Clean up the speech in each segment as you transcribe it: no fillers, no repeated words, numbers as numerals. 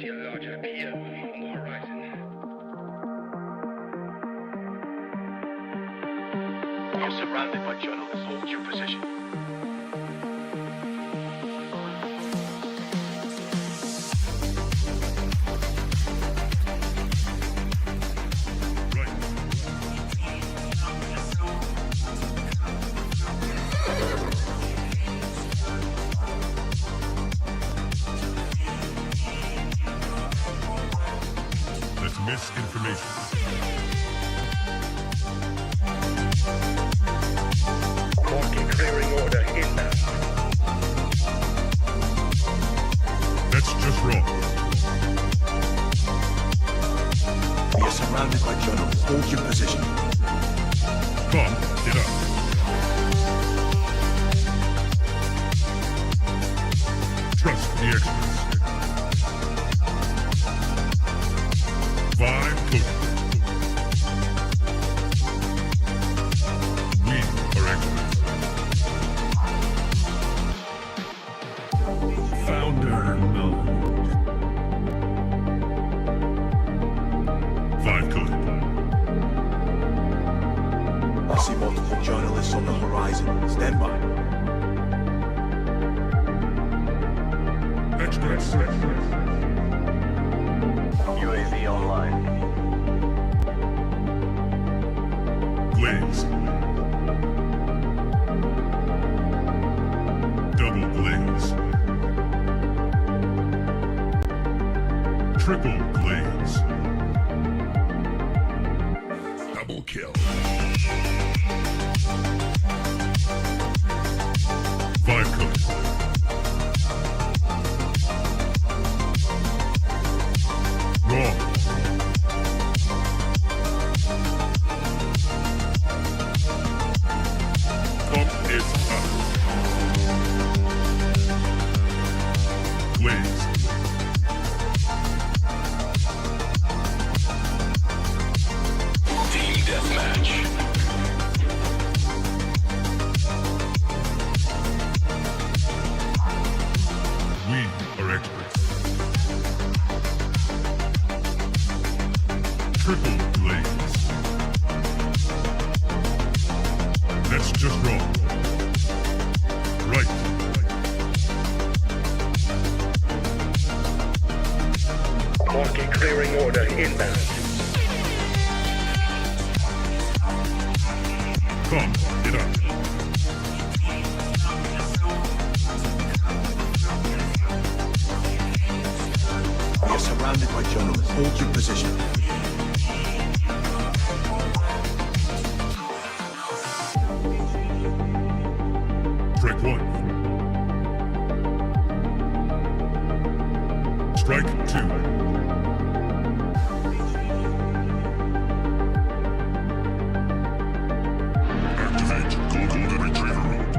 see a larger appear on the horizon. You're surrounded by journalists. Hold your position. Misinformation. Market clearing order inbound. That's just wrong. We are surrounded by journalists. Hold your position. Come, get up. Trust the experts. Vibe coding. We are experts. Founder mode. Vibe coding. I see multiple journalists on the horizon. Stand by. Experts. UAV online. Glaze. Double glaze. Triple glaze. Double kill. Vibe code. Wrong. Pump is up. Glaze. Team deathmatch. We are experts. Triple glaze. That's just wrong. Right. Market clearing order inbound. Come, get up. We are surrounded by journalists. Hold your position. Strike one. Strike two. Activate golden retriever mode.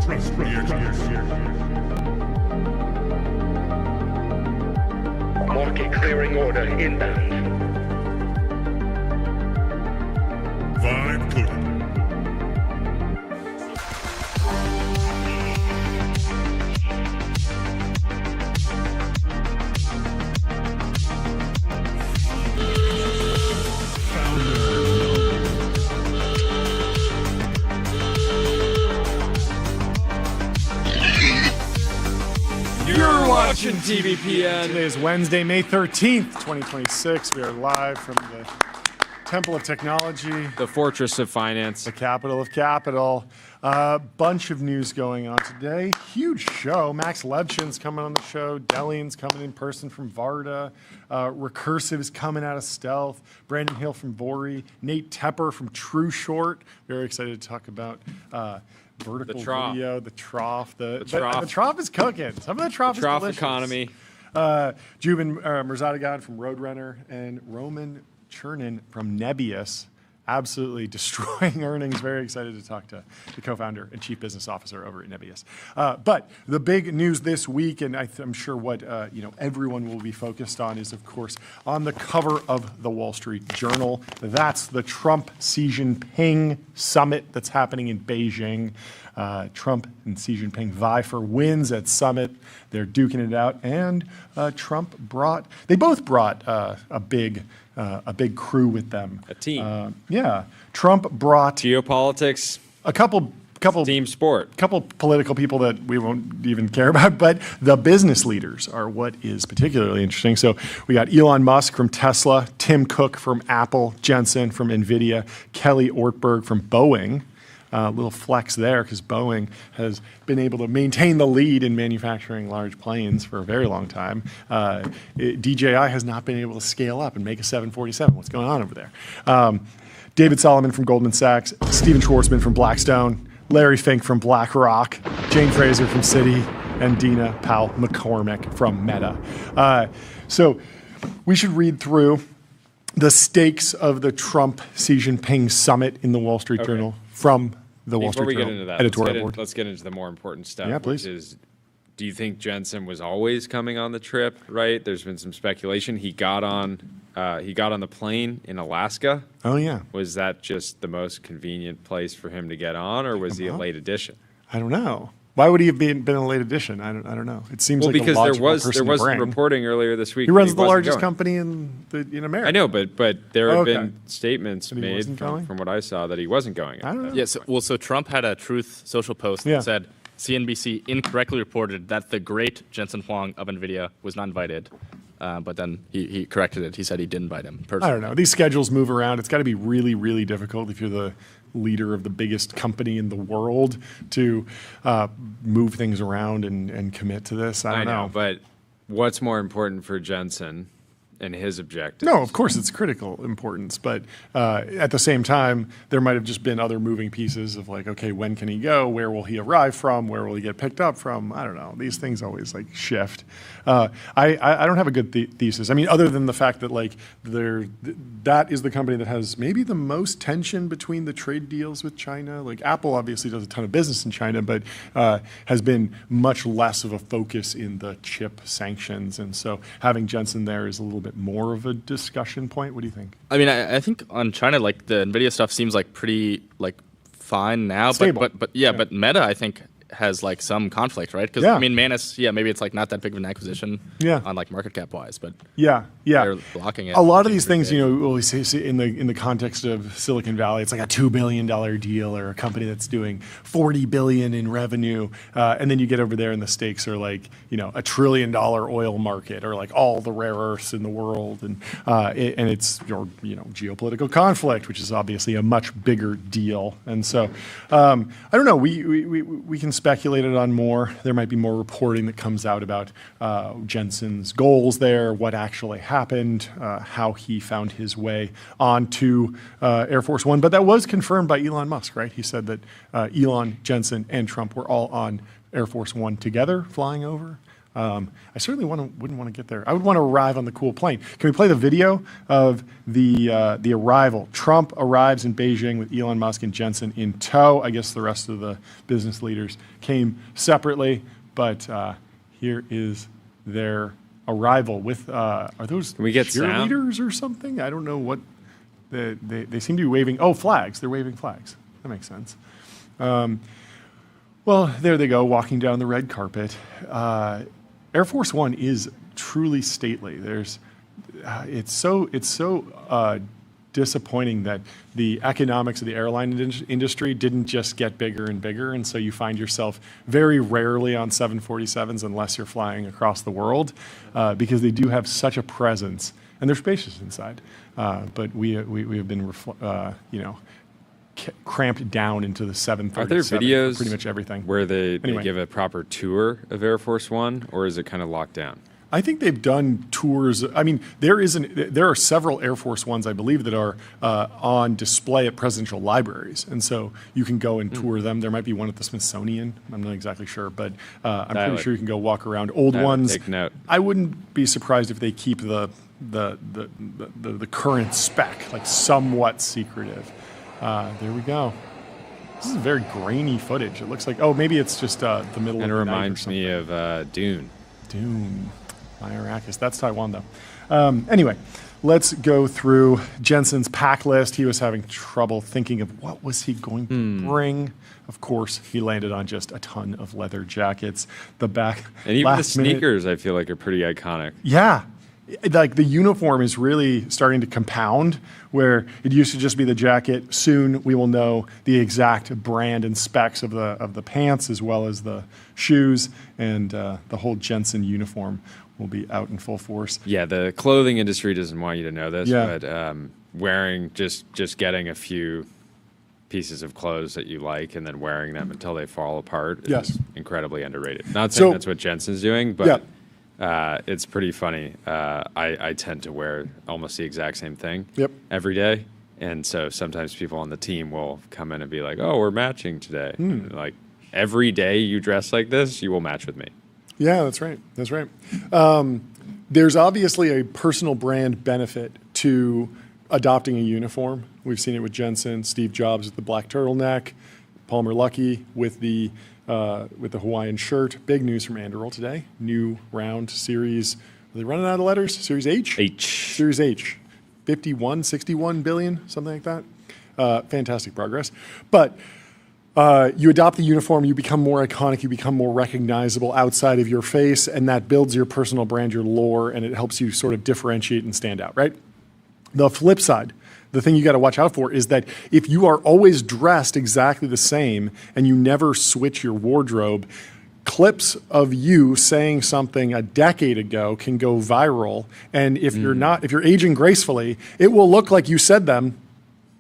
Trust the experts. Market clearing order inbound. Vibe coded. You're watching TVPN. Today is Wednesday, May 13th, 2026. We are live from the Temple of Technology, The fortress of finance. the capital of capital. Bunch of news going on today. Huge show. Max Levchin's coming on the show. Delian's coming in person from Varda. Recursive is coming out of Stealth. Brandon Hill from Vori. Nate Tepper from True Short. Very excited to talk about vertical The trough. video, the trough. The trough. trough is cooking. Some of the trough is Trough delicious. economy. Joubin Mirzadegan from Roadrunner and Roman Chernin from Nebius. absolutely destroying earnings. Very excited to talk to the co-founder and chief business officer over at Nebius. But the big news this week, and I'm sure what everyone will be focused on, is of course on the cover of the Wall Street Journal. That's the Trump Xi Jinping summit that's happening in Beijing. Trump and Xi Jinping vie for wins at summit. They're duking it out, and Trump both brought a big crew with them. A team. Yeah, Trump brought Geopolitics. a couple Team sport. couple political people that we won't even care about, but the business leaders are what is particularly interesting. So we got Elon Musk from Tesla, Tim Cook from Apple, Jensen from Nvidia, Kelly Ortberg from Boeing. Little flex there because Boeing has been able to maintain the lead in manufacturing large planes for a very long time. DJI has not been able to scale up and make a 747. What's going on over there? David Solomon from Goldman Sachs, Steven Schwarzman from Blackstone, Larry Fink from BlackRock, Jane Fraser from Citi, and Dina Powell McCormick from Meta. So we should read through the stakes of the Trump-Xi Jinping summit in the Wall Street Journal from the Wall Before Street we Journal get into that, editorial board. let's get into the more important stuff. Yeah, please. Which is, do you think Jensen was always coming on the trip? Right? There's been some speculation. He got on the plane in Alaska. Oh, yeah. Was that just the most convenient place for him to get on, or was he a late addition? I don't know. Why would he have been a late addition? I don't know. It seems like because a logical there person was to bring. reporting earlier this week. He runs that the wasn't largest going. company in America. I know, but there have Okay. been statements That he made wasn't going? from what I saw that he wasn't going. I don't know. Yeah, so Trump had a Truth Social post Yeah. that said CNBC incorrectly reported that the great Jensen Huang of NVIDIA was not invited, but then he corrected it. He said he did invite him personally. I don't know. These schedules move around. It's got to be really, really difficult if you're the leader of the biggest company in the world to move things around and commit to this. I don't know. But what's more important for Jensen and his objectives? No, of course it's critical importance, but at the same time, there might have just been other moving pieces of like, okay, when can he go? Where will he arrive from? Where will he get picked up from? I don't know. These things always like shift. I don't have a good thesis. I mean, other than the fact that like that is the company that has maybe the most tension between the trade deals with China. Like Apple obviously does a ton of business in China, but has been much less of a focus in the chip sanctions. And so having Jensen there is a little bit more of a discussion point. What do you think? I mean, I think on China, like the NVIDIA stuff seems like pretty like fine now, Stable. but Meta I think has like some conflict, right? Because Yeah. I mean, Manus, maybe it's like not that big of an acquisition, on like market cap wise, but Yeah. they're blocking it. A lot of these things, we see in the context of Silicon Valley, it's like a $2 billion deal or a company that's doing $40 billion in revenue, and then you get over there and the stakes are like $1 trillion oil market or like all the rare earths in the world, and it's your geopolitical conflict, which is obviously a much bigger deal. And so I don't know. We can speculate it on more. There might be more reporting that comes out about Jensen's goals there, what actually happened, how he found his way onto Air Force One. But that was confirmed by Elon Musk, right? He said that Elon, Jensen, and Trump were all on Air Force One together, flying over. I certainly wouldn't want to get there. I would want to arrive on the cool plane. Can we play the video of the arrival? Trump arrives in Beijing with Elon Musk and Jensen in tow. I guess the rest of the business leaders came separately, but here is their arrival with, are those Can we get sound? cheerleaders or something? I don't know what, they seem to be waving, flags. They're waving flags. That makes sense. Well, there they go, walking down the red carpet. Air Force One is truly stately. It's so disappointing that the economics of the airline industry didn't just get bigger and bigger, and so you find yourself very rarely on 747s unless you're flying across the world, because they do have such a presence, and they're spacious inside. But we have been cramped down into the 737. Are there videos pretty much everything where they Anyway. give a proper tour of Air Force One, or is it kind of locked down? I think they've done tours. I mean, there are several Air Force Ones, I believe, that are on display at presidential libraries, and so you can go and tour them. There might be one at the Smithsonian. I'm not exactly sure, but I'm pretty sure you can go walk around old ones. Take note. I wouldn't be surprised if they keep the the current spec, like somewhat secretive. There we go. This is very grainy footage. It looks like, oh, maybe it's just the middle of the night. And it or reminds something. me of Dune. Dune. My Arrakis. That's Taiwan, though. Anyway, let's go through Jensen's pack list. He was having trouble thinking of what was he going to bring. Of course, he landed on just a ton of leather jackets. The back And even the last minute- sneakers, I feel like, are pretty iconic. Yeah. Like the uniform is really starting to compound, where it used to just be the jacket. Soon we will know the exact brand and specs of the pants as well as the shoes, and the whole Jensen uniform will be out in full force. Yeah, the clothing industry doesn't want you to know this, Yeah. but wearing, just getting a few pieces of clothes that you like and then wearing them until they fall apart Yes. is incredibly underrated. Not So- saying that's what Jensen's doing, but Yeah. it's pretty funny. I tend to wear almost the exact same thing Yep. every day. And so sometimes people on the team will come in and be like, oh, we're matching today. Like, every day you dress like this, you will match with me. Yeah, that's right. That's right. There's obviously a personal brand benefit to adopting a uniform. We've seen it with Jensen, Steve Jobs with the black turtleneck, Palmer Luckey with the Hawaiian shirt. Big news from Anduril today. New round series. Are they running out of letters? Series H? H. Series H. 51, 61 billion, something like that. Fantastic progress. But you adopt the uniform, you become more iconic, you become more recognizable outside of your face, and that builds your personal brand, your lore, and it helps you sort of differentiate and stand out, right? The flip side, the thing you got to watch out for is that if you are always dressed exactly the same and you never switch your wardrobe, clips of you saying something a decade ago can go viral. And if you're aging gracefully, it will look like you said them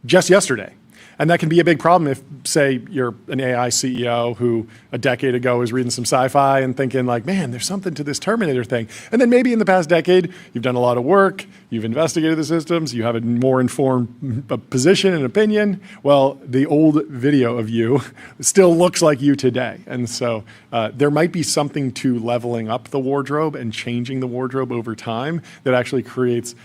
just yesterday. And that can be a big problem if, say, you're an AI CEO who a decade ago was reading some sci-fi and thinking like, man, there's something to this Terminator thing. And then maybe in the past decade, you've done a lot of work, you've investigated the systems, you have a more informed position and opinion. Well, the old video of you still looks like you today. And so there might be something to leveling up the wardrobe and changing the wardrobe over time that actually creates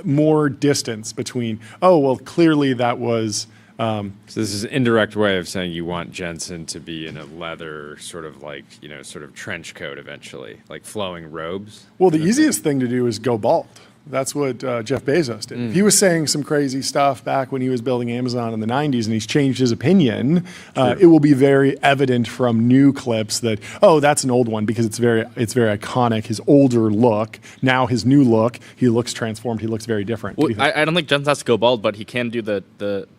more distance between, oh, well, clearly that was... So this is an indirect way of saying you want Jensen to be in a leather sort of like, sort of trench coat eventually, like flowing robes. Well, the easiest thing to do is go bald. That's what Jeff Bezos did. He was saying some crazy stuff back when he was building Amazon in the 90s, and he's changed his opinion. It will be very evident from new clips that, oh, that's an old one because it's very iconic. His older look, now his new look, he looks transformed. He looks very different. Well, I don't think Jensen has to go bald, but he can do the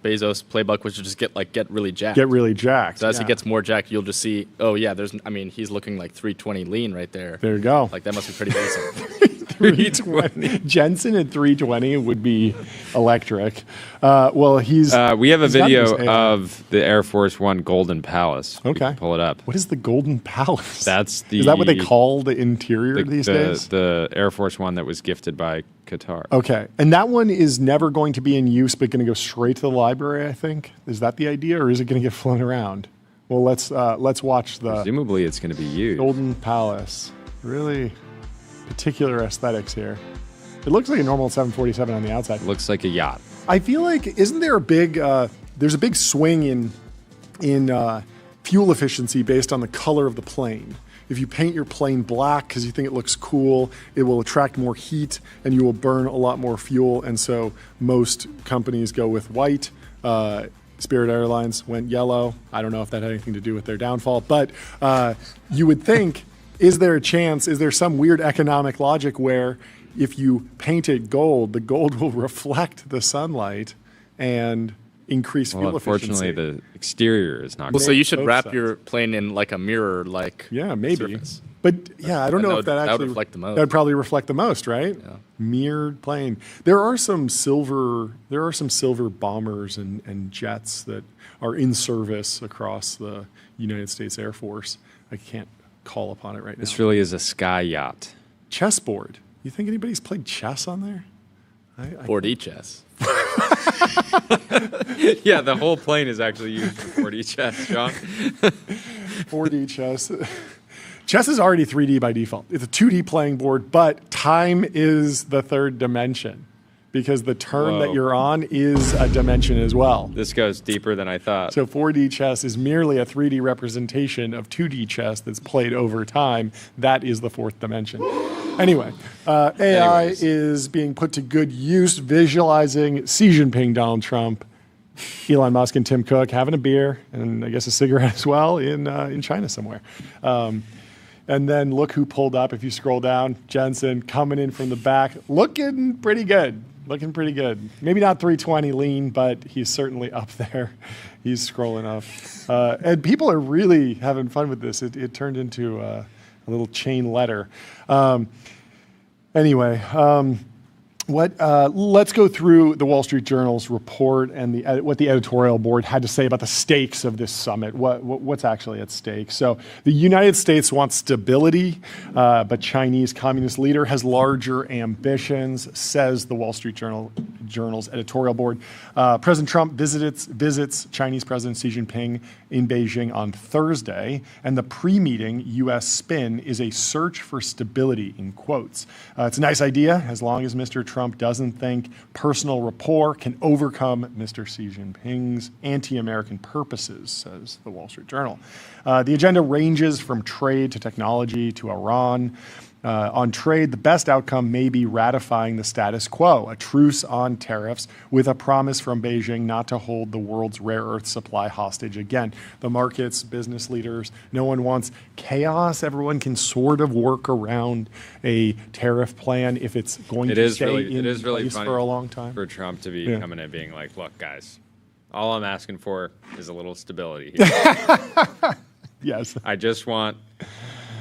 Bezos playbook, which is just get really jacked. Get really jacked. So as he gets more jacked, you'll just see, oh yeah, he's looking like 320 lean right there. There you go. Like that must be pretty decent. 320. Jensen at 320 would be electric. Well, he's. We have a he's got video this AI. of the Air Force One Golden Palace. We Okay. can pull it up. What is the Golden Palace? That's Is that what they call the interior these days? The Air Force One that was gifted by Qatar. Okay, and that one is never going to be in use, but going to go straight to the library. I think is that the idea, or is it going to get flown around? Well, let's watch the Presumably, it's going to be used. Golden Palace. Really particular aesthetics here. It looks like a normal 747 on the outside. Looks like a yacht. I feel like isn't there a big there's a big swing in fuel efficiency based on the color of the plane. If you paint your plane black because you think it looks cool, it will attract more heat and you will burn a lot more fuel. And so most companies go with white. Spirit Airlines went yellow. I don't know if that had anything to do with their downfall, but you would think, is there a chance, is there some weird economic logic where if you paint it gold, the gold will reflect the sunlight and increase Well, fuel unfortunately, efficiency? the exterior is not Well, great. so you should Both wrap sides. your plane in like a mirror, like Yeah, maybe. surface. But yeah, I don't know if that that would actually reflect the most. That would probably reflect the most, right? Yeah. Mirrored plane. There are some silver bombers and jets that are in service across the United States Air Force. I can't call upon it right now. This really is a sky yacht. Chessboard. You think anybody's played chess on there? 4D chess. Yeah, the whole plane is actually used for 4D chess, John. 4D chess. Chess is already 3D by default. It's a 2D playing board, but time is the third dimension because the turn that Whoa. you're on is a dimension as well. This goes deeper than I thought. So 4D chess is merely a 3D representation of 2D chess that's played over time. That is the fourth dimension. Anyway, AI Anyways. is being put to good use visualizing Xi Jinping, Donald Trump, Elon Musk, and Tim Cook having a beer and I guess a cigarette as well in China somewhere. And then look who pulled up. If you scroll down, Jensen coming in from the back, looking pretty good. Looking pretty good. Maybe not 320 lean, but he's certainly up there. He's scrolling up. And people are really having fun with this. It turned into a little chain letter. Anyway, let's go through the Wall Street Journal's report and what the editorial board had to say about the stakes of this summit. What's actually at stake? So the United States wants stability, but Chinese communist leader has larger ambitions, says the Wall Street Journal's editorial board. President Trump visits Chinese President Xi Jinping in Beijing on Thursday, and the pre-meeting U.S. spin is a search for stability, in quotes. It's a nice idea, as long as Mr. Trump doesn't think personal rapport can overcome Mr. Xi Jinping's anti-American purposes, says the Wall Street Journal. The agenda ranges from trade to technology to Iran. On trade, the best outcome may be ratifying the status quo, a truce on tariffs with a promise from Beijing not to hold the world's rare earth supply hostage again. The markets, business leaders, no one wants chaos. Everyone can sort of work around a tariff plan if it's going to stay in place funny for a long time. for Trump to be coming in being like, look, guys, all I'm asking for is a little stability here. Yes. I just want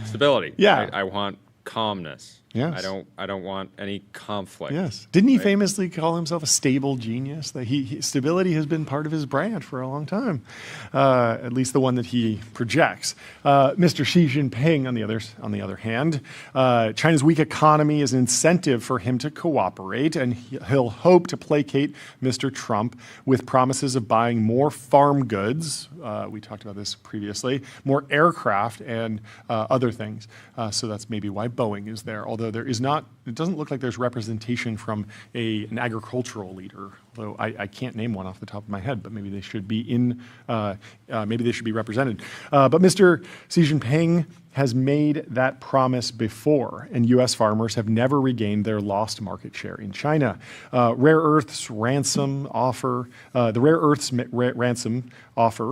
stability. Yeah. I want calmness. Yes. I don't want any conflict. Yes. Didn't he famously call himself a stable genius? That stability has been part of his brand for a long time, at least the one that he projects. Mr. Xi Jinping, on the other hand, China's weak economy is an incentive for him to cooperate, and he'll hope to placate Mr. Trump with promises of buying more farm goods. We talked about this previously, more aircraft and other things. So that's maybe why Boeing is there. Although there is not, it doesn't look like there's representation from an agricultural leader. Although I can't name one off the top of my head, but maybe they should be maybe they should be represented. But Mr. Xi Jinping has made that promise before, and U.S. farmers have never regained their lost market share in China. The rare earths ransom offer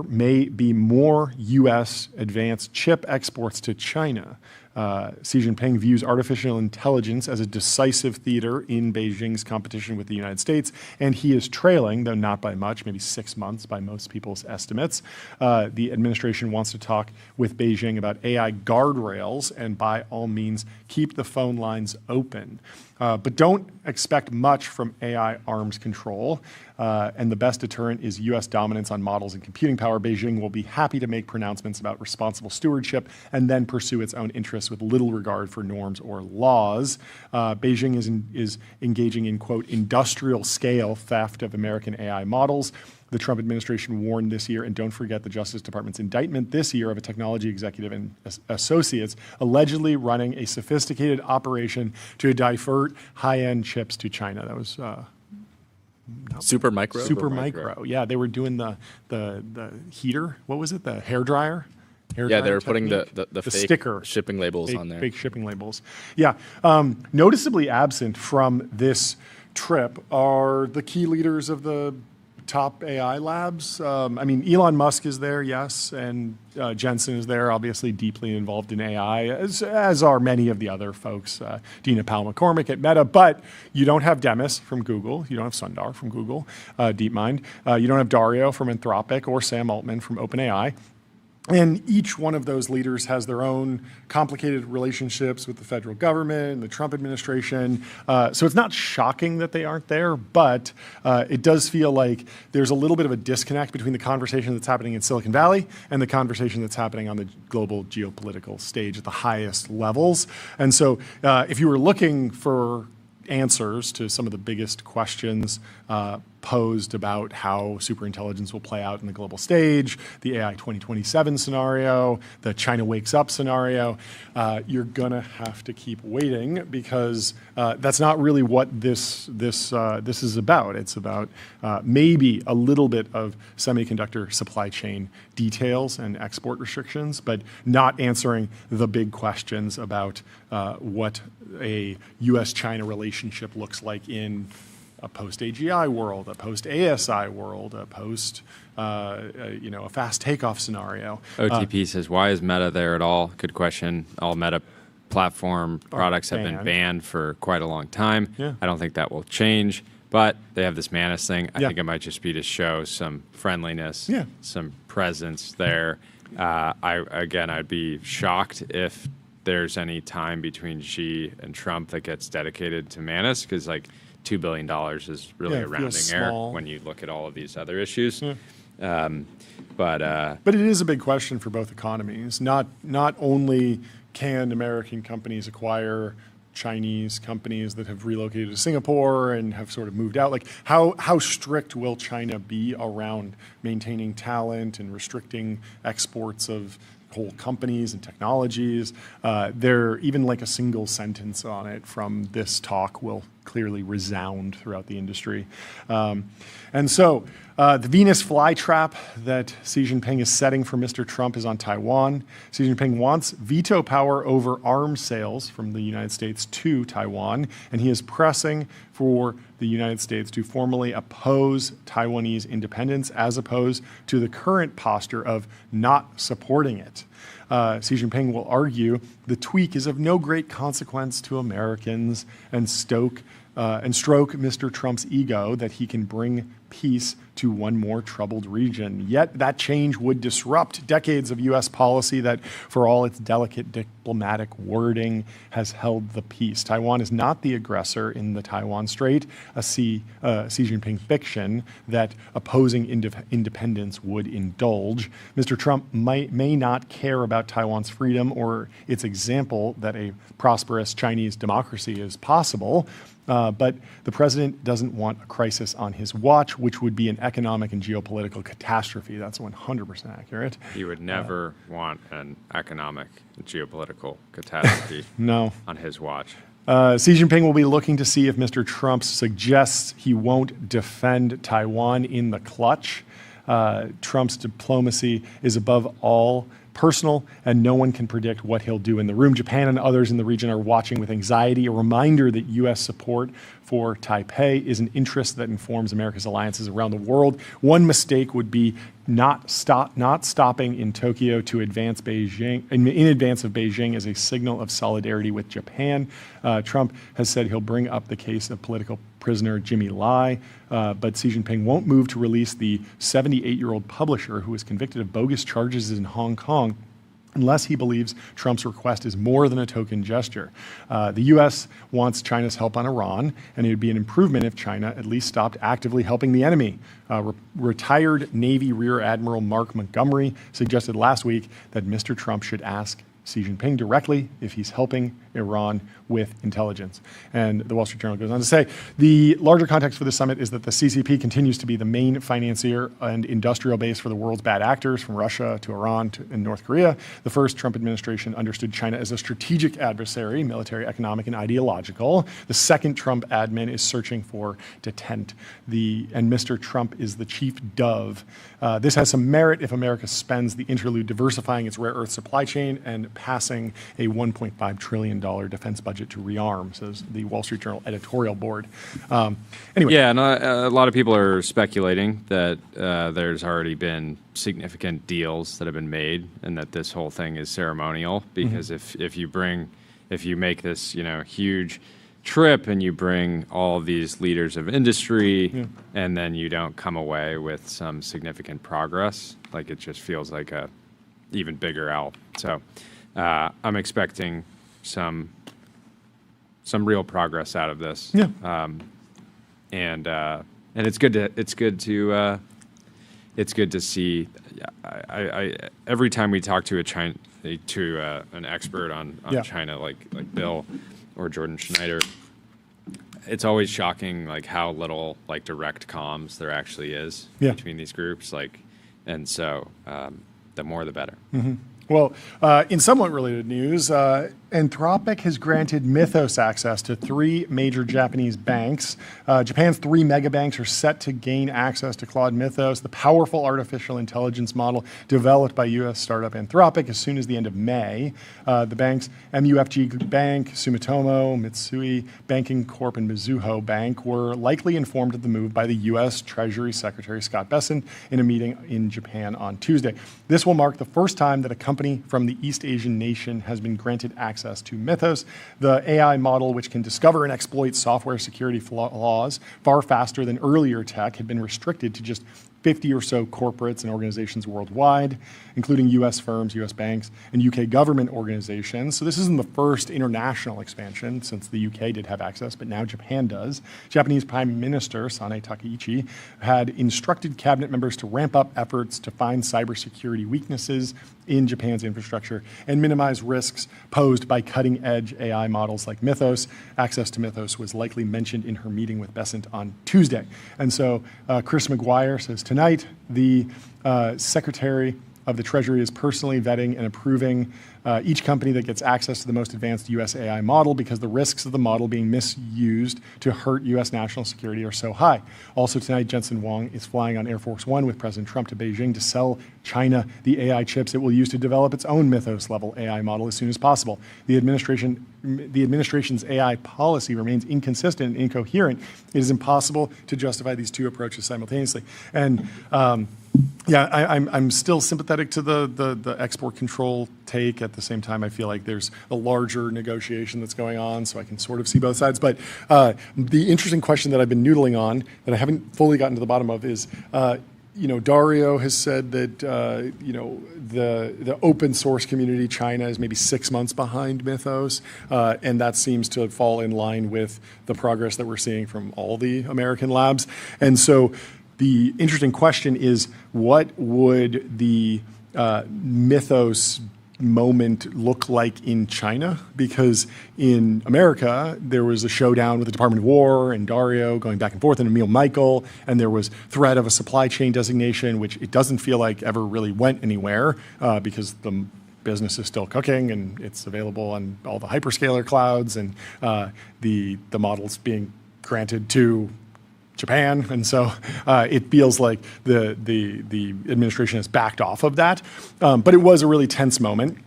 may be more U.S. advanced chip exports to China. Xi Jinping views artificial intelligence as a decisive theater in Beijing's competition with the United States, and he is trailing, though not by much, maybe 6 months by most people's estimates. The administration wants to talk with Beijing about AI guardrails and by all means keep the phone lines open. But don't expect much from AI arms control. And the best deterrent is U.S. dominance on models and computing power. Beijing will be happy to make pronouncements about responsible stewardship and then pursue its own interests with little regard for norms or laws. Beijing is engaging in, quote, industrial scale theft of American AI models. The Trump administration warned this year, and don't forget the Justice Department's indictment this year of a technology executive and associates allegedly running a sophisticated operation to divert high-end chips to China. That was Super micro. Super micro. Yeah, they were doing the heater. What was it? The hair dryer. Yeah, they were putting the fake sticker shipping labels fake, on there. Fake shipping labels. Yeah. Noticeably absent from this trip are the key leaders of the top AI labs. I mean, Elon Musk is there, yes, and Jensen is there, obviously deeply involved in AI, as are many of the other folks, Dina Powell-McCormick at Meta, but you don't have Demis from Google, you don't have Sundar from Google, DeepMind, you don't have Dario from Anthropic or Sam Altman from OpenAI. And each one of those leaders has their own complicated relationships with the federal government and the Trump administration. So it's not shocking that they aren't there, but it does feel like there's a little bit of a disconnect between the conversation that's happening in Silicon Valley and the conversation that's happening on the global geopolitical stage at the highest levels. And so if you were looking for answers to some of the biggest questions posed about how superintelligence will play out in the global stage, the AI 2027 scenario, the China wakes up scenario. You're gonna have to keep waiting because that's not really what this is about. It's about maybe a little bit of semiconductor supply chain details and export restrictions, but not answering the big questions about what a U.S.-China relationship looks like in a post-AGI world, a post-ASI world, a post, a fast takeoff scenario. OTP says, why is Meta there at all? Good question. All Meta platform products have been banned for quite a long time. Yeah. I don't think that will change, but they have this Manus thing. I Yeah. think it might just be to show some friendliness, Yeah. some presence there. I'd be shocked if there's any time between Xi and Trump that gets dedicated to Manus, because like $2 billion is really a it feels rounding error small. when you look at all of these other issues. Yeah. But But it is a big question for both economies. Not only can American companies acquire Chinese companies that have relocated to Singapore and have sort of moved out, like how strict will China be around maintaining talent and restricting exports of whole companies and technologies? There, even like a single sentence on it from this talk will clearly resound throughout the industry. And so the Venus flytrap that Xi Jinping is setting for Mr. Trump is on Taiwan. Xi Jinping wants veto power over arms sales from the United States to Taiwan, and he is pressing for the United States to formally oppose Taiwanese independence as opposed to the current posture of not supporting it. Xi Jinping will argue the tweak is of no great consequence to Americans and stroke Mr. Trump's ego that he can bring peace to one more troubled region. Yet that change would disrupt decades of U.S. policy that, for all its delicate diplomatic wording, has held the peace. Taiwan is not the aggressor in the Taiwan Strait, a Xi Jinping fiction that opposing independence would indulge. Mr. Trump may not care about Taiwan's freedom or its example that a prosperous Chinese democracy is possible. But the president doesn't want a crisis on his watch, which would be an economic and geopolitical catastrophe. That's 100% accurate. you would never want an economic and geopolitical catastrophe No. on his watch. Xi Jinping will be looking to see if Mr. Trump suggests he won't defend Taiwan in the clutch. Trump's diplomacy is above all personal, and no one can predict what he'll do in the room. Japan and others in the region are watching with anxiety, a reminder that U.S. support for Taipei is an interest that informs America's alliances around the world. One mistake would be not stopping in Tokyo to advance Beijing, in advance of Beijing, as a signal of solidarity with Japan. Trump has said he'll bring up the case of political prisoner Jimmy Lai, but Xi Jinping won't move to release the 78-year-old publisher who was convicted of bogus charges in Hong Kong unless he believes Trump's request is more than a token gesture. The U.S. wants China's help on Iran, and it would be an improvement if China at least stopped actively helping the enemy. Retired Navy Rear Admiral Mark Montgomery suggested last week that Mr. Trump should ask Xi Jinping directly if he's helping Iran with intelligence. And the Wall Street Journal goes on to say, the larger context for the summit is that the CCP continues to be the main financier and industrial base for the world's bad actors, from Russia to Iran and North Korea. The first Trump administration understood China as a strategic adversary, military, economic, and ideological. The second Trump admin is searching for detent. And Mr. Trump is the chief dove. This has some merit if America spends the interlude diversifying its rare earth supply chain and passing a $1.5 trillion defense budget to rearm, says the Wall Street Journal editorial board. Anyway. Yeah, and a lot of people are speculating that there's already been significant deals that have been made, and that this whole thing is ceremonial. Because if you make this huge trip and you bring all these leaders of industry, and then you don't come away with some significant progress, like it just feels like a even bigger L. So I'm expecting some real progress out of this. Yeah. And it's good to see. I every time we talk to an expert on China, like Bill or Jordan Schneider, it's always shocking like how little like direct comms there actually is between these groups. Like, and so the more the better. Well, in somewhat related news, Anthropic has granted Mythos access to 3 major Japanese banks. Japan's 3 mega banks are set to gain access to Claude Mythos, the powerful artificial intelligence model developed by U.S. startup Anthropic, as soon as the end of May. The banks, MUFG Bank, Sumitomo, Mitsui Banking Corp., and Mizuho Bank were likely informed of the move by the U.S. Treasury Secretary Scott Bessent in a meeting in Japan on Tuesday. This will mark the first time that a company from the East Asian nation has been granted access to Mythos, the AI model which can discover and exploit software security flaws far faster than earlier tech, had been restricted to just 50 or so corporates and organizations worldwide, including U.S. firms, U.S. banks, and U.K. government organizations. So this isn't the first international expansion, since the U.K. did have access, but now Japan does. Japanese Prime Minister Sanae Takaichi had instructed cabinet members to ramp up efforts to find cybersecurity weaknesses in Japan's infrastructure and minimize risks posed by cutting-edge AI models like Mythos. Access to Mythos was likely mentioned in her meeting with Bessent on Tuesday. And so Chris McGuire says tonight the Secretary of the Treasury is personally vetting and approving each company that gets access to the most advanced U.S. AI model, because the risks of the model being misused to hurt U.S. national security are so high. Also tonight, Jensen Huang is flying on Air Force One with President Trump to Beijing to sell China the AI chips it will use to develop its own Mythos-level AI model as soon as possible. The administration's AI policy remains inconsistent and incoherent. It is impossible to justify these two approaches simultaneously. And I'm still sympathetic to the export control take. At the same time, I feel like there's a larger negotiation that's going on, so I can sort of see both sides. But the interesting question that I've been noodling on, that I haven't fully gotten to the bottom of, is Dario has said that the open source community, China, is maybe 6 months behind Mythos, and that seems to fall in line with the progress that we're seeing from all the American labs. And so the interesting question is, what would the Mythos moment look like in China? Because in America, there was a showdown with the Department of War and Dario going back and forth, and Emil Michael, and there was threat of a supply chain designation, which it doesn't feel like ever really went anywhere because the business is still cooking and it's available on all the hyperscaler clouds, and the model's being granted to Japan, and so it feels like the administration has backed off of that. But it was a really tense moment,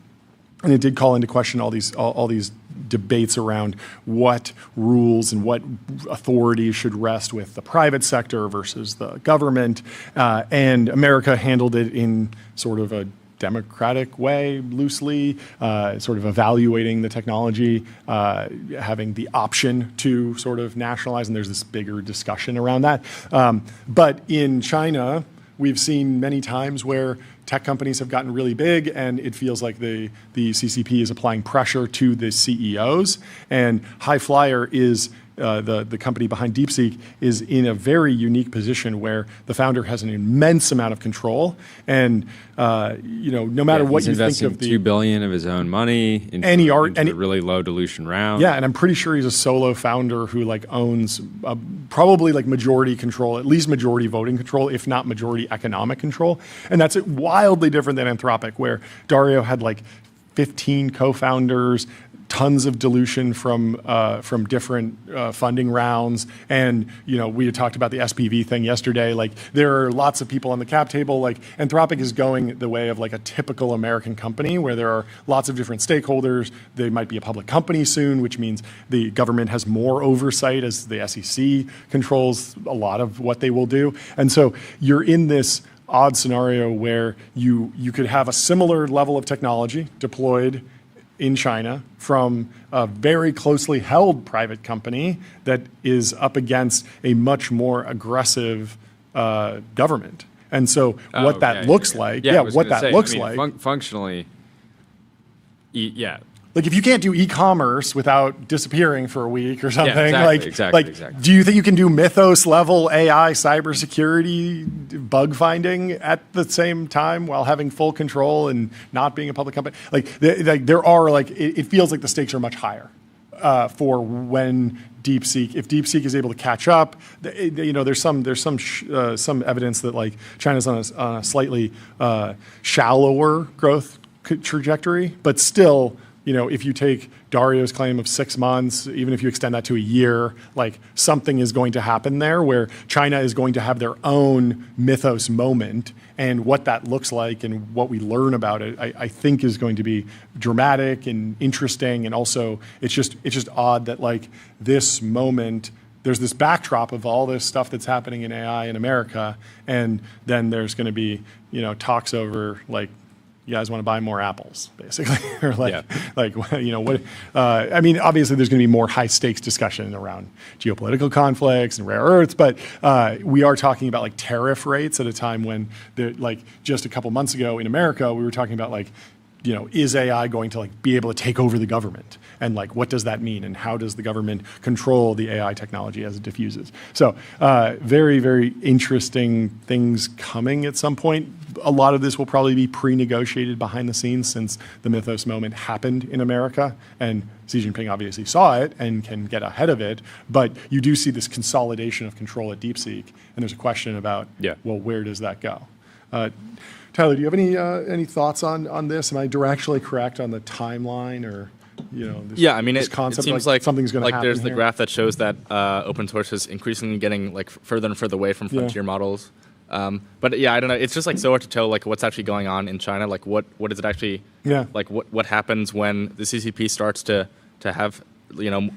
and it did call into question all these debates around what rules and what authority should rest with the private sector versus the government. And America handled it in sort of a democratic way, loosely, sort of evaluating the technology, having the option to sort of nationalize, and there's this bigger discussion around that. But in China, we've seen many times where tech companies have gotten really big, and it feels like the CCP is applying pressure to the CEOs, and High Flyer is the company behind DeepSeek, is in a very unique position where the founder has an immense amount of control, and no matter what you think of the $2 billion of his own money into a really low dilution round. Yeah, and I'm pretty sure he's a solo founder who owns probably majority control, at least majority voting control, if not majority economic control, and that's wildly different than Anthropic, where Dario had 15 co-founders, tons of dilution from different funding rounds, and we had talked about the SPV thing yesterday. There are lots of people on the cap table. Anthropic is going the way of a typical American company, where there are lots of different stakeholders. They might be a public company soon, which means the government has more oversight, as the SEC controls a lot of what they will do. And so you're in this odd scenario where you could have a similar level of technology deployed in China from a very closely held private company that is up against a much more aggressive government. And so what that looks like, functionally, yeah. If you can't do e-commerce without disappearing for a week or something, exactly. Do you think you can do Mythos level AI cybersecurity bug finding at the same time while having full control and not being a public company? There are it feels like the stakes are much higher for when DeepSeek, if DeepSeek is able to catch up, there's some evidence that like China's on a slightly shallower growth trajectory, but still, if you take Dario's claim of 6 months, even if you extend that to a year, like something is going to happen there where China is going to have their own mythos moment, and what that looks like and what we learn about it, I think is going to be dramatic and interesting. And also, it's just odd that like this moment, there's this backdrop of all this stuff that's happening in AI in America, and then there's going to be talks over like, you guys want to buy more apples, basically, or what? I mean, obviously, there's going to be more high stakes discussion around geopolitical conflicts and rare earths, but we are talking about like tariff rates at a time when, like, just a couple months ago in America, we were talking about like, is AI going to like be able to take over the government, and like what does that mean, and how does the government control the AI technology as it diffuses? So, very, very interesting things coming at some point. A lot of this will probably be pre-negotiated behind the scenes since the mythos moment happened in America, and Xi Jinping obviously saw it and can get ahead of it. But you do see this consolidation of control at DeepSeek, and there's a question about, well, where does that go? Tyler, do you have any thoughts on this? Am I directionally correct on the timeline, or this concept, it seems like something's going to happen there's the here? graph that shows that open source is increasingly getting like further and further away from frontier models. But yeah, I don't know. It's just like so hard to tell like what's actually going on in China. Like what is it actually? Like what happens when the CCP starts to have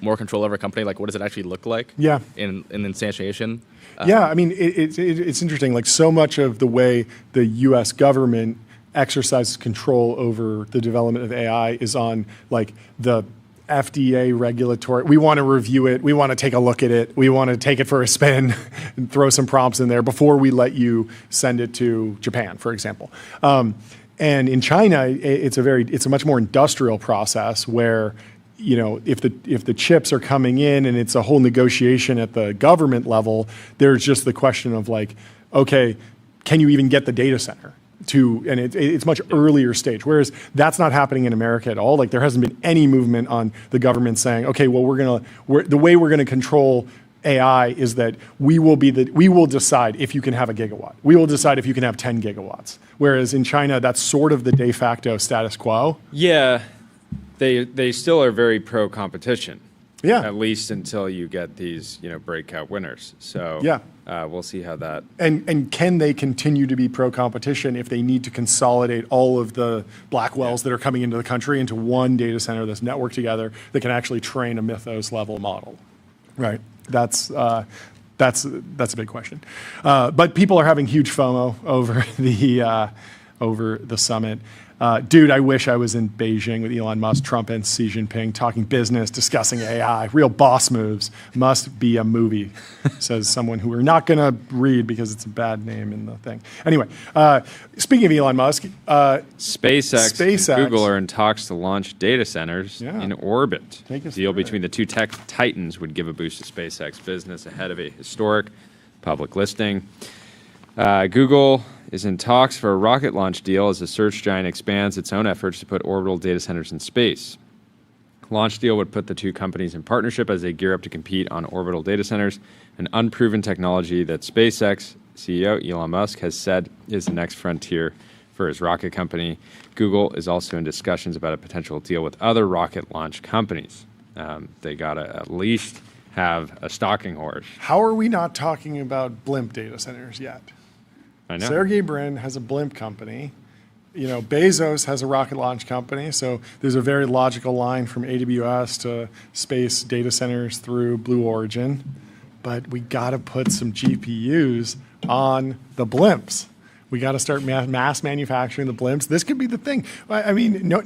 more control over a company? Like what does it actually look like? In instantiation. I mean, it's interesting. Like so much of the way the U.S. government exercises control over the development of AI is on like the FDA regulatory. We want to review it. We want to take a look at it. We want to take it for a spin and throw some prompts in there before we let you send it to Japan, for example. And in China, it's a much more industrial process where, if the chips are coming in and it's a whole negotiation at the government level, there's just the question of like, okay, can you even get the data center? And it's much earlier stage, whereas that's not happening in America at all. Like there hasn't been any movement on the government saying, okay, well the way we're gonna control AI is that we will decide if you can have a gigawatt. We will decide if you can have 10 gigawatts. Whereas in China, that's sort of the de facto status quo. Yeah, they still are very pro competition. Yeah. At least until you get these breakout winners. So we'll see how that. And can they continue to be pro-competition if they need to consolidate all of the Blackwells that are coming into the country into one data center that's networked together that can actually train a mythos level model, right? That's a big question. But people are having huge FOMO over the summit. Dude, I wish I was in Beijing with Elon Musk, Trump, and Xi Jinping talking business, discussing AI, real boss moves. Must be a movie, says someone who we're not going to read because it's a bad name in the thing. Anyway, speaking of Elon Musk, SpaceX and Google are in talks to launch data centers in orbit. The deal between the two tech titans would give a boost to SpaceX business ahead of a historic public listing. Google is in talks for a rocket launch deal as the search giant expands its own efforts to put orbital data centers in space. Launch deal would put the two companies in partnership as they gear up to compete on orbital data centers, an unproven technology that SpaceX CEO Elon Musk has said is the next frontier for his rocket company. Google is also in discussions about a potential deal with other rocket launch companies. They got to at least have a stalking horse. How are we not talking about blimp data centers yet? I know. Sergey Brin has a blimp company. Bezos has a rocket launch company. So there's a very logical line from AWS to space data centers through Blue Origin. But we got to put some GPUs on the blimps. We got to start mass manufacturing the blimps. This could be the thing. I mean, there's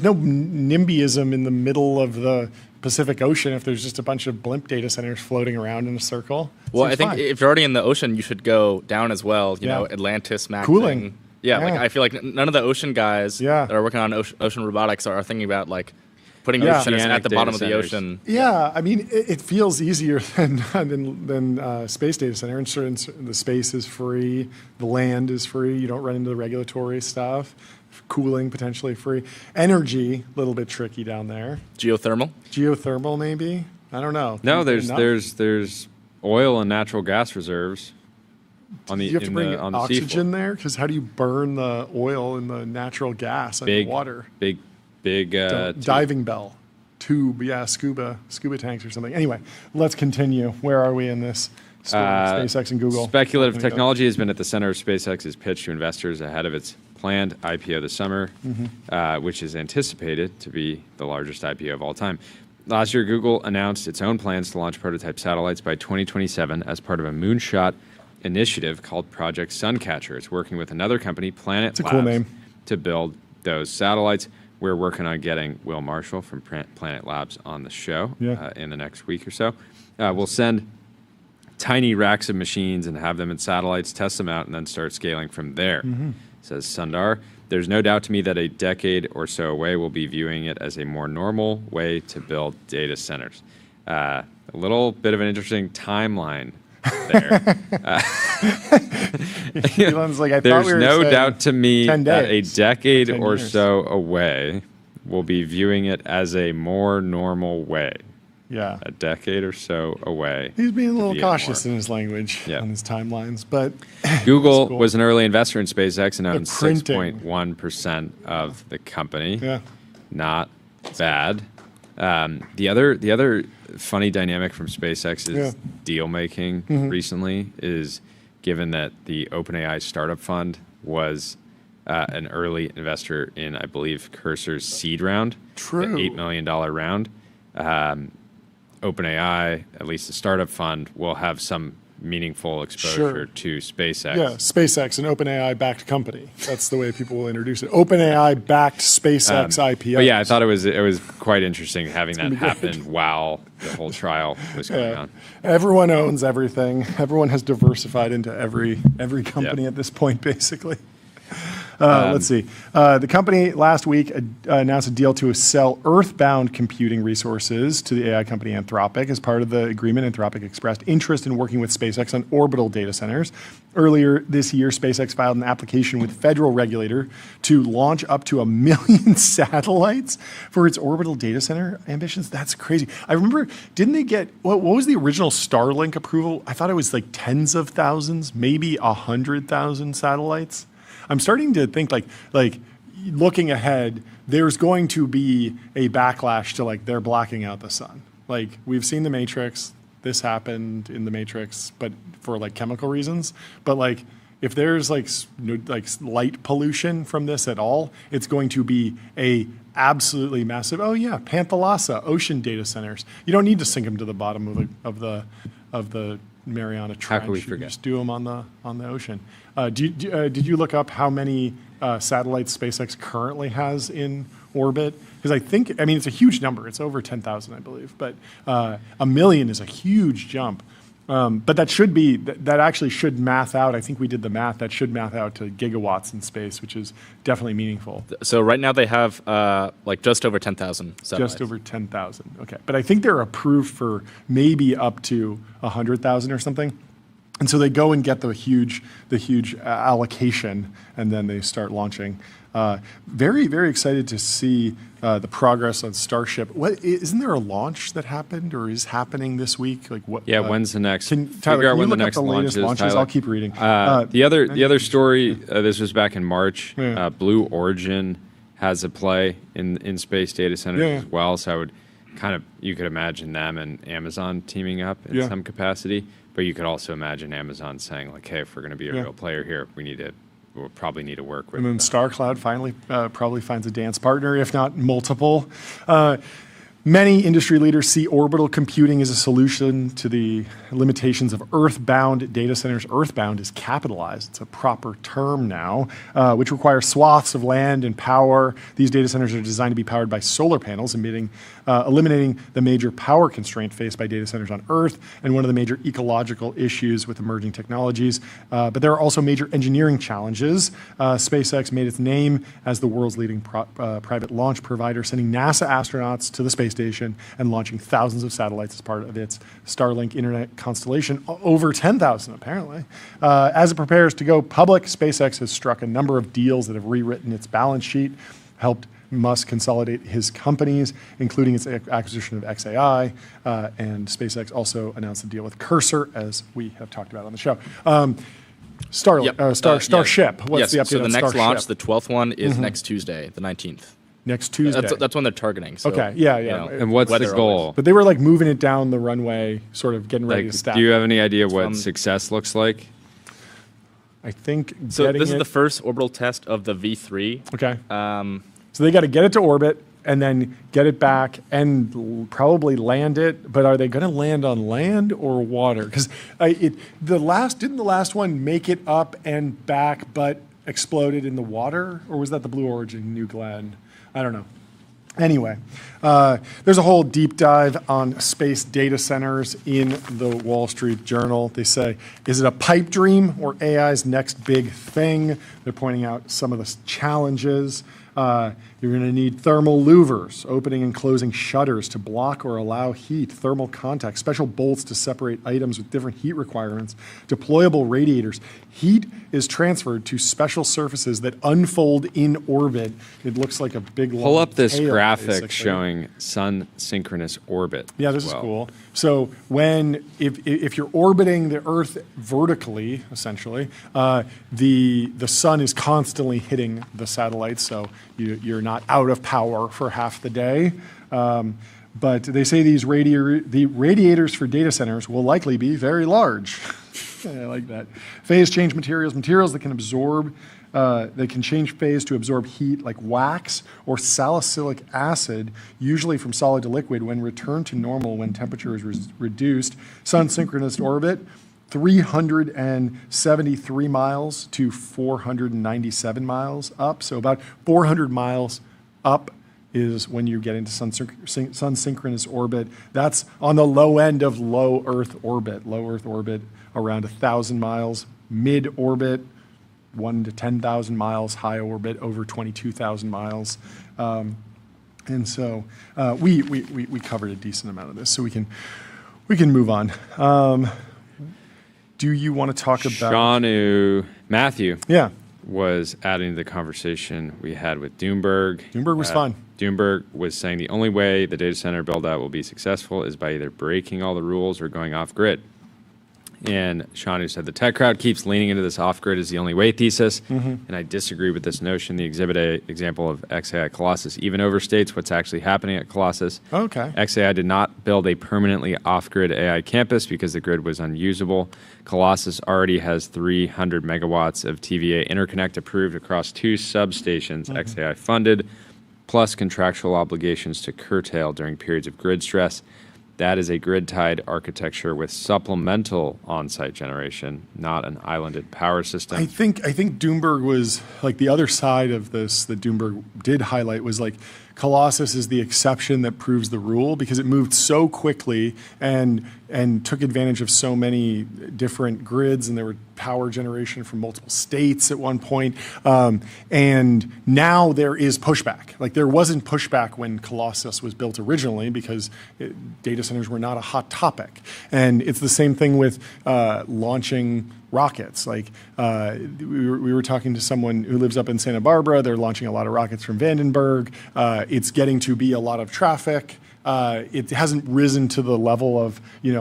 no NIMBYism in the middle of the Pacific Ocean if there's just a bunch of blimp data centers floating around in a circle. Well, I think if you're already in the ocean, you should go down as well. You know, Atlantis, Max. Cooling. Yeah, like I feel like none of the ocean guys that are working on ocean robotics are thinking about like putting data centers at the bottom of the ocean. Yeah, I mean, it feels easier than space data center. Insurance, the space is free, the land is free. You don't run into the regulatory stuff. cooling potentially free. Energy, a little bit tricky down there. Geothermal, maybe. I don't know. No, there's oil and natural gas reserves on the you have to bring on the oxygen seafloor. there, because how do you burn the oil and the natural gas underwater? Big diving bell, tube, scuba tanks or something. Anyway, let's continue. Where are we in this story? SpaceX and Google. Speculative technology has been at the center of SpaceX's pitch to investors ahead of its planned IPO this summer, which is anticipated to be the largest IPO of all time. Last year, Google announced its own plans to launch prototype satellites by 2027 as part of a moonshot initiative called Project Suncatcher. It's working with another company, Planet Labs, cool name, to build those satellites. We're working on getting Will Marshall from Planet Labs on the show in the next week or so. We'll send tiny racks of machines and have them in satellites, test them out, and then start scaling from there, says Sundar. There's no doubt to me that a decade or so away, we'll be viewing it as a more normal way to build data centers. A little bit of an interesting timeline there. Elon's like, there's no doubt to me 10 that a days, decade 10 or years. so away, we'll be viewing it as a more normal way. Yeah. A decade or so away. He's being a little cautious in his language on his timelines, but Google cool. was an early investor in SpaceX and owned printing. 6.1% of the company. Yeah. Not bad. The other funny dynamic from SpaceX's deal making recently is, given that the OpenAI startup fund was an early investor in, I believe, Cursor's seed round, True. the $8 million round. OpenAI, at least the startup fund, will have some meaningful exposure to SpaceX. Yeah, SpaceX, an OpenAI backed company. That's the way people will introduce it. OpenAI backed SpaceX IPO. But yeah, I thought it was quite interesting having that happen while the whole trial was going on. Everyone owns everything. Everyone has diversified into every company at this point, basically. Let's see. The company last week announced a deal to sell Earthbound computing resources to the AI company Anthropic. As part of the agreement, Anthropic expressed interest in working with SpaceX on orbital data centers. Earlier this year, SpaceX filed an application with federal regulator to launch up to 1 million satellites for its orbital data center ambitions. That's crazy. I remember, didn't they get, what was the original Starlink approval? I thought it was like tens of thousands, maybe 100,000 satellites. I'm starting to think like looking ahead, there's going to be a backlash to like they're blocking out the sun. Like we've seen the Matrix, this happened in the Matrix, but for like chemical reasons. But like if there's like light pollution from this at all, it's going to be a absolutely massive. Oh yeah, Panthalassa ocean data centers. You don't need to sink them to the bottom of the Mariana Trench. How could we forget? You just do them on the ocean. Did you look up how many satellites SpaceX currently has in orbit? Because I mean, it's a huge number. It's over 10,000, I believe. But 1 million is a huge jump. But that actually should math out. I think we did the math. That should math out to gigawatts in space, which is definitely meaningful. So right now they have like just over 10,000 satellites. Just over 10,000. Okay, but I think they're approved for maybe up to 100,000 or something. And so they go and get the huge allocation, and then they start launching. Very, very excited to see the progress on Starship. Isn't there a launch that happened or is happening this week? Like what? Yeah, when's the next? Tyler, figure out can when you the look next up the launch latest is, launches? Tyler? I'll keep reading. The other story. This was back in March. Blue Origin has a play in space data centers as well. So I would you could imagine them and Amazon teaming up in some capacity. But you could also imagine Amazon saying like, hey, if we're going to be a real player here, we'll probably need to work with. And then StarCloud finally probably finds a dance partner, if not multiple. Many industry leaders see orbital computing as a solution to the limitations of earthbound data centers. Earthbound is capitalized. It's a proper term now, which requires swaths of land and power. These data centers are designed to be powered by solar panels, eliminating the major power constraint faced by data centers on Earth and one of the major ecological issues with emerging technologies. But there are also major engineering challenges. SpaceX made its name as the world's leading private launch provider, sending NASA astronauts to the space station and launching thousands of satellites as part of its Starlink internet constellation, over 10,000 apparently. As it prepares to go public, SpaceX has struck a number of deals that have rewritten its balance sheet, helped Musk consolidate his companies, including its acquisition of XAI, and SpaceX also announced a deal with Cursor, as we have talked about on the show. Starship. What's the update so the on next Starship? launch, the 12th one, is next Tuesday, the 19th. Next Tuesday. That's when they're targeting. So, Okay, yeah. And what's the goal? But they were like moving it down the runway, sort of getting ready to stack. Do you have any idea what success looks like? I think So this is the first orbital test of the V3. Okay. So they got to get it to orbit and then get it back and probably land it. But are they going to land on land or water? Because didn't the last one make it up and back, but exploded in the water? Or was that the Blue Origin, New Glenn? I don't know. Anyway, there's a whole deep dive on space data centers in the Wall Street Journal. They say, is it a pipe dream or AI's next big thing? They're pointing out some of the challenges. You're going to need thermal louvers, opening and closing shutters to block or allow heat, thermal contact, special bolts to separate items with different heat requirements, deployable radiators. Heat is transferred to special surfaces that unfold in orbit. It looks like a big long Pull up this tail, graphic basically. showing sun synchronous orbit. Yeah, this is cool. So if you're orbiting the Earth vertically, essentially, the sun is constantly hitting the satellites, so you're not out of power for half the day. But they say the radiators for data centers will likely be very large. I like that. Phase change materials that can absorb. They can change phase to absorb heat like wax or salicylic acid, usually from solid to liquid, when returned to normal when temperature is reduced. Sun synchronous orbit, 373 miles to 497 miles up. So about 400 miles up is when you get into sun synchronous orbit. That's on the low end of low Earth orbit. Low Earth orbit around 1,000 miles. Mid orbit, 1 to 10,000 miles. High orbit, over 22,000 miles. And so we covered a decent amount of this, so we can move on. Do you want to talk about Matthew? Yeah. Was adding to the conversation we had with Doomberg. Doomberg was fun. Doomberg was saying the only way the data center build out will be successful is by either breaking all the rules or going off grid. And Shanu said the tech crowd keeps leaning into this off grid is the only way thesis. And I disagree with this notion. The Exhibit A example of XAI Colossus even overstates what's actually happening at Colossus. Okay. XAI did not build a permanently off grid AI campus because the grid was unusable. Colossus already has 300 megawatts of TVA interconnect approved across 2 substations XAI funded, plus contractual obligations to curtail during periods of grid stress. That is a grid-tied architecture with supplemental on-site generation, not an islanded power system. I think Doomberg was like the other side of this that Doomberg did highlight was like Colossus is the exception that proves the rule because it moved so quickly and took advantage of so many different grids, and there were power generation from multiple states at one point. And now there is pushback. Like there wasn't pushback when Colossus was built originally because data centers were not a hot topic. And it's the same thing with launching rockets. Like we were talking to someone who lives up in Santa Barbara. They're launching a lot of rockets from Vandenberg. It's getting to be a lot of traffic. It hasn't risen to the level of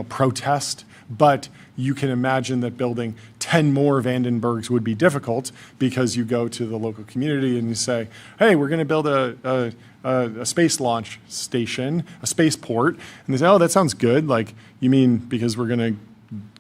protest, but you can imagine that building 10 more Vandenbergs would be difficult because you go to the local community and you say, hey, we're going to build a space launch station, a spaceport. And they say, oh, that sounds good. Like, you mean because we're going to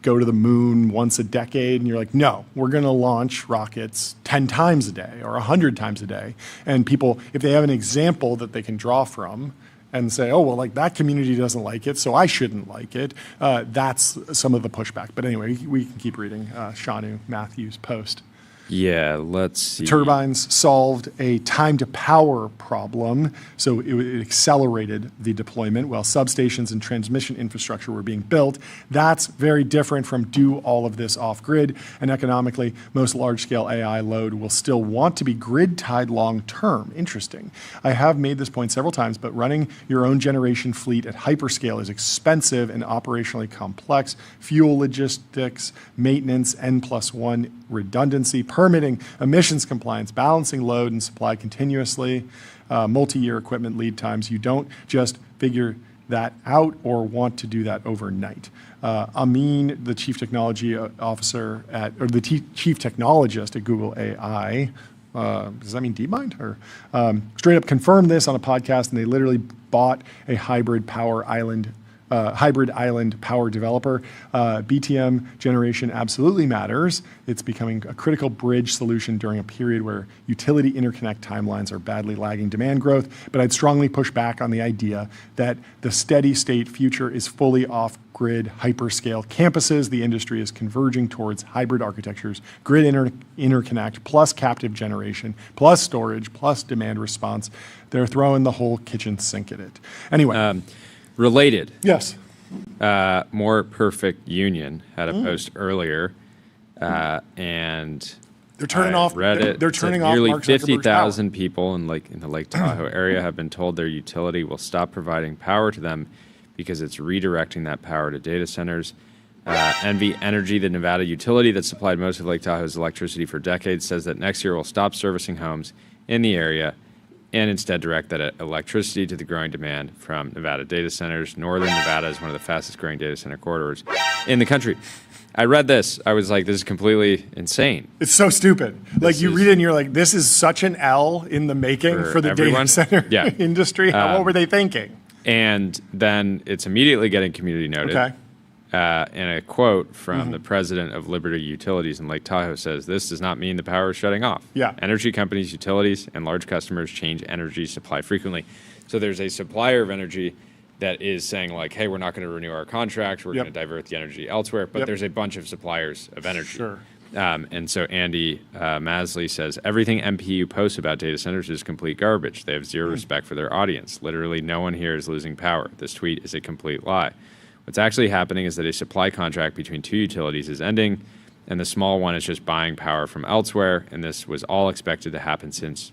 go to the moon once a decade? And you're like, no, we're going to launch rockets 10 times a day or 100 times a day. And people, if they have an example that they can draw from, and say, oh, well, like that community doesn't like it, so I shouldn't like it. That's some of the pushback. But anyway, we can keep reading Shanu Matthews' post. Yeah, let's see. Turbines solved a time to power problem, so it accelerated the deployment while substations and transmission infrastructure were being built. That's very different from do all of this off-grid, and economically, most large-scale AI load will still want to be grid-tied long-term. Interesting. I have made this point several times, but running your own generation fleet at hyperscale is expensive and operationally complex. Fuel logistics, maintenance, N+1 redundancy, permitting, emissions compliance, balancing load and supply continuously, multi-year equipment lead times. You don't just figure that out or want to do that overnight. Amin, the chief technology officer or the chief technologist at Google AI, does that mean DeepMind? Or straight up confirmed this on a podcast, and they literally bought a hybrid island power developer. BTM generation absolutely matters. It's becoming a critical bridge solution during a period where utility interconnect timelines are badly lagging demand growth. But I'd strongly push back on the idea that the steady state future is fully off-grid hyperscale campuses. The industry is converging towards hybrid architectures, grid interconnect, plus captive generation, plus storage, plus demand response. They're throwing the whole kitchen sink at it. Anyway. Related. Yes. More Perfect Union had a post earlier, and they're turning I off. read it. They're turning off. Nearly Mark Zuckerberg's 50,000 people in the Lake Tahoe area have been told their utility will stop providing power to them because it's redirecting that power to data centers. NV Energy, the Nevada utility that supplied most of Lake Tahoe's electricity for decades, says that next year will stop servicing homes in the area and instead direct that electricity to the growing demand from Nevada data centers. Northern Nevada is one of the fastest growing data center corridors in the country. I read this. I was like, this is completely insane. It's so stupid. Like you read it and you're like, this is such an L in the making for the everyone. data center industry. What were they thinking? And then it's immediately getting community noted. Okay. And a quote from the president of Liberty Utilities in Lake Tahoe says, "This does not mean the power is shutting off. Yeah. Energy companies, utilities, and large customers change energy supply frequently." So there's a supplier of energy that is saying like, hey, we're not going to renew our contract. We're going to divert the energy elsewhere. But there's a bunch of suppliers of energy. Sure. And so Andy Masley says, everything MPU posts about data centers is complete garbage. They have zero respect for their audience. Literally no one here is losing power. This tweet is a complete lie. What's actually happening is that a supply contract between two utilities is ending, and the small one is just buying power from elsewhere, and this was all expected to happen since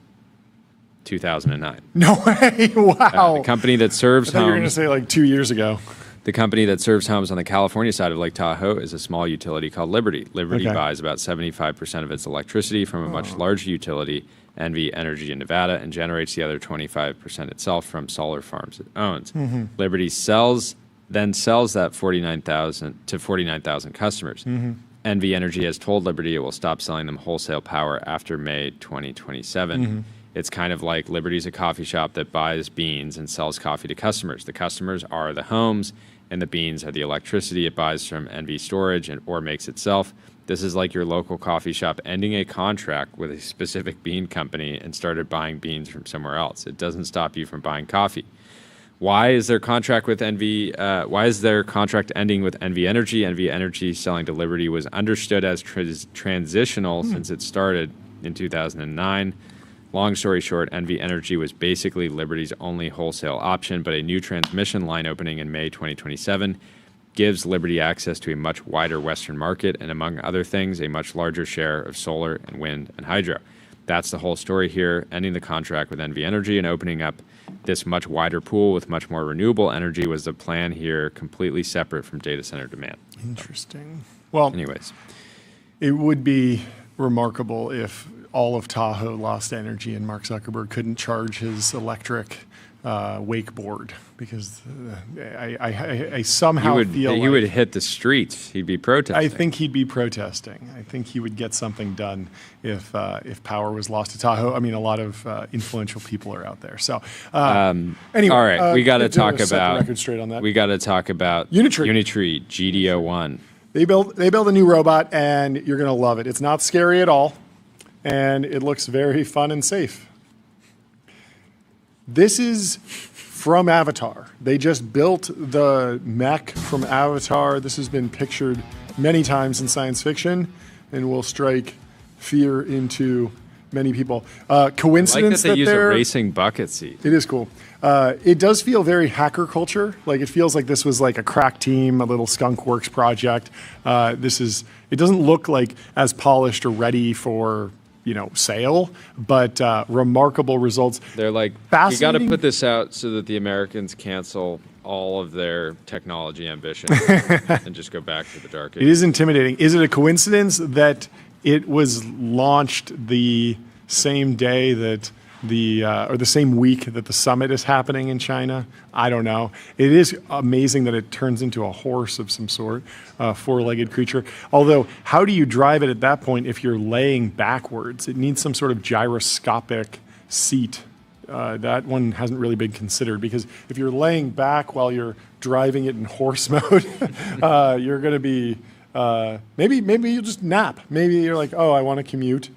2009. No way! Wow. The company that serves I thought you were going to homes, say like 2 years ago. the company that serves homes on the California side of Lake Tahoe is a small utility called Liberty. Liberty buys about 75% of its electricity from a much larger utility, NV Energy in Nevada, and generates the other 25% itself from solar farms it owns. Liberty then sells that 49,000 to 49,000 customers. NV Energy has told Liberty it will stop selling them wholesale power after May 2027. It's kind of like Liberty's a coffee shop that buys beans and sells coffee to customers. The customers are the homes, and the beans are the electricity it buys from NV Storage or makes itself. This is like your local coffee shop ending a contract with a specific bean company and started buying beans from somewhere else. It doesn't stop you from buying coffee. Why is their contract with why is their contract ending with NV Energy? NV Energy selling to Liberty was understood as transitional since it started in 2009. Long story short, NV Energy was basically Liberty's only wholesale option, but a new transmission line opening in May 2027 gives Liberty access to a much wider Western market and, among other things, a much larger share of solar and wind and hydro. That's the whole story here. Ending the contract with NV Energy and opening up this much wider pool with much more renewable energy was the plan here, completely separate from data center demand. Interesting. Well, anyways, it would be remarkable if all of Tahoe lost energy and Mark Zuckerberg couldn't charge his electric wakeboard, because I somehow feel he would hit the streets. He'd be protesting. I think he'd be protesting. I think he would get something done if power was lost to Tahoe. I mean, a lot of influential people are out there. So anyway, all right, we got to talk set the about. record straight on that. We got to talk about Unitree GDO1. They build a new robot, and you're going to love it. It's not scary at all, and it looks very fun and safe. This is from Avatar. They just built the mech from Avatar. This has been pictured many times in science fiction and will strike fear into many people. Like Coincidence that they use a they're racing bucket seat. It is cool. It does feel very hacker culture. Like it feels like this was like a crack team, a little skunk works project. It doesn't look like as polished or ready for, sale, but remarkable results. They're like, you got to Fascinating. put this out so that the Americans cancel all of their technology ambitions and just go back to the dark It ages. is intimidating. Is it a coincidence that it was launched the same day that or the same week that the summit is happening in China? I don't know. It is amazing that it turns into a horse of some sort, a four-legged creature. Although, how do you drive it at that point if you're laying backwards? It needs some sort of gyroscopic seat. That one hasn't really been considered, because if you're laying back while you're driving it in horse mode, you're going to be maybe you'll just nap. Maybe you're like, oh, I want to commute.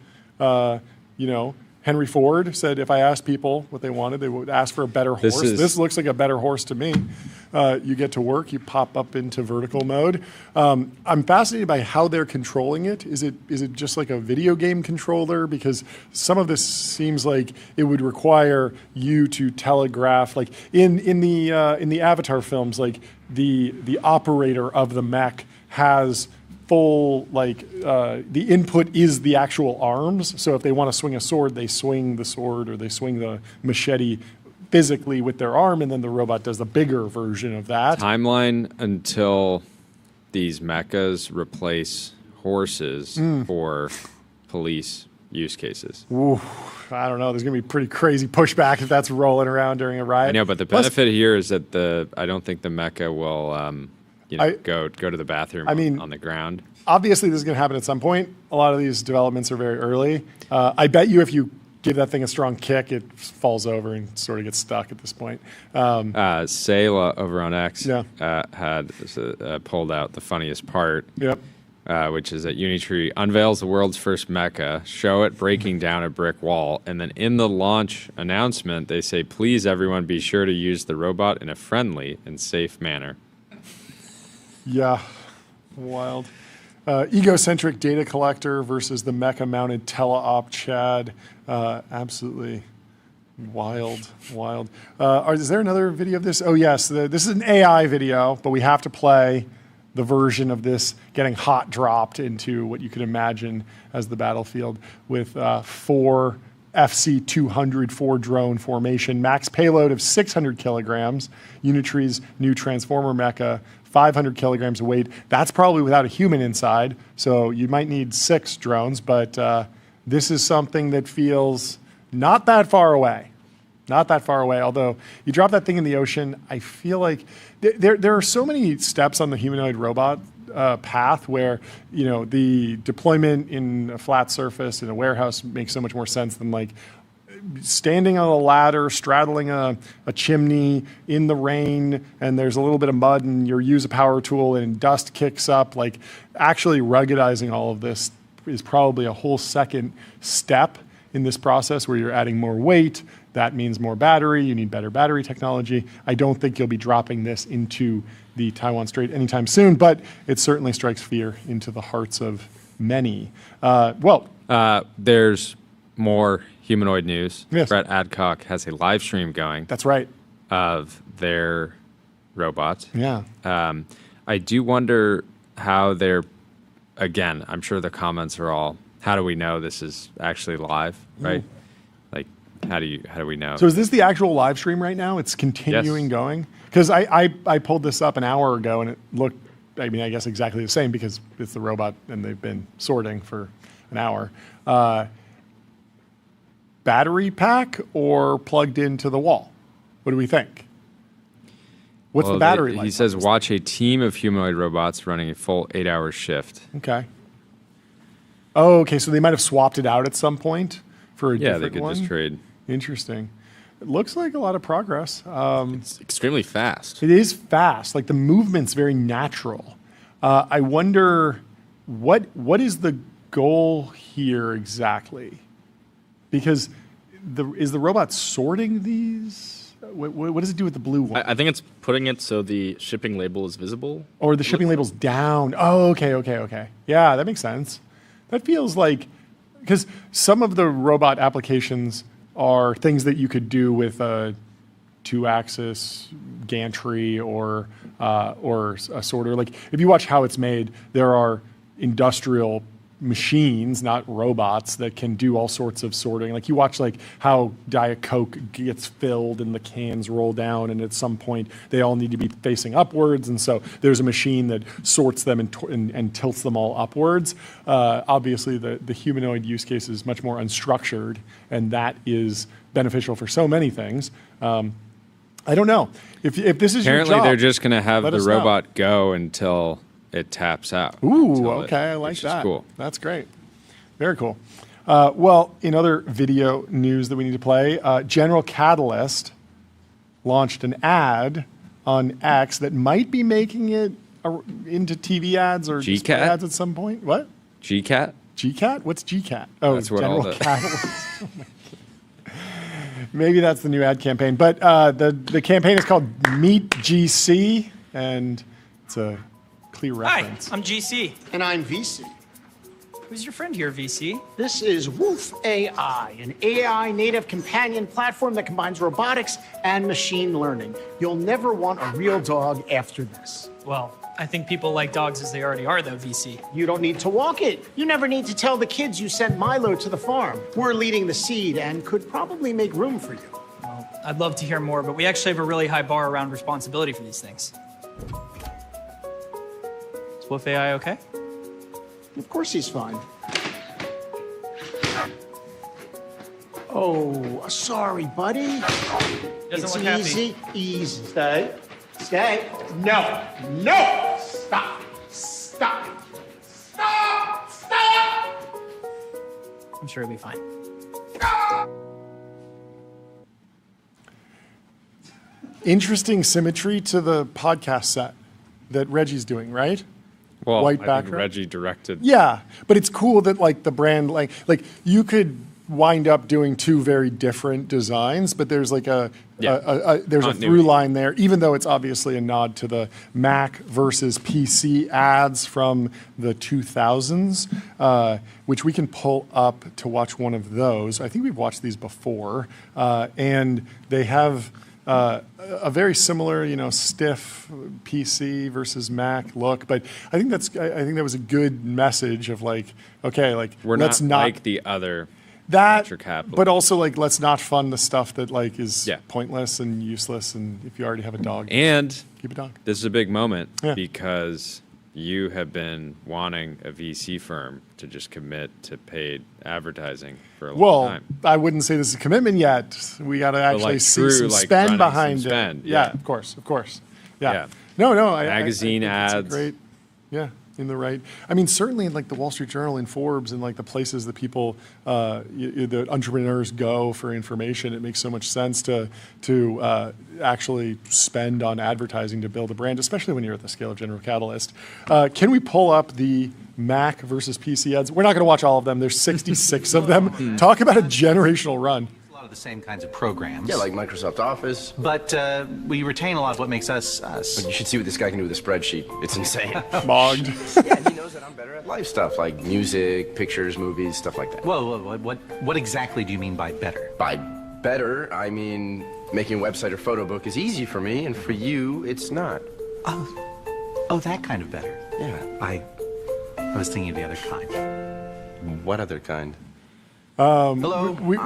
Henry Ford said if I asked people what they wanted, they would ask for a better horse. This looks like a better horse to me. You get to work, you pop up into vertical mode. I'm fascinated by how they're controlling it. Is it just like a video game controller? Because some of this seems like it would require you to telegraph, like in the Avatar films, like the operator of the mech has full, the input is the actual arms. So if they want to swing a sword, they swing the sword or they swing the machete physically with their arm, and then the robot does the bigger version of that. Timeline until these mechas replace horses for police use cases. Ooh, I don't know. There's going to be pretty crazy pushback if that's rolling around during a riot. I know, but the benefit here is that I don't think the mecha will go to the bathroom on the ground. Obviously, this is going to happen at some point. A lot of these developments are very early. I bet you if you give that thing a strong kick, it falls over and sort of gets stuck at this point. Sayla over on X Yeah. had pulled out the funniest part, Yep. which is that Unitree unveils the world's first mecha, show it breaking down a brick wall, and then in the launch announcement, they say, please, everyone, be sure to use the robot in a friendly and safe manner. Yeah, wild. Egocentric data collector versus the mecha-mounted teleop Chad. Absolutely wild. Is there another video of this? Oh, yes. This is an AI video, but we have to play the version of this getting hot dropped into what you could imagine as the battlefield with 4 FC-200 4-drone formation, max payload of 600 kilograms, Unitree's new Transformer mecha, 500 kilograms of weight. That's probably without a human inside, so you might need 6 drones, but this is something that feels not that far away. Not that far away, although you drop that thing in the ocean, I feel like there are so many steps on the humanoid robot path where the deployment in a flat surface in a warehouse makes so much more sense than like standing on a ladder, straddling a chimney in the rain, and there's a little bit of mud, and you use a power tool and dust kicks up. Like actually ruggedizing all of this is probably a whole second step in this process where you're adding more weight. That means more battery. You need better battery technology. I don't think you'll be dropping this into the Taiwan Strait anytime soon, but it certainly strikes fear into the hearts of many. There's more humanoid news. Yes. Brett Adcock has a live stream going. That's right. Of their robots. Yeah. I do wonder how again, I'm sure the comments are all, how do we know this is actually live, right? Like, how do we know? So is this the actual live stream right now? It's continuing going? Because I pulled this up an hour ago and it looked, I guess exactly the same because it's the robot and they've been sorting for an hour. Battery pack or plugged into the wall? What do we think? What's the battery life? He says, watch a team of humanoid robots running a full 8-hour shift. Okay. Oh, okay. So they might have swapped it out at some point for a different one? Yeah, they could just trade. Interesting. It looks like a lot of progress. It's extremely fast. It is fast. Like the movement's very natural. I wonder what is the goal here exactly? Because is the robot sorting these? What does it do with the blue one? I think it's putting it so the shipping label is visible. Or the shipping label's down. Oh, okay. Yeah, that makes sense. That feels like because some of the robot applications are things that you could do with a 2-axis gantry or a sorter. Like if you watch how it's made, there are industrial machines, not robots, that can do all sorts of sorting. Like you watch like how Diet Coke gets filled and the cans roll down, and at some point they all need to be facing upwards, and so there's a machine that sorts them and tilts them all upwards. Obviously the humanoid use case is much more unstructured, and that is beneficial for so many things. I don't know if this is apparently your job, they're just going to have the us know. robot go until it taps out. Ooh, okay, I like which that. is cool. That's great. Very cool. Well, in other video news that we need to play, General Catalyst launched an ad on X that might be making it into TV ads or display GCAT? ads at some point. What? GCAT? GCAT? What's GCAT? Oh, That's what General all the- Catalyst. Oh my God. Maybe that's the new ad campaign. But the campaign is called Meet GC, and it's a clear Hi, reference. I'm GC. And I'm VC. Who's your friend here, VC? This is Woof AI, an AI native companion platform that combines robotics and machine learning. You'll never want a real dog after this. Well, I think people like dogs as they already are, though, VC. You don't need to walk it. You never need to tell the kids you sent Milo to the farm. We're leading the seed and could probably make room for you. Well, I'd love to hear more, but we actually have a really high bar around responsibility for these things. Is Woof AI okay? Of course he's fine. Oh, sorry, buddy. Doesn't It's look happy. easy, easy. Stay. Stay. No. No. Stop. Stop. Stop. Stop. I'm sure it'll be fine. Interesting symmetry to the podcast set that Reggie's doing, right? Well, White I think background? Reggie directed. Yeah, but it's cool that like the brand, like you could wind up doing two very different designs, but there's like there's a Continuity. through line there, even though it's obviously a nod to the Mac versus PC ads from the 2000s, which we can pull up to watch one of those. I think we've watched these before, and they have a very similar, stiff PC versus Mac look. But I think that was a good message of like, okay, like We're let's not not like the other that, venture capital. but also like let's not fund the stuff that like is Yeah. pointless and useless. And if you already have a dog, And keep a dog. this is a big moment Yeah. because you have been wanting a VC firm to just commit to paid advertising for a long Well, time. I wouldn't say this is a commitment yet. We got to actually like see through, some like, spend running behind some it. spend, Yeah, yeah. of course. Yeah. Yeah. No. Magazine I think it's a ads. great. Yeah, in the right. I mean, certainly in like the Wall Street Journal and Forbes and like the places that people, the entrepreneurs go for information. It makes so much sense to actually spend on advertising to build a brand, especially when you're at the scale of General Catalyst. Can we pull up the Mac versus PC ads? We're not going to watch all of them. There's 66 of them. Talk about a generational run. A lot of the same kinds of programs. Yeah, like Microsoft Office. But we retain a lot of what makes us us. But you should see what this guy can do with a spreadsheet. It's insane. Mogged. Yeah, he knows that I'm better at life stuff, like music, pictures, movies, stuff like that. Whoa, what exactly do you mean by better? By better, I mean making a website or photo book is easy for me, and for you, it's not. Oh, that kind of better. Yeah. I was thinking of the other kind. What other kind? Hello. We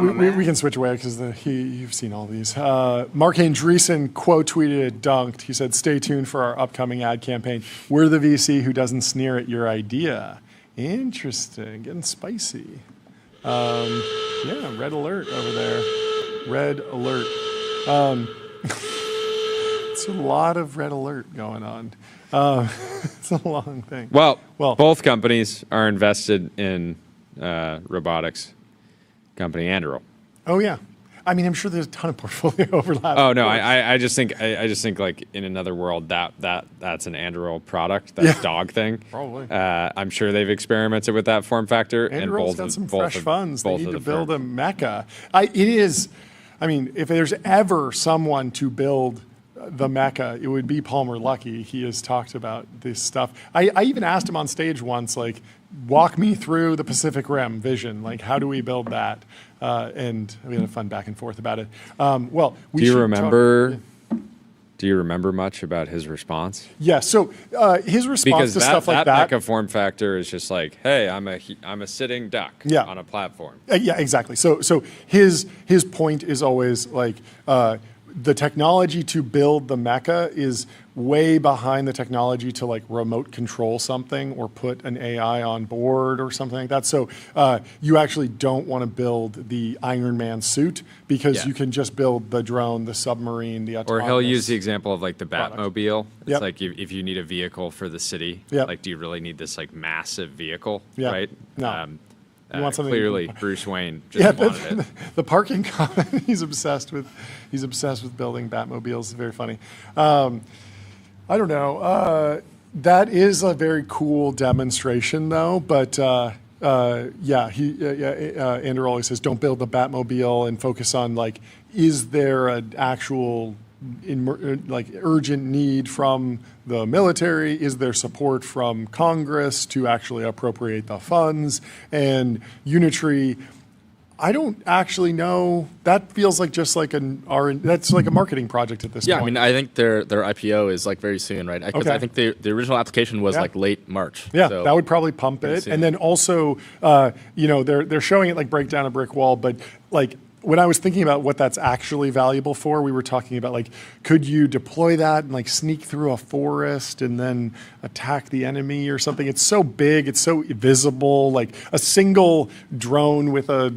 can switch away because you've seen all these. Mark Andreessen quote tweeted it dunked. He said, "Stay tuned for our upcoming ad campaign. We're the VC who doesn't sneer at your idea." Interesting, getting spicy. Yeah, red alert over there. Red alert. It's a lot of red alert going on. It's a long thing. Well, Well- both companies are invested in robotics company Anduril. Oh yeah, I mean I'm sure there's a ton of portfolio overlap. Oh no, of course. I just think like in another world that's an Anduril product, that Yeah. dog thing. Probably. I'm sure they've experimented with that form factor. and Andurill's both got of- some both fresh of- funds. They both need of to the build firms. a mecca. I mean, if there's ever someone to build the mecca, it would be Palmer Luckey. He has talked about this stuff. I even asked him on stage once, like, walk me through the Pacific Rim vision. Like, how do we build that? And we had a fun back and forth about it. Well, we do you should remember? Do you remember much about his response? Yeah. So his response to stuff like that. Mecha form factor is just like, hey, I'm a sitting duck on a platform. Yeah, exactly. So his point is always like the technology to build the mecha is way behind the technology to like remote control something or put an AI on board or something like that. So you actually don't want to build the Iron Man suit because you can just build the drone, the submarine, the autonomous. Or he'll use the example of like the Batmobile. It's Yep. like if you need a vehicle for the city, Yep. like do you really need this like massive vehicle, Yeah. right? No. You want something clearly, Bruce Wayne just wanted it. The parking comment. He's obsessed with building Batmobiles. It's very funny. I don't know. That is a very cool demonstration, though. But Andrew always says, "Don't build the Batmobile and focus on like, is there an actual urgent need from the military? Is there support from Congress to actually appropriate the funds?" And Unitree, I don't actually know. That feels like just like that's like a marketing project at this point. Yeah, I mean, I think their IPO is like very soon, right? Because I think the original application was like late March. Yeah, so that would probably pump it. And then also, they're showing it like break down a brick wall, but like, when I was thinking about what that's actually valuable for, we were talking about like, could you deploy that and like sneak through a forest and then attack the enemy or something? It's so big, it's so visible. Like a single drone with a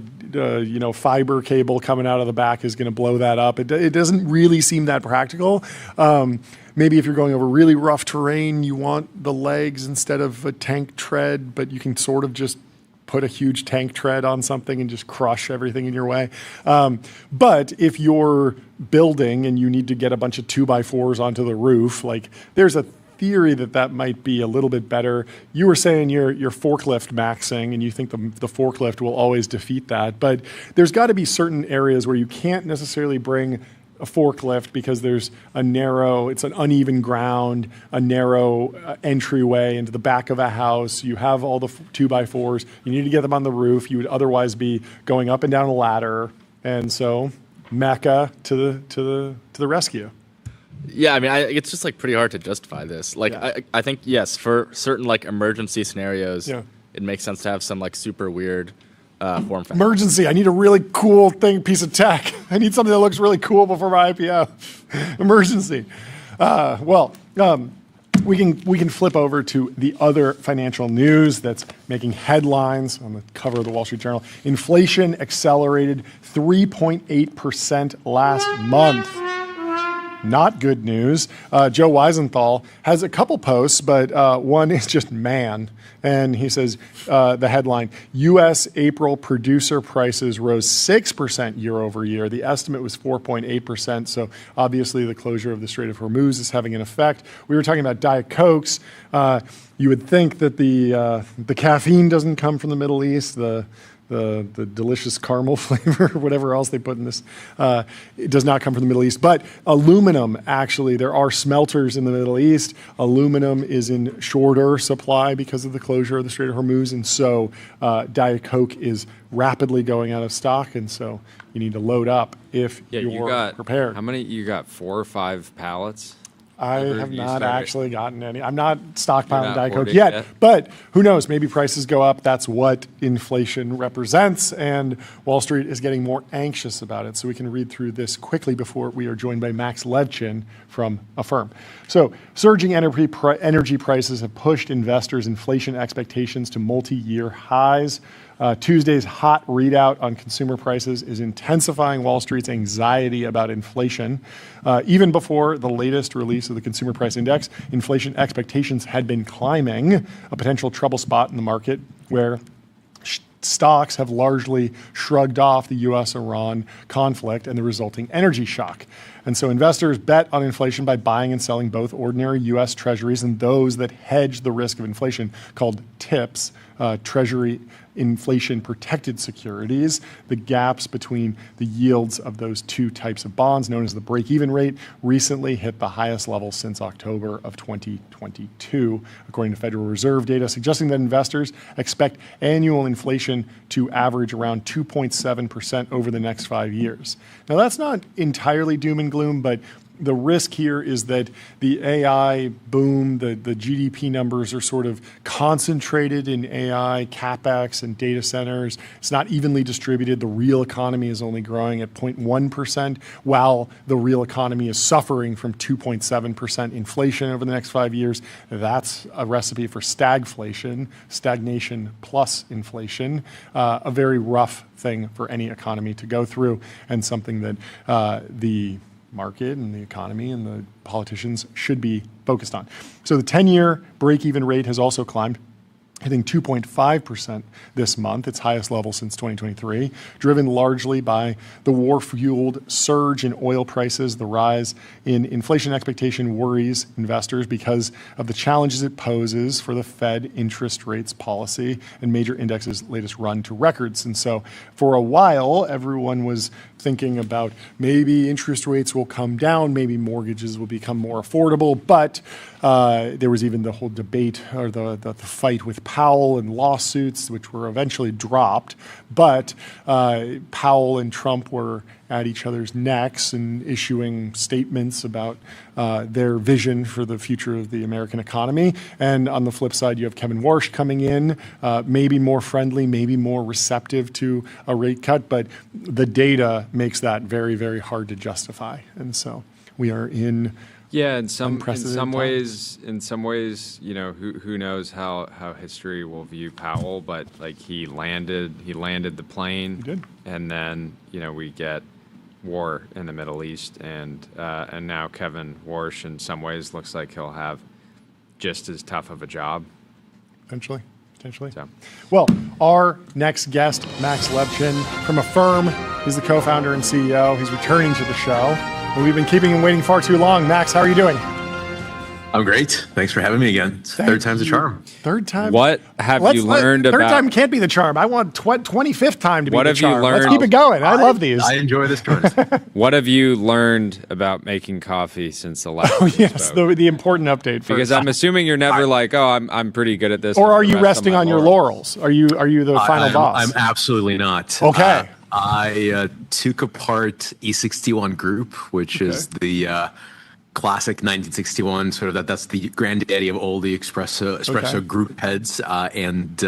fiber cable coming out of the back is going to blow that up. It doesn't really seem that practical. Maybe if you're going over really rough terrain, you want the legs instead of a tank tread, but you can sort of just put a huge tank tread on something and just crush everything in your way. But if you're building and you need to get a bunch of 2x4s onto the roof, like there's a theory that might be a little bit better. You were saying you're forklift maxing and you think the forklift will always defeat that, but there's got to be certain areas where you can't necessarily bring a forklift because there's it's an uneven ground, a narrow entryway into the back of a house. You have all the 2x4s. You need to get them on the roof. You would otherwise be going up and down a ladder. And so, mecha to the rescue. Yeah, I mean, it's just like pretty hard to justify this. Like, I think yes, for certain like emergency scenarios, it makes sense to have some like super weird form factor. Emergency. I need a really cool piece of tech. I need something that looks really cool before my IPO. Emergency. We can flip over to the other financial news that's making headlines on the cover of the Wall Street Journal. Inflation accelerated 3.8% last month. Not good news. Joe Weisenthal has a couple posts, but one is just man. And he says, the headline, U.S. April producer prices rose 6% year over year. The estimate was 4.8%. So obviously the closure of the Strait of Hormuz is having an effect. We were talking about Diet Cokes. You would think that the caffeine doesn't come from the Middle East, the delicious caramel flavor or whatever else they put in this. It does not come from the Middle East. But aluminum, actually, there are smelters in the Middle East. Aluminum is in shorter supply because of the closure of the Strait of Hormuz. And so Diet Coke is rapidly going out of stock. And so you need to load up if you're prepared. How many? You got 4 or 5 pallets? I have not actually gotten any. I'm not stockpiling Diet Coke yet, but who knows? Maybe prices go up. That's what inflation represents, and Wall Street is getting more anxious about it. So we can read through this quickly before we are joined by Max Levchin from Affirm. So surging energy prices have pushed investors' inflation expectations to multi-year highs. Tuesday's hot readout on consumer prices is intensifying Wall Street's anxiety about inflation. Even before the latest release of the Consumer Price Index, inflation expectations had been climbing, a potential trouble spot in the market where stocks have largely shrugged off the U.S.-Iran conflict and the resulting energy shock. And so investors bet on inflation by buying and selling both ordinary U.S. treasuries and those that hedge the risk of inflation, called TIPS. Treasury inflation-protected securities. The gaps between the yields of those two types of bonds, known as the break-even rate, recently hit the highest level since October of 2022, according to Federal Reserve data, suggesting that investors expect annual inflation to average around 2.7% over the next 5 years. Now, that's not entirely doom and gloom, but the risk here is that the AI boom, the GDP numbers are sort of concentrated in AI, CapEx, and data centers. It's not evenly distributed. The real economy is only growing at 0.1%, while the real economy is suffering from 2.7% inflation over the next 5 years. That's a recipe for stagflation, stagnation plus inflation, a very rough thing for any economy to go through, and something that the market and the economy and the politicians should be focused on. So the 10-year break-even rate has also climbed, hitting 2.5% this month, its highest level since 2023, driven largely by the war-fueled surge in oil prices. The rise in inflation expectation worries investors because of the challenges it poses for the Fed interest rates policy and major indexes' latest run to records. And so for a while, everyone was thinking about maybe interest rates will come down, maybe mortgages will become more affordable, but there was even the whole debate or the fight with Powell and lawsuits, which were eventually dropped. But Powell and Trump were at each other's necks and issuing statements about their vision for the future of the American economy. And on the flip side, you have Kevin Warsh coming in, maybe more friendly, maybe more receptive to a rate cut, but the data makes that very, very hard to justify. And so we are in in some ways, you know, who knows how history will view Powell, but like he landed the plane. He did. And then, you know, we get war in the Middle East, and now Kevin Warsh in some ways looks like he'll have just as tough of a job. Potentially. So. Well, our next guest, Max Levchin from Affirm, he's the co-founder and CEO. He's returning to the show. We've been keeping him waiting far too long. Max, how are you doing? I'm great. Thanks for having me again. Third time's a charm. Third time? What have you learned about... Third time can't be the charm. I want 25th time to be the charm. What have you learned? Let's keep it going. I love these. I enjoy this turn. What have you learned about making coffee since the last time you spoke? The important update first. Because I'm assuming you're never I'm pretty good at this. Or are you resting on your laurels? Are you the final boss? I'm absolutely not. Okay. I took apart E61 Group, which is the classic 1961 sort of that's the granddaddy of all the espresso group heads, and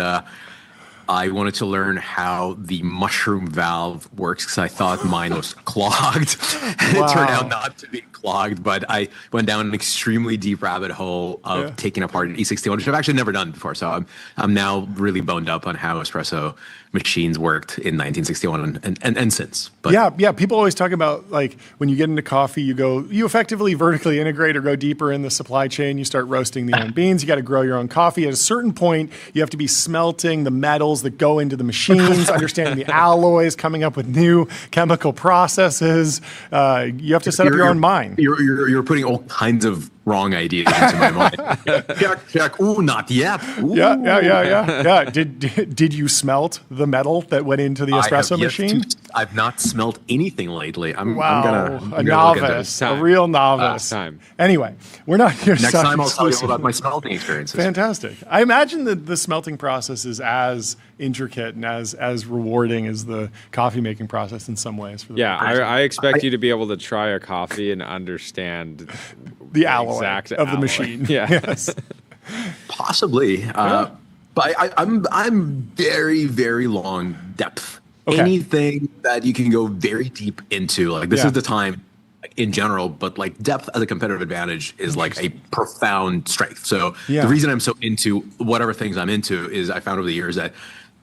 I wanted to learn how the mushroom valve works because I thought mine was clogged. It turned out not to be clogged, but I went down an extremely deep rabbit hole of taking apart an E61, which I've actually never done before. So I'm now really boned up on how espresso machines worked in 1961 and since. But yeah. People always talk about like when you get into coffee, you effectively vertically integrate or go deeper in the supply chain. You start roasting the own beans. You got to grow your own coffee. At a certain point, you have to be smelting the metals that go into the machines, understanding the alloys, coming up with new chemical processes. You have to set up your own mind. You're putting all kinds of wrong ideas into my mind. Check. Ooh, not yet. Ooh. Yeah. Did you smelt the metal that went into the espresso machine? I've not smelt anything lately. I'm a novice, a real novice. Anyway, we're not here. Next time I'll tell you all about my smelting experiences. Fantastic. I imagine that the smelting process is as intricate and as rewarding as the coffee making process in some ways. I expect you to be able to try a coffee and understand the alloy of the machine. Yes. Possibly. But I'm very, very long depth. Anything that you can go very deep into, like this is the time in general, but like depth as a competitive advantage is like a profound strength. So the reason I'm so into whatever things I'm into is I found over the years that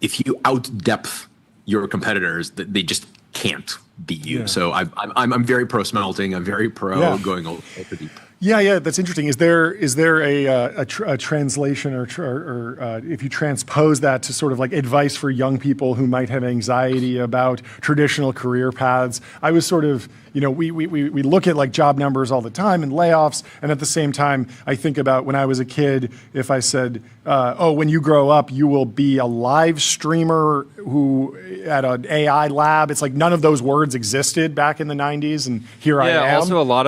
if you out depth your competitors, they just can't BU. Yeah. So I'm very pro smelting. I'm very pro going ultra deep. Yeah, that's interesting. Is there a translation or if you transpose that to sort of like advice for young people who might have anxiety about traditional career paths? I was sort of, we look at like job numbers all the time and layoffs, and at the same time, I think about when I was a kid, if I said, when you grow up, you will be a live streamer who at an AI lab. It's like none of those words existed back in the 90s, and here I am. Yeah, also a lot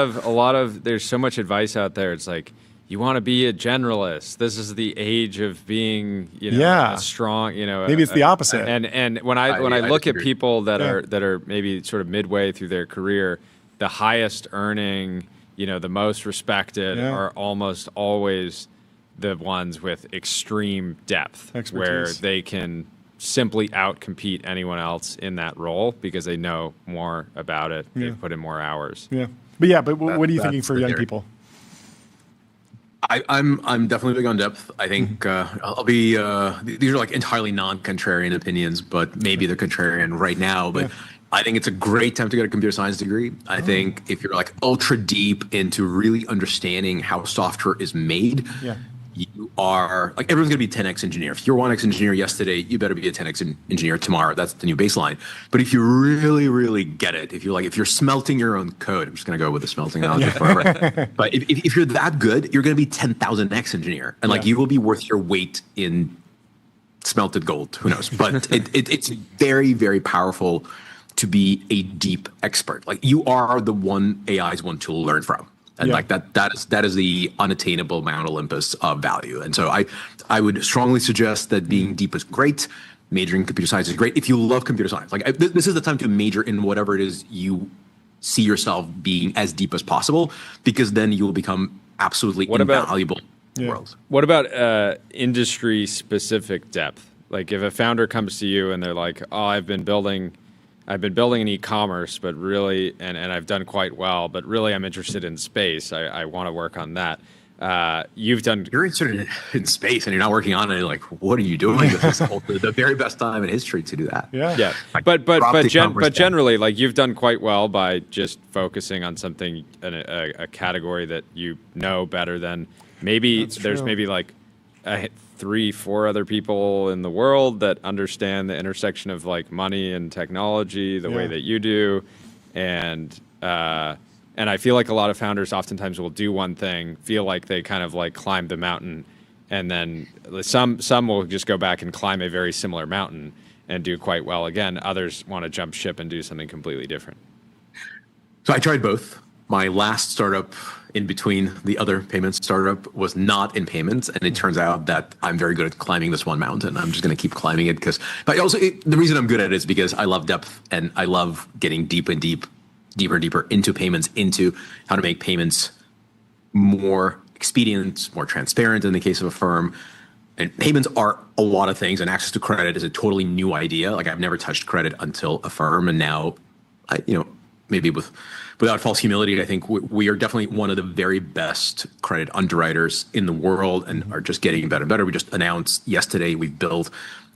of there's so much advice out there. It's like, you want to be a generalist. This is the age of being, a strong, Maybe it's the opposite. And when I look at people that are maybe sort of midway through their career, the highest earning, the most respected are almost always the ones with extreme depth, where they can simply outcompete anyone else in that role because they know more about it. They've put in more hours. Yeah. But what are you thinking for young people? I'm definitely big on depth. I think I'll be. These are like entirely non-contrarian opinions, but maybe they're contrarian right now. But I think it's a great time to get a computer science degree. I think if you're like ultra deep into really understanding how software is made, you are like everyone's gonna be a 10x engineer. If you're 1x engineer yesterday, you better be a 10x engineer tomorrow. That's the new baseline. But if you really, really get it, if you're smelting your own code, I'm just gonna go with the smelting analogy forever. But if you're that good, you're gonna be 10,000x engineer, and like you will be worth your weight in smelted gold. Who knows? But it's very, very powerful to be a deep expert. Like you are the one AI's one to learn from. And like that is the unattainable Mount Olympus of value. And so I would strongly suggest that being deep is great. Majoring in computer science is great. If you love computer science, like this is the time to major in whatever it is you see yourself being as deep as possible, because then you will become absolutely invaluable in the world. What about industry specific depth? Like if a founder comes to you and they're like, I've been building an e-commerce, but really, and I've done quite well, but really I'm interested in space. I want to work on that. You're interested in space and you're not working on it. Like, what are you doing? This is the very best time in history to do that. Yeah. But generally, like you've done quite well by just focusing on something, a category that you know better than maybe there's maybe like 3-4 other people in the world that understand the intersection of like money and technology the way that you do, and I feel like a lot of founders oftentimes will do one thing, feel like they kind of like climbed the mountain, and then some will just go back and climb a very similar mountain and do quite well again. Others want to jump ship and do something completely different. So I tried both. My last startup in between the other payments startup was not in payments, and it turns out that I'm very good at climbing this one mountain. I'm just going to keep climbing it but also the reason I'm good at it is because I love depth and I love getting deeper and deeper into payments, into how to make payments more expedient, more transparent in the case of Affirm. And payments are a lot of things, and access to credit is a totally new idea. Like I've never touched credit until Affirm, and now maybe without false humility, I think we are definitely one of the very best credit underwriters in the world and are just getting better and better. We just announced yesterday we've built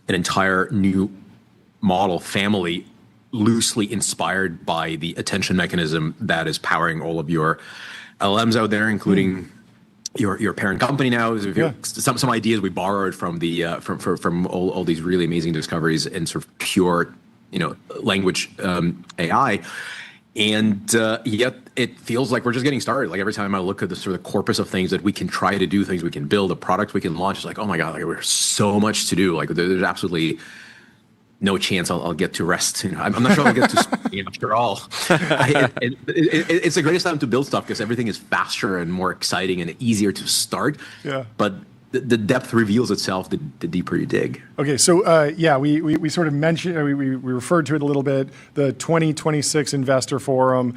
an entire new model family loosely inspired by the attention mechanism that is powering all of your LLMs out there, including your parent company now. Some ideas we borrowed from the from all these really amazing discoveries in sort of pure language AI. And yet it feels like we're just getting started. Like every time I look at the sort of corpus of things that we can try to do, things we can build, a product we can launch, it's like, oh my God, like there's so much to do. Like there's absolutely no chance I'll get to rest. I'm not sure I'll get to sleep after all. It's the greatest time to build stuff because everything is faster and more exciting and easier to start. Yeah. But the depth reveals itself the deeper you dig. Okay, so we sort of mentioned, we referred to it a little bit, the 2026 Investor Forum.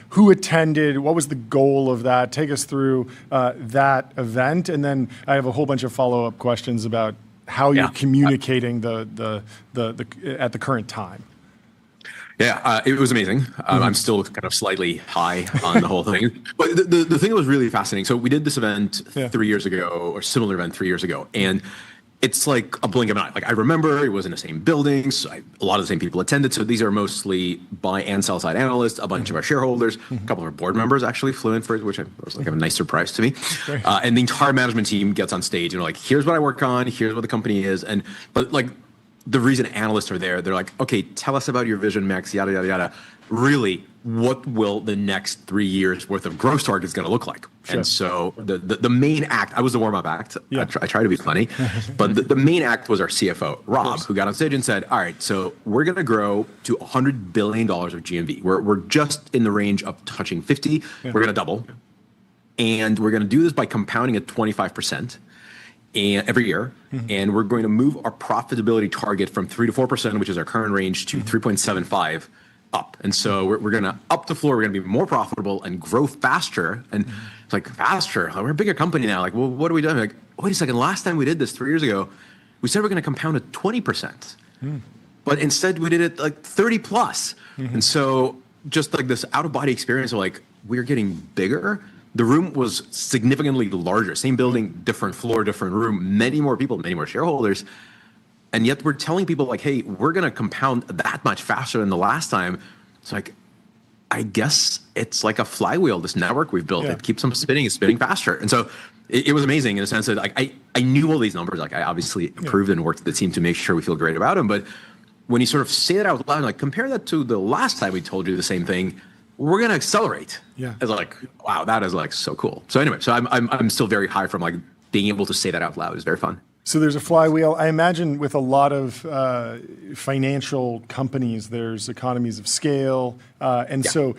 Who attended? What was the goal of that? Take us through that event, and then I have a whole bunch of follow-up questions about how you're communicating the at the current time. Yeah, it was amazing. I'm still kind of slightly high on the whole thing. But the thing that was really fascinating, so we did this event 3 years ago, or similar event 3 years ago, and it's like a blink of an eye. Like I remember it was in the same building, so a lot of the same people attended. So these are mostly buy and sell side analysts, a bunch of our shareholders, a couple of our board members actually flew in for it, which was like a nice surprise to me. And the entire management team gets on stage and like, here's what I work on, here's what the company is. But like the reason analysts are there, they're like, okay, tell us about your vision, Max, yada, yada, yada. Really, what will the next 3 years worth of growth targets going to look like? Sure. And so the main act, I was the warm-up act. Yeah. I try to be funny, but the main act was our CFO, Rob, who got on stage and said, all right, so we're going to grow to $100 billion of GMV. We're just in the range of touching 50. Yeah. We're going to double. And we're going to do this by compounding at 25%. And every year, and we're going to move our profitability target from 3 to 4%, which is our current range, to 3.75 up. And so we're going to up the floor. We're going to be more profitable and grow faster. And it's like, faster? We're a bigger company now. Like, well, what are we doing? Like, wait a second. Last time we did this 3 years ago, we said we're going to compound at 20%, but instead we did it like 30 plus. And so just like this out of body experience of like, we're getting bigger. The room was significantly larger, same building, different floor, different room, many more people, many more shareholders. And yet we're telling people like, hey, we're going to compound that much faster than the last time. It's like, I guess it's like a flywheel, this network we've built. It keeps them spinning, it's spinning faster. And so it was amazing in the sense that like, I knew all these numbers. Like I obviously approved and worked with the team to make sure we feel great about them. But when you sort of say that out loud, like compare that to the last time we told you the same thing, we're going to accelerate. Yeah. It's like, wow, that is like so cool. So anyway, so I'm still very high from like being able to say that out loud. It's very fun. So there's a flywheel. I imagine with a lot of financial companies, there's economies of scale. So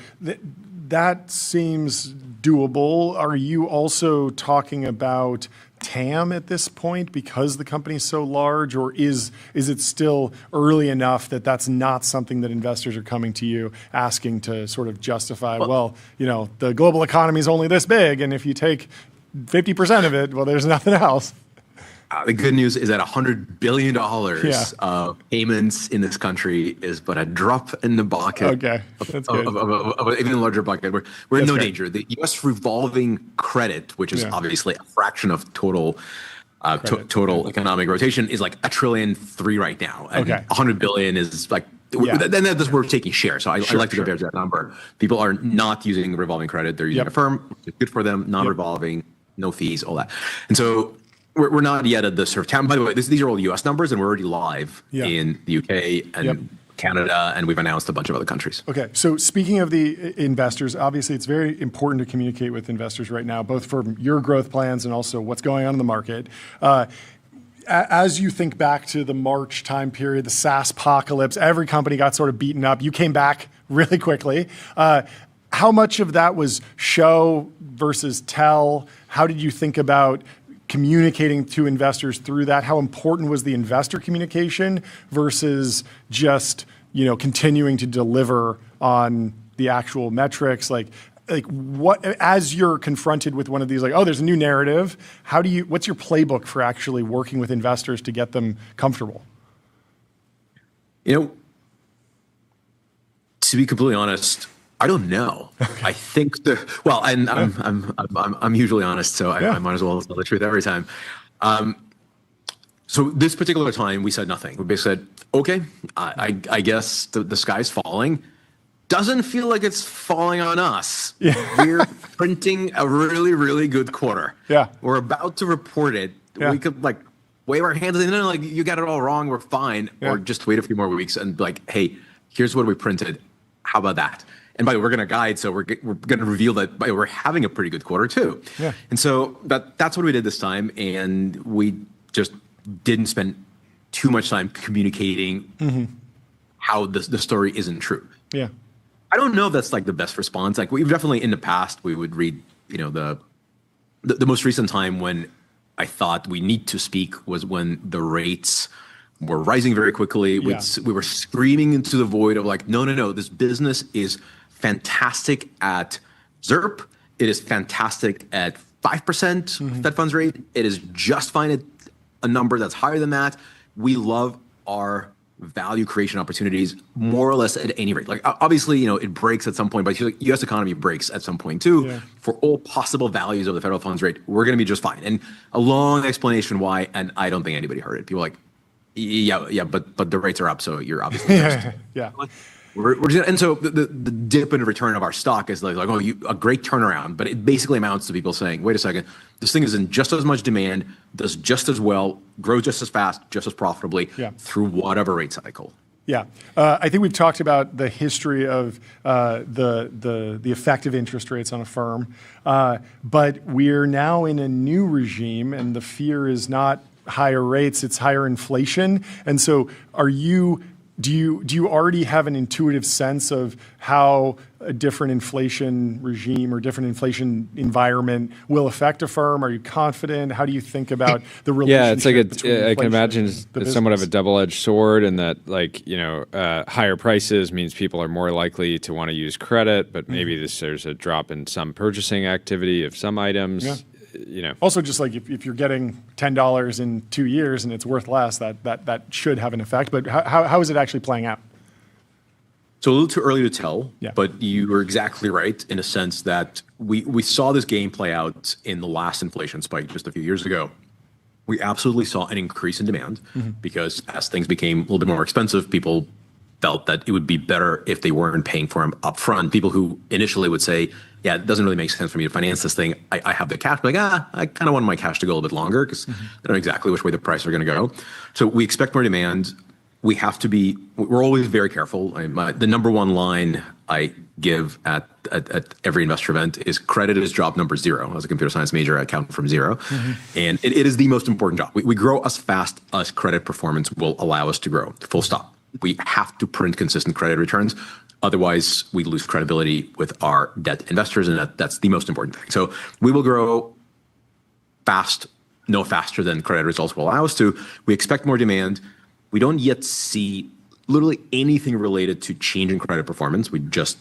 that seems doable. Are you also talking about TAM at this point because the company's so large, or is it still early enough that that's not something that investors are coming to you asking to sort of justify, well, you know, the global economy is only this big, and if you take 50% of it, well, there's nothing else. The good news is that $100 billion of payments in this country is but a drop in the bucket. Okay, that's good. Of an even larger bucket. We're in no danger. The U.S. revolving credit, which is obviously a fraction of total total economic rotation, is like $1.3 trillion right now. And $100 billion is like, then that's we're taking share. So I like to compare to that number. People are not using revolving credit. They're using Affirm. It's good for them. Non-revolving, no fees, all that. And so we're not yet at the sort of TAM. By the way, these are all U.S. numbers, and we're already live in the UK and Canada, and we've announced a bunch of other countries. Okay, so speaking of the investors, obviously it's very important to communicate with investors right now, both for your growth plans and also what's going on in the market. As you think back to the March time period, the SaaS apocalypse, every company got sort of beaten up. You came back really quickly. How much of that was show versus tell? How did you think about communicating to investors through that? How important was the investor communication versus just, you know, continuing to deliver on the actual metrics? Like what, as you're confronted with one of these, like, oh, there's a new narrative, what's your playbook for actually working with investors to get them comfortable? You know, to be completely honest, I don't know. Okay. I think I'm usually honest, so I might as well tell the truth every time. So this particular time, we said nothing. We basically said, okay, I guess the sky's falling. Doesn't feel like it's falling on us. Yeah. We're printing a really, really good quarter. Yeah. We're about to report it. Yeah. We could like wave our hands and then like, you got it all wrong, we're fine. Yeah. Or just wait a few more weeks and like, hey, here's what we printed. How about that? And by the way, we're going to guide, so we're going to reveal that we're having a pretty good quarter too. Yeah. And so that's what we did this time, and we just didn't spend too much time communicating how the story isn't true. Yeah. I don't know if that's like the best response. Like we've definitely in the past we would read, you know, the most recent time when I thought we need to speak was when the rates were rising very quickly. Yeah. We were screaming into the void of like, no, this business is fantastic at ZERP. It is fantastic at 5% Fed funds rate. It is just fine at a number that's higher than that. We love our value creation opportunities more or less at any rate. Like obviously, it breaks at some point, but U.S. economy breaks at some point too. Yeah. For all possible values of the federal funds rate, we're going to be just fine. And a long explanation why, and I don't think anybody heard it. People are like, yeah, but the rates are up, so you're obviously yeah. And so the dip in return of our stock is like a great turnaround, but it basically amounts to people saying, wait a second, this thing is in just as much demand, does just as well, grows just as fast, just as profitably through whatever rate cycle. Yeah, I think we've talked about the history of the effective interest rates on a firm, but we're now in a new regime, and the fear is not higher rates, it's higher inflation. And so do you already have an intuitive sense of how a different inflation regime or different inflation environment will affect a firm? Are you confident? How do you think about the relationship? Yeah, it's like I can imagine it's somewhat of a double-edged sword, in that higher prices means people are more likely to want to use credit, but maybe there's a drop in some purchasing activity of some items. Yeah. Also, just like if you're getting $10 in 2 years and it's worth less, that should have an effect. But how is it actually playing out? So a little too early to tell, but you were exactly right in a sense that we saw this game play out in the last inflation spike just a few years ago. We absolutely saw an increase in demand because as things became a little bit more expensive, people felt that it would be better if they weren't paying for them up front. People who initially would say, yeah, it doesn't really make sense for me to finance this thing. I have the cash, but I kind of want my cash to go a little bit longer because I don't know exactly which way the prices are going to go. So we expect more demand. We have to be, we're always very careful. The number one line I give at every investor event is credit is job number 0. As a computer science major, I count from 0. And it is the most important job. We grow as fast as credit performance will allow us to grow, full stop. We have to print consistent credit returns. Otherwise, we lose credibility with our debt investors, and that's the most important thing. So we will grow fast, no faster than credit results will allow us to. We expect more demand. We don't yet see literally anything related to change in credit performance. We just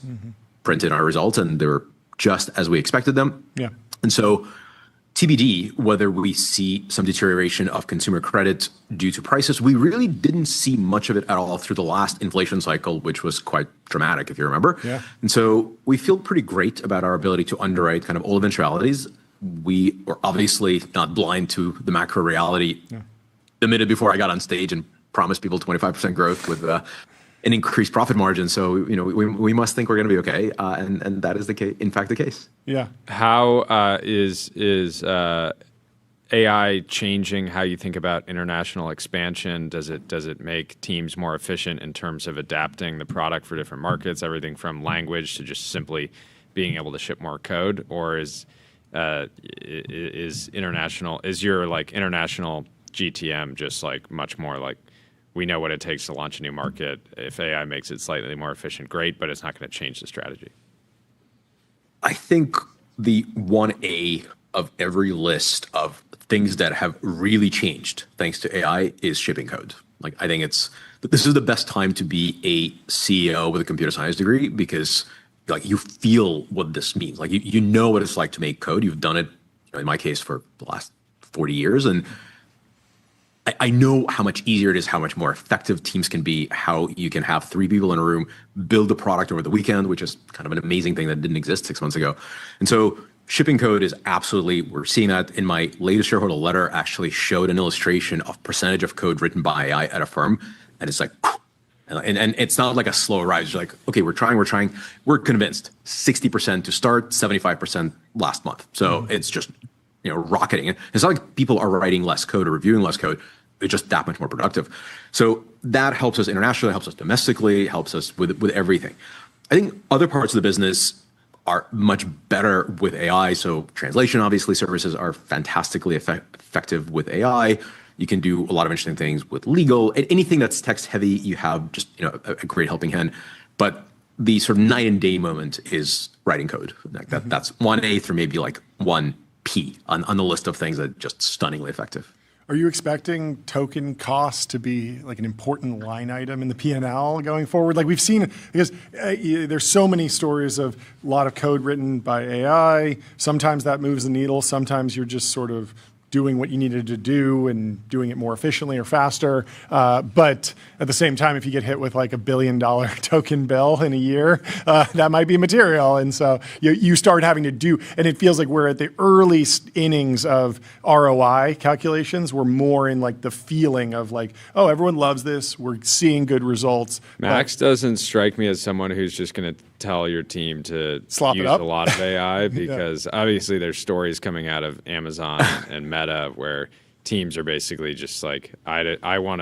printed our results, and they were just as we expected them. Yeah. And so TBD, whether we see some deterioration of consumer credit due to prices. We really didn't see much of it at all through the last inflation cycle, which was quite dramatic, if you remember. Yeah. And so we feel pretty great about our ability to underwrite kind of all eventualities. We were obviously not blind to the macro reality. The minute before I got on stage and promised people 25% growth with an increased profit margin. So, we must think we're going to be okay. And that is in fact the case. Yeah. How is AI changing how you think about international expansion? Does it make teams more efficient in terms of adapting the product for different markets, everything from language to just simply being able to ship more code? Or is your international GTM just like much more like, we know what it takes to launch a new market. If AI makes it slightly more efficient, great, but it's not going to change the strategy? I think the 1A of every list of things that have really changed thanks to AI is shipping code. Like, I think this is the best time to be a CEO with a computer science degree because like you feel what this means. Like you know what it's like to make code. You've done it, in my case, for the last 40 years. And I know how much easier it is, how much more effective teams can be, how you can have 3 people in a room, build a product over the weekend, which is kind of an amazing thing that didn't exist 6 months ago. And so shipping code is absolutely, we're seeing that. In my latest shareholder letter, actually showed an illustration of percentage of code written by AI at Affirm. And it's like, and it's not like a slow rise. It's like, okay, we're trying. We're convinced 60% to start, 75% last month. So it's just, rocketing. It's not like people are writing less code or reviewing less code. It's just that much more productive. So that helps us internationally, helps us domestically, helps us with everything. I think other parts of the business are much better with AI. So translation, obviously, services are fantastically effective with AI. You can do a lot of interesting things with legal. Anything that's text heavy, you have just a great helping hand. But the sort of night and day moment is writing code. Like that's 1/8 or maybe like 1P on the list of things that are just stunningly effective. Are you expecting token costs to be like an important line item in the P&L going forward? Like we've seen, because there's so many stories of a lot of code written by AI. Sometimes that moves the needle. Sometimes you're just sort of doing what you needed to do and doing it more efficiently or faster. But at the same time, if you get hit with like $1 billion token bill in a year, that might be material. And so you start having to do, and it feels like we're at the early innings of ROI calculations. We're more in like the feeling of like, oh, everyone loves this. We're seeing good results. Max doesn't strike me as someone who's just going to tell your team to Slop it use up. a lot of AI because obviously there's stories coming out of Amazon and Meta where teams are basically just like, I want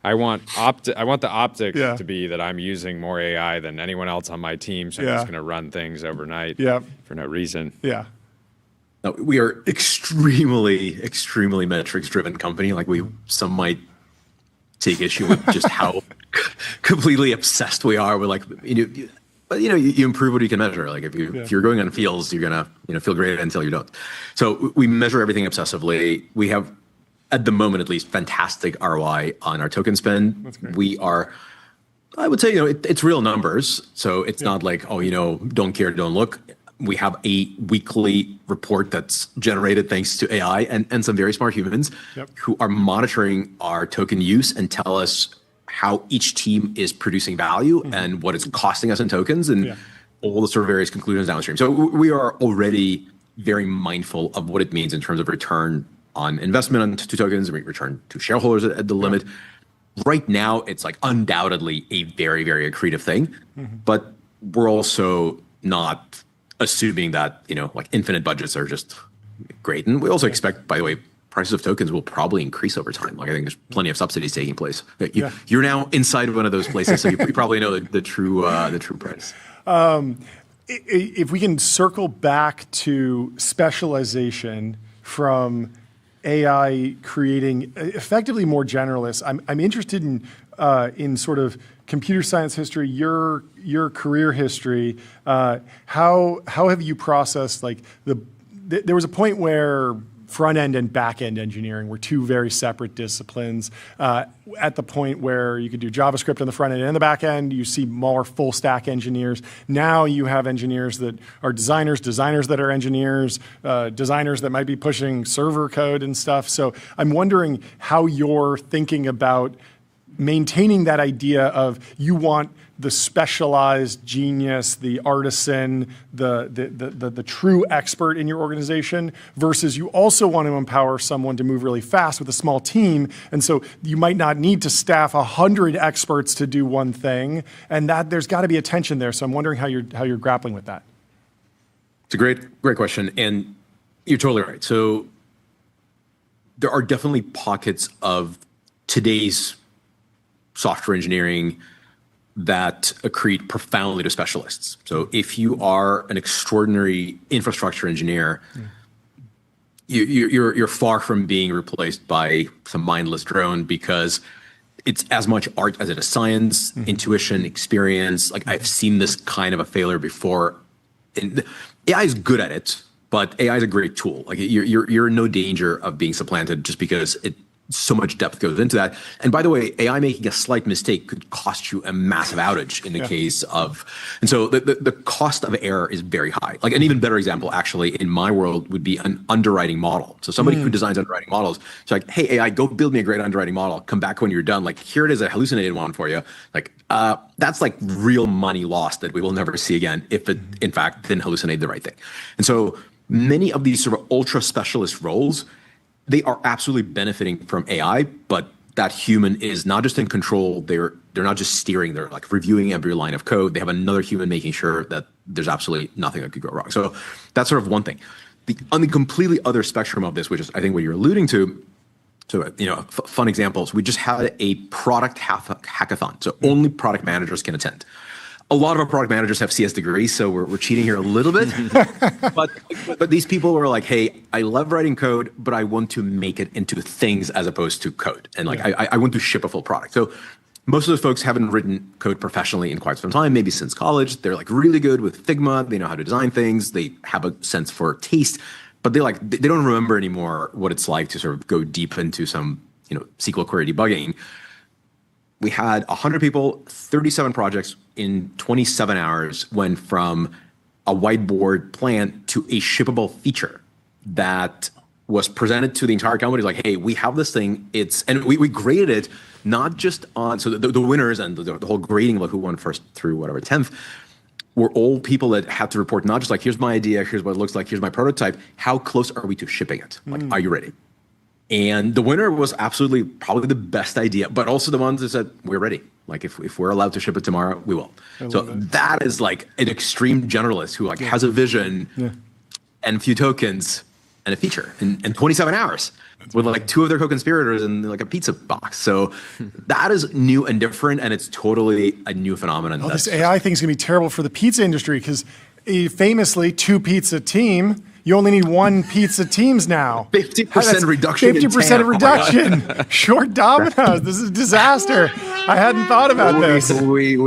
the optics to be that I'm using more AI than anyone else on my team, so I'm just going to run things overnight for no reason. Yeah. No, we are extremely metrics-driven company. Like some might take issue with just how completely obsessed we are with but you improve what you can measure. Like if you're going on fields, you're gonna feel great until you don't. So we measure everything obsessively. We have, at the moment at least, fantastic ROI on our token spend. That's great. We are, I would say, it's real numbers. So it's not like, don't care, don't look. We have a weekly report that's generated thanks to AI and some very smart humans who are monitoring our token use and tell us how each team is producing value and what it's costing us in tokens and all the sort of various conclusions downstream. So we are already very mindful of what it means in terms of return on investment on tokens, return to shareholders at the limit. Right now, it's like undoubtedly a very, very accretive thing, but we're also not assuming that, like infinite budgets are just great. And we also expect, by the way, prices of tokens will probably increase over time. Like I think there's plenty of subsidies taking place. You're now inside one of those places, so you probably know the true price. If we can circle back to specialization from AI creating effectively more generalists, I'm interested in sort of computer science history, your career history. How have you processed there was a point where front end and back end engineering were two very separate disciplines. At the point where you could do JavaScript on the front end and the back end, you see more full stack engineers. Now you have engineers that are designers that are engineers, designers that might be pushing server code and stuff. So I'm wondering how you're thinking about maintaining that idea of you want the specialized genius, the artisan, the true expert in your organization, versus you also want to empower someone to move really fast with a small team. And so you might not need to staff 100 experts to do one thing, and that there's got to be a tension there. So I'm wondering how you're grappling with that. It's a great question, and you're totally right. So there are definitely pockets of today's software engineering that accrete profoundly to specialists. So if you are an extraordinary infrastructure engineer, you're far from being replaced by some mindless drone, because it's as much art as it is science, intuition, experience. Like I've seen this kind of a failure before. And AI is good at it, but AI is a great tool. Like you're in no danger of being supplanted just because so much depth goes into that. And by the way, AI making a slight mistake could cost you a massive outage in the case of, and so the cost of error is very high. Like an even better example actually in my world would be an underwriting model. So somebody who designs underwriting models, it's like, hey, AI, go build me a great underwriting model. Come back when you're done. Like here it is, a hallucinated one for you. Like that's like real money lost that we will never see again if it in fact didn't hallucinate the right thing. And so many of these sort of ultra specialist roles, they are absolutely benefiting from AI, but that human is not just in control. They're not just steering. They're like reviewing every line of code. They have another human making sure that there's absolutely nothing that could go wrong. So that's sort of one thing. On the completely other spectrum of this, which is I think what you're alluding to, so fun examples. We just had a product hackathon, so only product managers can attend. A lot of our product managers have CS degrees, so we're cheating here a little bit. but these people were like, hey, I love writing code, but I want to make it into things as opposed to code. And like, I want to ship a full product. So most of those folks haven't written code professionally in quite some time, maybe since college. They're like really good with Figma. They know how to design things. They have a sense for taste, but they don't remember anymore what it's like to sort of go deep into some, SQL query debugging. We had 100 people, 37 projects in 27 hours, went from a whiteboard plan to a shippable feature that was presented to the entire company. Like, hey, we have this thing. And we graded it not just on, so the winners and the whole grading of who won first through whatever 10th were all people that had to report not just like, here's my idea, here's what it looks like, here's my prototype. How close are we to shipping it? Like, are you ready? And the winner was absolutely probably the best idea, but also the ones that said, we're ready. Like if we're allowed to ship it tomorrow, we will. So that is like an extreme generalist who like has a vision and a few tokens and a feature in 27 hours with like 2 of their co-conspirators in like a pizza box. So that is new and different, and it's totally a new phenomenon. Oh, this AI thing is going to be terrible for the pizza industry because famously 2 pizza team. You only need 1 pizza teams now. 50% reduction. 50% reduction. Short dominoes. This is a disaster. I hadn't thought about this. We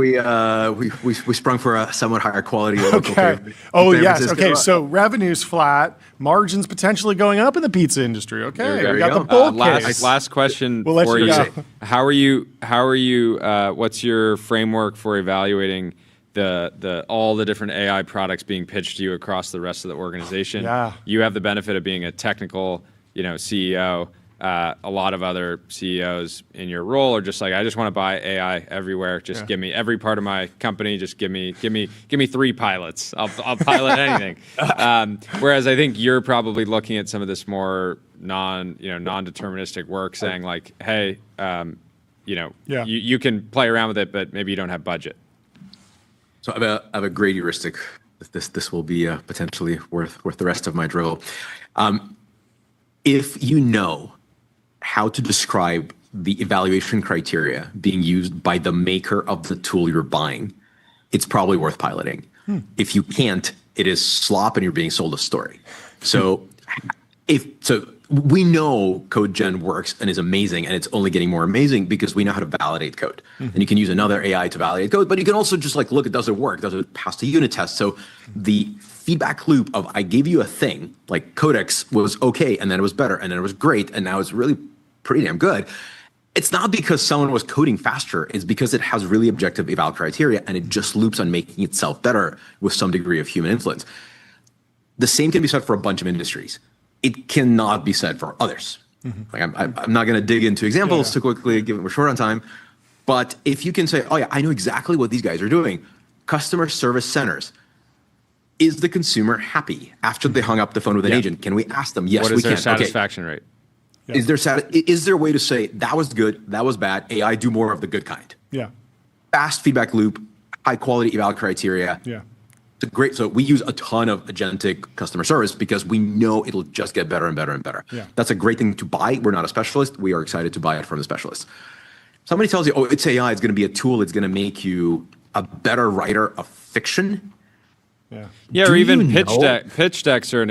sprung for a somewhat higher quality. Okay. Oh yes. Okay. So revenue's flat. Margins potentially going up in the pizza industry. Okay. There we you got go. the bull case. Last question We'll let for you you. go. How are you? What's your framework for evaluating all the different AI products being pitched to you across the rest of the organization? Yeah. You have the benefit of being a technical, CEO. A lot of other CEOs in your role are just like, I just want to buy AI everywhere. Just give me every part of my company. Just give me 3 pilots. I'll pilot anything. Whereas I think you're probably looking at some of this more non-deterministic work, saying like, hey, you can play around with it, but maybe you don't have budget. So I have a great heuristic. This will be potentially worth the rest of my drill. If you know how to describe the evaluation criteria being used by the maker of the tool you're buying, it's probably worth piloting. If you can't, it is slop and you're being sold a story. So we know code gen works and is amazing, and it's only getting more amazing because we know how to validate code. And you can use another AI to validate code, but you can also just like look, does it work? Does it pass the unit test? So the feedback loop of I gave you a thing, like Codex was okay, and then it was better, and then it was great, and now it's really pretty damn good. It's not because someone was coding faster, it's because it has really objective eval criteria, and it just loops on making itself better with some degree of human influence. The same can be said for a bunch of industries. It cannot be said for others. Like I'm not going to dig into examples too quickly, given we're short on time. But if you can say, oh yeah, I know exactly what these guys are doing. Customer service centers. Is the consumer happy after they hung up the phone with an agent? Can we ask them? Yes, we can. What is their satisfaction rate? Yeah. Is there a way to say that was good, that was bad? AI, do more of the good kind. Yeah. Fast feedback loop, high quality eval criteria. Yeah. So we use a ton of agentic customer service because we know it'll just get better and better and better. Yeah. That's a great thing to buy. We're not a specialist. We are excited to buy it from the specialist. Somebody tells you, oh, it's AI, it's going to be a tool, it's going to make you a better writer of fiction. Yeah, or even pitch decks are an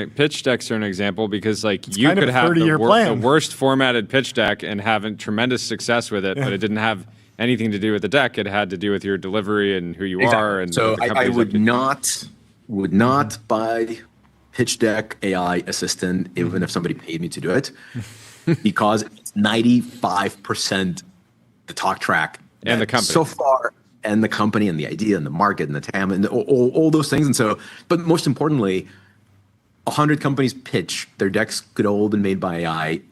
example, because like it's you could have the worst formatted pitch deck and having tremendous success with it, but it didn't have anything to do with the deck. It had to do with your delivery and who you are. And so I would not buy pitch deck AI assistant even if somebody paid me to do it, because it's 95% the talk track and the company so far. And the company and the idea and the market and the TAM and all those things. And so, but most importantly, 100 companies pitch, their decks could all have been made by AI.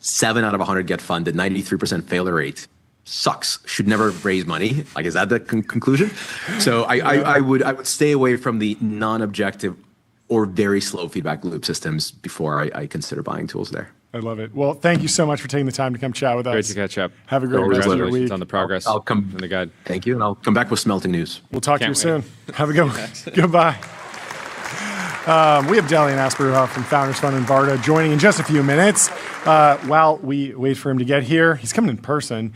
7 out of 100 get funded, 93% failure rate. Sucks. Should never raise money. Like, is that the conclusion? So I would stay away from the non-objective or very slow feedback loop systems before I consider buying tools there. I love it. Well, thank you so much for taking the time to come chat with us. Great to catch up. Have a great rest of your week. On the progress. I'll come in the guide. Thank you, and I'll come back with smelting news. We'll talk to you soon. Have a good one. Goodbye. We have Delian Asparouhov from Founders Fund and Varda joining in just a few minutes. While we wait for him to get here, he's coming in person.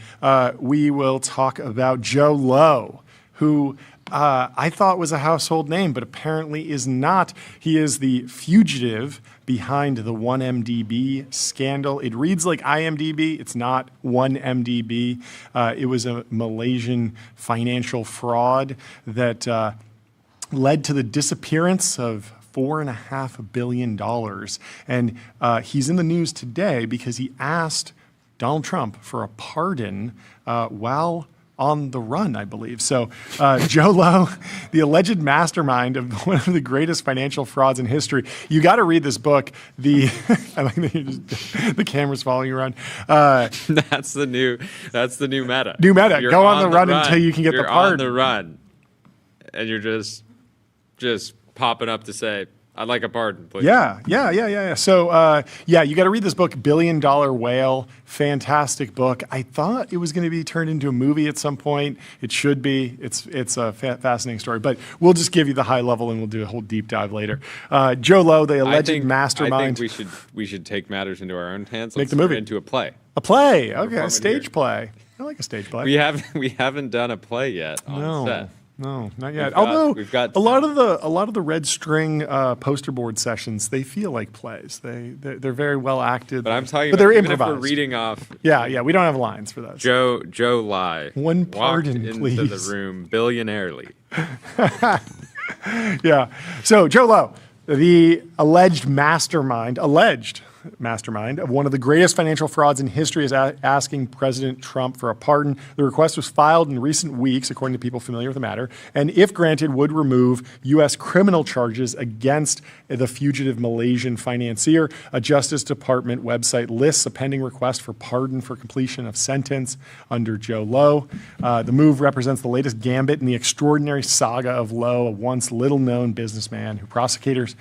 We will talk about Joe Low, who I thought was a household name, but apparently is not. He is the fugitive behind the 1MDB scandal. It reads like IMDb. It's not 1MDB. It was a Malaysian financial fraud that led to the disappearance of $4.5 billion. And he's in the news today because he asked Donald Trump for a pardon while on the run, I believe. So Joe Low, the alleged mastermind of one of the greatest financial frauds in history. You got to read this book. I like that the camera's following you around. That's the new meta. New meta. You're Go on the run until you can get the part. You're on the run, and you're just popping up to say, I'd like a pardon, please. Yeah. So, you got to read this book, $1 Billion Whale. Fantastic book. I thought it was going to be turned into a movie at some point. It should be. It's a fascinating story. But we'll just give you the high level, and we'll do a whole deep dive later. Joe Low, the alleged mastermind. I think we should take matters into our own hands. Make the movie into a play. A play. Okay, a stage play. I like a stage play. We haven't done a play yet on set. No, not yet. Although a lot of the red string poster board sessions, they feel like plays. They're very well acted. But I'm talking but about they're even improvised. if we're reading off. Yeah, we don't have lines for those. Joe Lai. One pardon, walked please. into the room billionairely. Yeah. So Joe Low, the alleged mastermind of one of the greatest financial frauds in history, is asking President Trump for a pardon. The request was filed in recent weeks, according to people familiar with the matter, and if granted, would remove U.S. criminal charges against the fugitive Malaysian financier. A Justice Department website lists a pending request for pardon for completion of sentence under Joe Low. The move represents the latest gambit in the extraordinary saga of Low, a once little-known businessman who prosecutors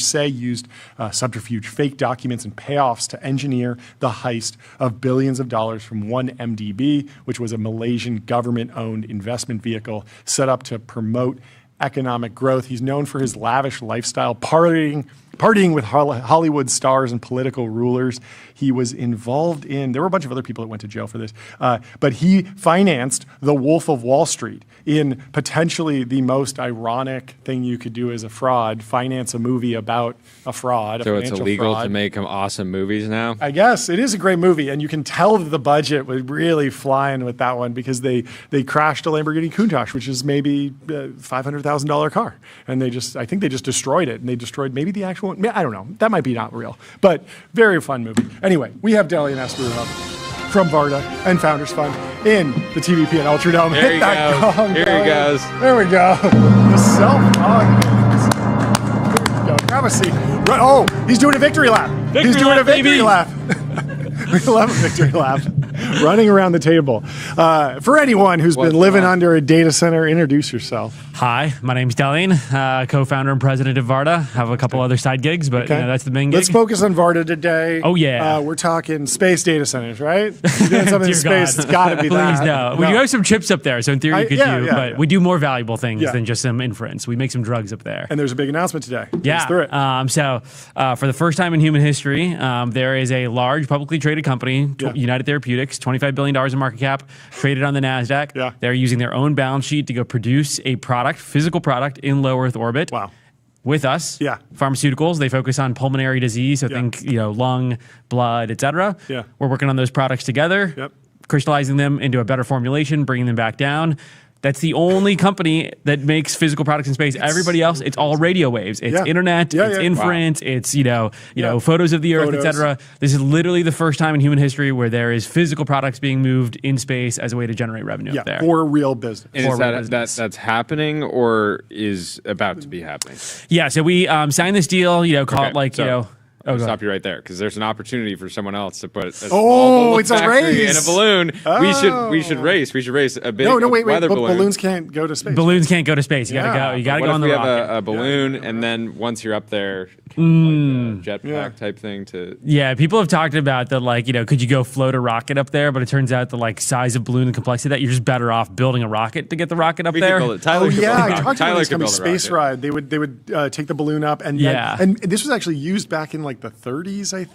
say used subterfuge, fake documents, and payoffs to engineer the heist of billions of dollars from 1MDB, which was a Malaysian government-owned investment vehicle set up to promote economic growth. He's known for his lavish lifestyle, partying with Hollywood stars and political rulers. He was involved in, there were a bunch of other people that went to jail for this, but he financed The Wolf of Wall Street in potentially the most ironic thing you could do as a fraud, finance a movie about a fraud. So it's illegal to make awesome movies now? I guess. It is a great movie, and you can tell that the budget was really flying with that one because they crashed a Lamborghini Countach, which is maybe $500,000 car. And I think they just destroyed it, and they destroyed maybe the actual one. I don't know. That might be not real, but very fun movie. Anyway, we have Delian Asparouhov from Varda and Founders Fund in the TVP and Ultradome. There Hit that gong. Here he goes. There we go. The self-confidence. There we go. Grab a seat. Oh, he's doing a victory lap. He's doing a victory lap. We love a victory lap. Running around the table. For anyone who's been living under a data center, introduce yourself. Hi, my name's Delian, co-founder and president of Varda. Have a couple other side gigs, but that's the main gig. Let's focus on Varda today. Oh, yeah. We're talking space data centers, right? You're doing something in space, it's got to be that. Please, no. We do have some chips up there, so in theory you could but we do more valuable things than just some inference. We make some drugs up there. And there's a big announcement today. Yeah. Through it. So for the first time in human history, there is a large publicly traded company, United Therapeutics, $25 billion in market cap, traded on the NASDAQ. Yeah. They're using their own balance sheet to go produce a product, physical product, in low Earth orbit. Wow. With us. Yeah. Pharmaceuticals, they focus on pulmonary disease, so think, lung, blood, etc. Yeah. We're working on those products together, crystallizing them into a better formulation, bringing them back down. That's the only company that makes physical products in space. Everybody else, it's all radio waves. It's internet, it's inference, it's photos of the Earth, etc. This is literally the first time in human history where there is physical products being moved in space as a way to generate revenue up there. For real business. And is that's happening or is about to be happening? Yeah, so we signed this deal, call it like, I'll stop you right there because there's an opportunity for someone else to put a small it's a race in a balloon. We should race. We should race a big wait, weather but balloon. Balloons can't go to space. Balloons can't go to space. You gotta go. You gotta go on the rocket. What if we have a balloon and then once you're up there, like a jetpack type thing to? Yeah, people have talked about that. Could you go float a rocket up there? But it turns out the size of balloon and complexity of that you're just better off building a rocket to get the rocket up there. Tyler I talked about this coming space ride. They would take the balloon up and this was actually used back in like the 30s. I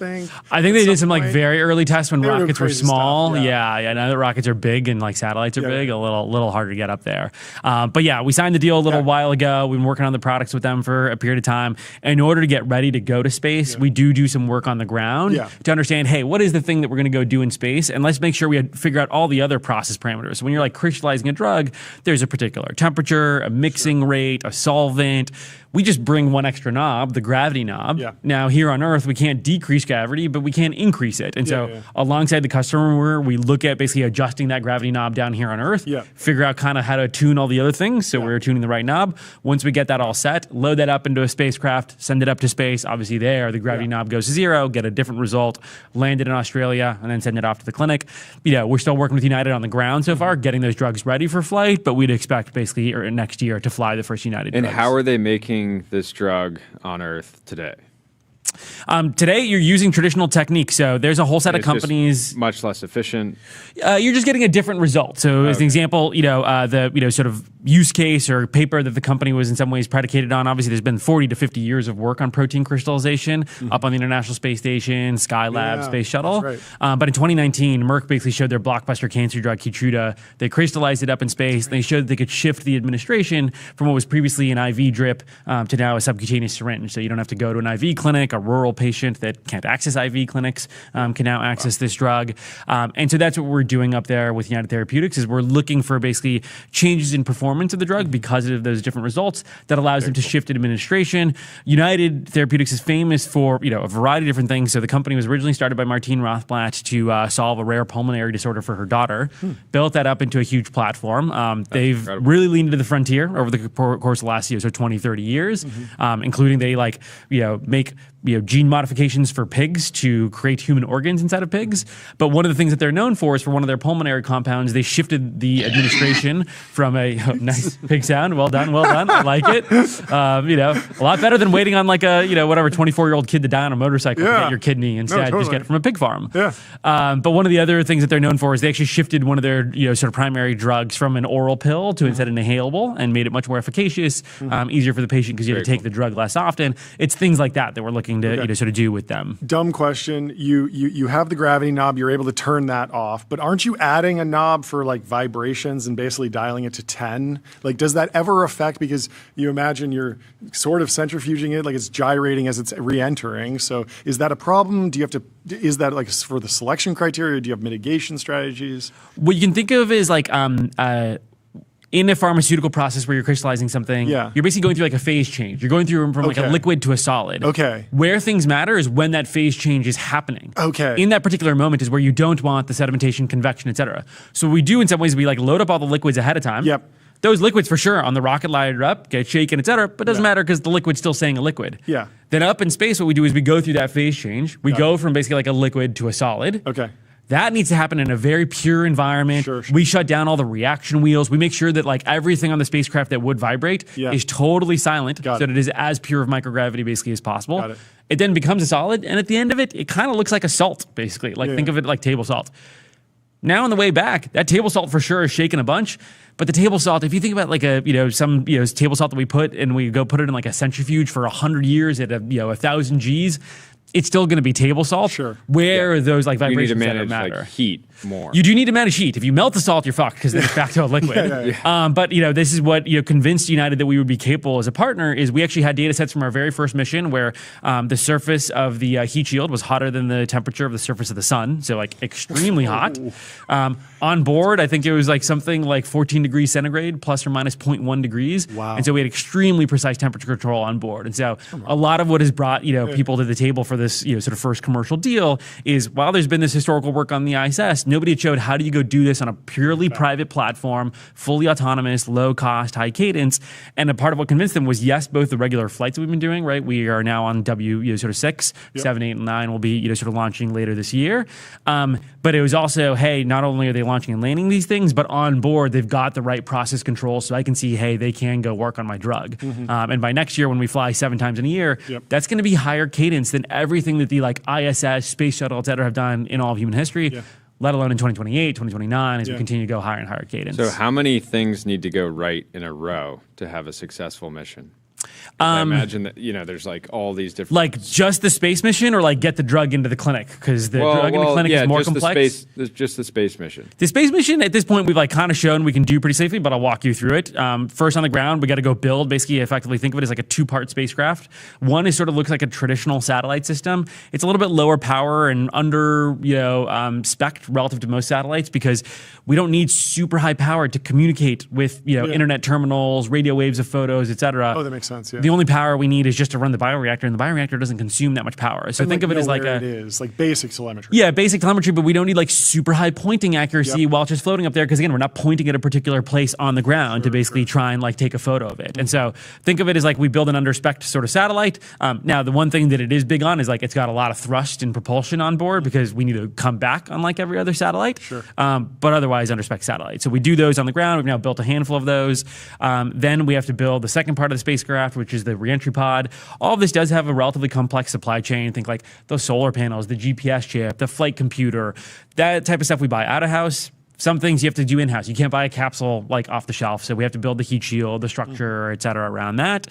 think they did some very early tests when rockets were small. Stuff, now that rockets are big and satellites are big, a little harder to get up there. But we signed the deal a little while ago. We've been working on the products with them for a period of time. In order to get ready to go to space, we do some work on the ground to understand, hey, what is the thing that we're going to go do in space? And let's make sure we figure out all the other process parameters. So when you're crystallizing a drug, there's a particular temperature, a mixing rate, a solvent. We just bring one extra knob, the gravity knob. Now here on Earth, we can't decrease gravity, but we can increase it. And so alongside the customer, we look at basically adjusting that gravity knob down here on Earth, figure out kind of how to tune all the other things. So we're tuning the right knob. Once we get that all set, load that up into a spacecraft, send it up to space. Obviously there, the gravity knob goes to 0, get a different result, land it in Australia, and then send it off to the clinic. We're still working with United on the ground so far, getting those drugs ready for flight, but we'd expect basically next year to fly the first United drugs. And how are they making this drug on Earth today? Today, you're using traditional techniques. So there's a whole set of companies. Much less efficient. You're just getting a different result. So as an example, the sort of use case or paper that the company was in some ways predicated on. Obviously, there's been 40 to 50 years of work on protein crystallization up on the International Space Station, Skylab, Space Shuttle. Right. But in 2019, Merck basically showed their blockbuster cancer drug Keytruda. They crystallized it up in space. They showed that they could shift the administration from what was previously an IV drip to now a subcutaneous syringe. So you don't have to go to an IV clinic. A rural patient that can't access IV clinics can now access this drug. And so that's what we're doing up there with United Therapeutics is we're looking for basically changes in performance of the drug because of those different results that allows them to shift administration. United Therapeutics is famous for a variety of different things. So the company was originally started by Martine Rothblatt to solve a rare pulmonary disorder for her daughter, built that up into a huge platform. They've really leaned into the frontier over the course of the last 20, 30 years, including they make gene modifications for pigs to create human organs inside of pigs. But one of the things that they're known for is for one of their pulmonary compounds, they shifted the administration from a nice pig sound. Well done. I like it. A lot better than waiting on like a 24-year-old kid to die on a motorcycle to get your kidney. Instead, just get it from a pig farm. But one of the other things that they're known for is they actually shifted one of their sort of primary drugs from an oral pill to instead an inhalable and made it much more efficacious, easier for the patient because you have to take the drug less often. It's things like that we're looking to sort of do with them. Dumb question. You have the gravity knob. You're able to turn that off, but aren't you adding a knob for like vibrations and basically dialing it to 10? Like, does that ever affect? Because you imagine you're sort of centrifuging it, like it's gyrating as it's re-entering. So is that a problem? Do you have to? Is that like for the selection criteria? Do you have mitigation strategies? What you can think of is like in a pharmaceutical process where you're crystallizing something, you're basically going through like a phase change. You're going through from like a liquid to a solid. Where things matter is when that phase change is happening. In that particular moment is where you don't want the sedimentation, convection, et cetera. So what we do in some ways, we like load up all the liquids ahead of time. Those liquids for sure on the rocket light up, get shaken, et cetera, but it doesn't matter because the liquid's still staying a liquid. Then up in space, what we do is we go through that phase change. We go from basically like a liquid to a solid. That needs to happen in a very pure environment. We shut down all the reaction wheels. We make sure that like everything on the spacecraft that would vibrate is totally silent so that it is as pure of microgravity basically as possible. It then becomes a solid, and at the end of it, it kind of looks like a salt, basically. Like think of it like table salt. Now on the way back, that table salt for sure is shaking a bunch. But the table salt, if you think about like some table salt that we put and we go put it in like a centrifuge for 100 years at 1,000 Gs, it's still going to be table salt. Where are those like vibrations you need to manage, that matter? like, heat more. You do need to manage heat. If you melt the salt, you're fucked because then it's back to a liquid. But this is what convinced United that we would be capable as a partner. Is we actually had data sets from our very first mission where the surface of the heat shield was hotter than the temperature of the surface of the sun, so like extremely hot. On board, I think it was like something like 14 degrees centigrade plus or minus 0.1 degrees. And so we had extremely precise temperature control on board. And so a lot of what has brought people to the table for this sort of first commercial deal is while there's been this historical work on the ISS, nobody had showed how do you go do this on a purely private platform, fully autonomous, low cost, high cadence. And a part of what convinced them was yes, both the regular flights that we've been doing, right? We are now on sort of 6, 7, 8, and 9 will be sort of launching later this year. But it was also, hey, not only are they launching and landing these things, but on board they've got the right process control, so I can see, hey, they can go work on my drug. And by next year, when we fly 7 times in a year, that's going to be higher cadence than everything that the like ISS, space shuttle, et cetera, have done in all of human history. Let alone in 2028, 2029, as we continue to go higher and higher cadence. So how many things need to go right in a row to have a successful mission? I imagine that, there's like all these different... Like just the space mission or like get the drug into the clinic? Because the drug in the clinic is more complex. Just the space mission. The space mission, at this point, we've like kind of shown we can do pretty safely, but I'll walk you through it. First on the ground, we got to go build, basically effectively think of it as like a 2-part spacecraft. One is sort of looks like a traditional satellite system. It's a little bit lower power and under, spec relative to most satellites because we don't need super high power to communicate with, internet terminals, radio waves of photos, et cetera. Oh, that makes sense. sense. Yeah. The only power we need is just to run the bioreactor, and the bioreactor doesn't consume that much power. So think of it as like it is like basic telemetry. Yeah, basic telemetry, but we don't need like super high pointing accuracy while it's just floating up there, because again, we're not pointing at a particular place on the ground to basically try and like take a photo of it. And so think of it as like we build an under spec sort of satellite. Now the one thing that it is big on is like it's got a lot of thrust and propulsion on board because we need to come back unlike every other satellite. Sure. But otherwise under spec satellite. So we do those on the ground. We've now built a handful of those. Then we have to build the second part of the spacecraft, which is the reentry pod. All of this does have a relatively complex supply chain. Think like those solar panels, the GPS chip, the flight computer, that type of stuff we buy out of house. Some things you have to do in-house. You can't buy a capsule like off the shelf. So we have to build the heat shield, the structure, et cetera, around that.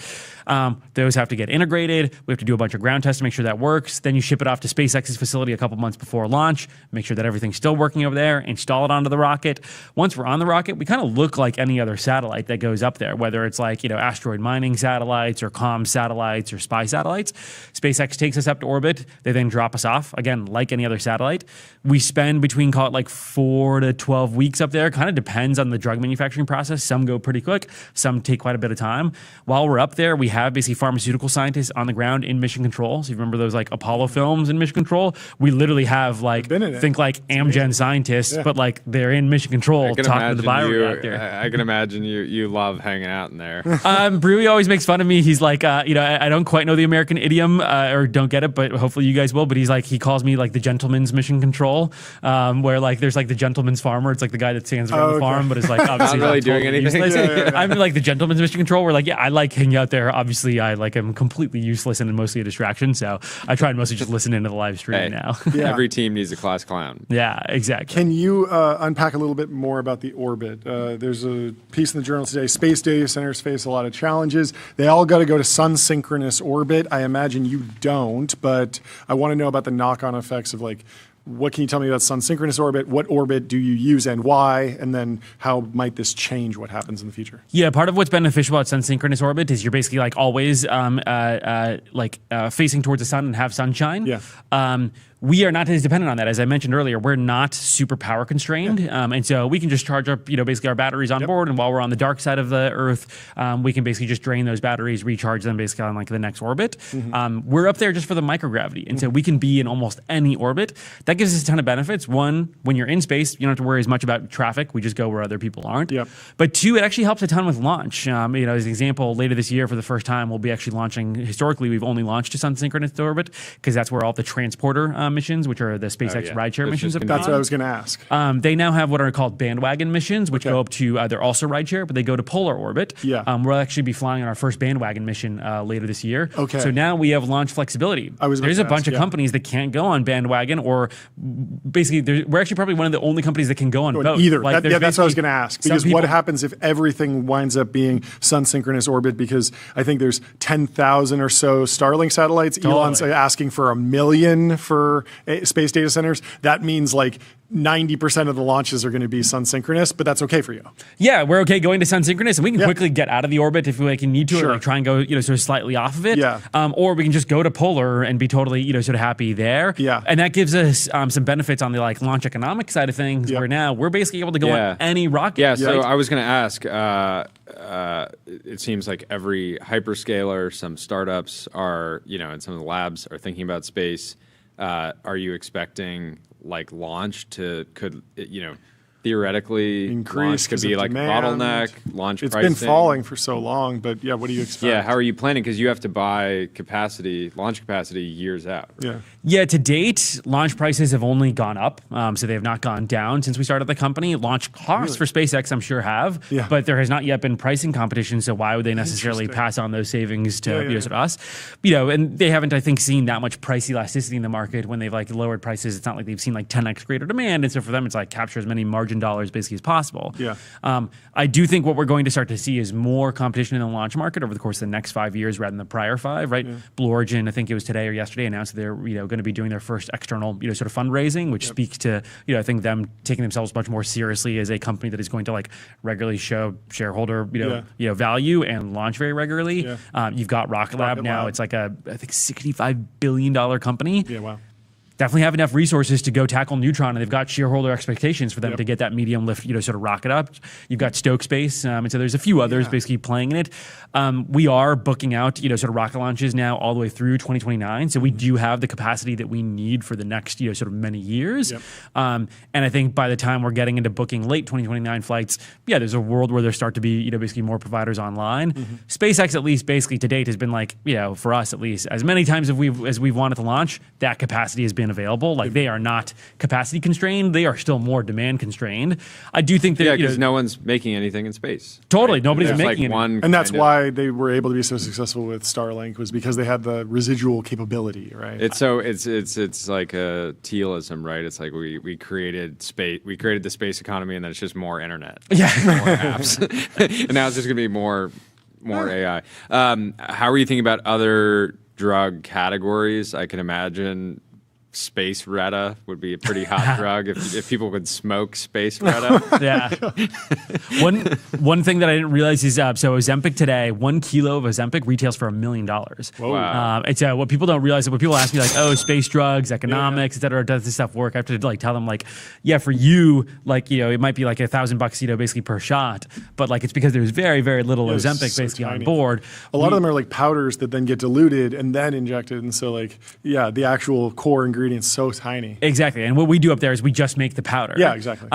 Those have to get integrated. We have to do a bunch of ground tests to make sure that works. Then you ship it off to SpaceX's facility a couple months before launch, make sure that everything's still working over there, install it onto the rocket. Once we're on the rocket, we kind of look like any other satellite that goes up there, whether it's like, asteroid mining satellites or comm satellites or spy satellites. SpaceX takes us up to orbit. They then drop us off, again, like any other satellite. We spend between, call it like 4 to 12 weeks up there. Kind of depends on the drug manufacturing process. Some go pretty quick. Some take quite a bit of time. While we're up there, we have basically pharmaceutical scientists on the ground in mission control. So you remember those like Apollo films in mission control? We literally have like, think like Amgen scientists, but like they're in mission control talking to the bioreactor. I can imagine you love hanging out in there. Brewy always makes fun of me. He's like, I don't quite know the American idiom or don't get it, but hopefully you guys will. But he's like, he calls me like the gentleman's mission control, where like there's like the gentleman's farmer. It's like the guy that stands around the farm, but is like obviously not really doing anything. I'm like the gentleman's mission control. Where like, I like hanging out there. Obviously, I like am completely useless and mostly a distraction. So I try and mostly just listen into the live stream now. Every team needs a class clown. Yeah, exactly. Can you unpack a little bit more about the orbit? There's a piece in the journal today. Space data centers face a lot of challenges. They all got to go to sun-synchronous orbit. I imagine you don't, but I want to know about the knock-on effects of like, what can you tell me about sun-synchronous orbit? What orbit do you use and why? And then how might this change what happens in the future? Yeah, part of what's beneficial about sun-synchronous orbit is you're basically like always facing towards the sun and have sunshine. Yeah. We are not as dependent on that. As I mentioned earlier, we're not super power constrained. And so we can just charge up, basically our batteries on board. And while we're on the dark side of the Earth, we can basically just drain those batteries, recharge them basically on like the next orbit. We're up there just for the microgravity. And so we can be in almost any orbit. That gives us a ton of benefits. One, when you're in space, you don't have to worry as much about traffic. We just go where other people aren't. But two, it actually helps a ton with launch. As an example, later this year for the first time, we'll be actually launching, historically, we've only launched to sun-synchronous orbit because that's where all the transporter missions, which are the SpaceX rideshare missions. That's what I was going to ask. They now have what are called bandwagon missions, which go up to, they're also rideshare, but they go to polar orbit. We'll actually be flying on our first bandwagon mission later this year. So now we have launch flexibility. There's a bunch of companies that can't go on bandwagon, or basically, we're actually probably one of the only companies that can go on both. Either. That's what I was going to ask. Because what happens if everything winds up being sun-synchronous orbit? Because I think there's 10,000 or so Starlink satellites. Elon's asking for 1 million for space data centers. That means like 90% of the launches are going to be sun-synchronous, but that's okay for you. Yeah, we're okay going to sun-synchronous, and we can quickly get out of the orbit if we need to, or like try and go, sort of slightly off of it. Or we can just go to polar and be totally, sort of happy there. And that gives us some benefits on the like launch economic side of things, where now we're basically able to go on any rocket. So I was going to ask, it seems like every hyperscaler, some startups are, and some of the labs are thinking about space. Are you expecting like launch could theoretically increase? Could be like bottleneck launch. It's pricing. been falling for so long, but what do you expect? Yeah, how are you planning? Because you have to buy launch capacity years out. Right? Yeah. To date, launch prices have only gone up, so they have not gone down since we started the company. Launch costs for SpaceX, I'm sure, have, but there has not yet been pricing competition. So why would they necessarily pass on those savings to sort of us? And they haven't, I think, seen that much price elasticity in the market when they've like lowered prices. It's not like they've seen like 10x greater demand, and so for them, it's like capture as many margin dollars basically as possible. I do think what we're going to start to see is more competition in the launch market over the course of the next 5 years rather than the prior 5. Right? Blue Origin, I think it was today or yesterday, announced that they're going to be doing their first external sort of fundraising, which speaks to I think them taking themselves much more seriously as a company that is going to like regularly show shareholder value and launch very regularly. You've got Rocket Lab now. It's like I think $65 billion company. definitely have enough resources to go tackle Neutron, and they've got shareholder expectations for them to get that medium lift, sort of rocket up. You've got Stoke Space, and so there's a few others basically playing in it. We are booking out, sort of rocket launches now all the way through 2029, so we do have the capacity that we need for the next, sort of many years. And I think by the time we're getting into booking late 2029 flights, there's a world where there start to be, basically more providers online. SpaceX, at least basically to date, has been like, for us at least, as many times as we've wanted to launch, that capacity has been available. Like they are not capacity constrained; they are still more demand constrained. I do think that because no one's making anything in space. Totally, right? nobody's making like it. one, and that's why they were able to be so successful with Starlink, was because they had the residual capability, right? It's like a tealism, right? It's like we created space, we created the space economy, and then it's just more internet, more apps, and now it's just going to be more AI. How are you thinking about other drug categories? I can imagine space Retta would be a pretty hot drug if people could smoke space Retta. One thing that I didn't realize is so Ozempic today, 1 kilo of Ozempic retails for $1 million. Wow. It's what people don't realize. When people ask me like, oh, space drugs, economics, et cetera, does this stuff work? I have to like tell them like, for you, like it might be like $1,000 basically per shot, but like it's because there's very very little Ozempic basically on board. A lot of them are like powders that then get diluted and then injected, and so like the actual core ingredients so tiny. Exactly, and what we do up there is we just make the powder. Yeah, exactly.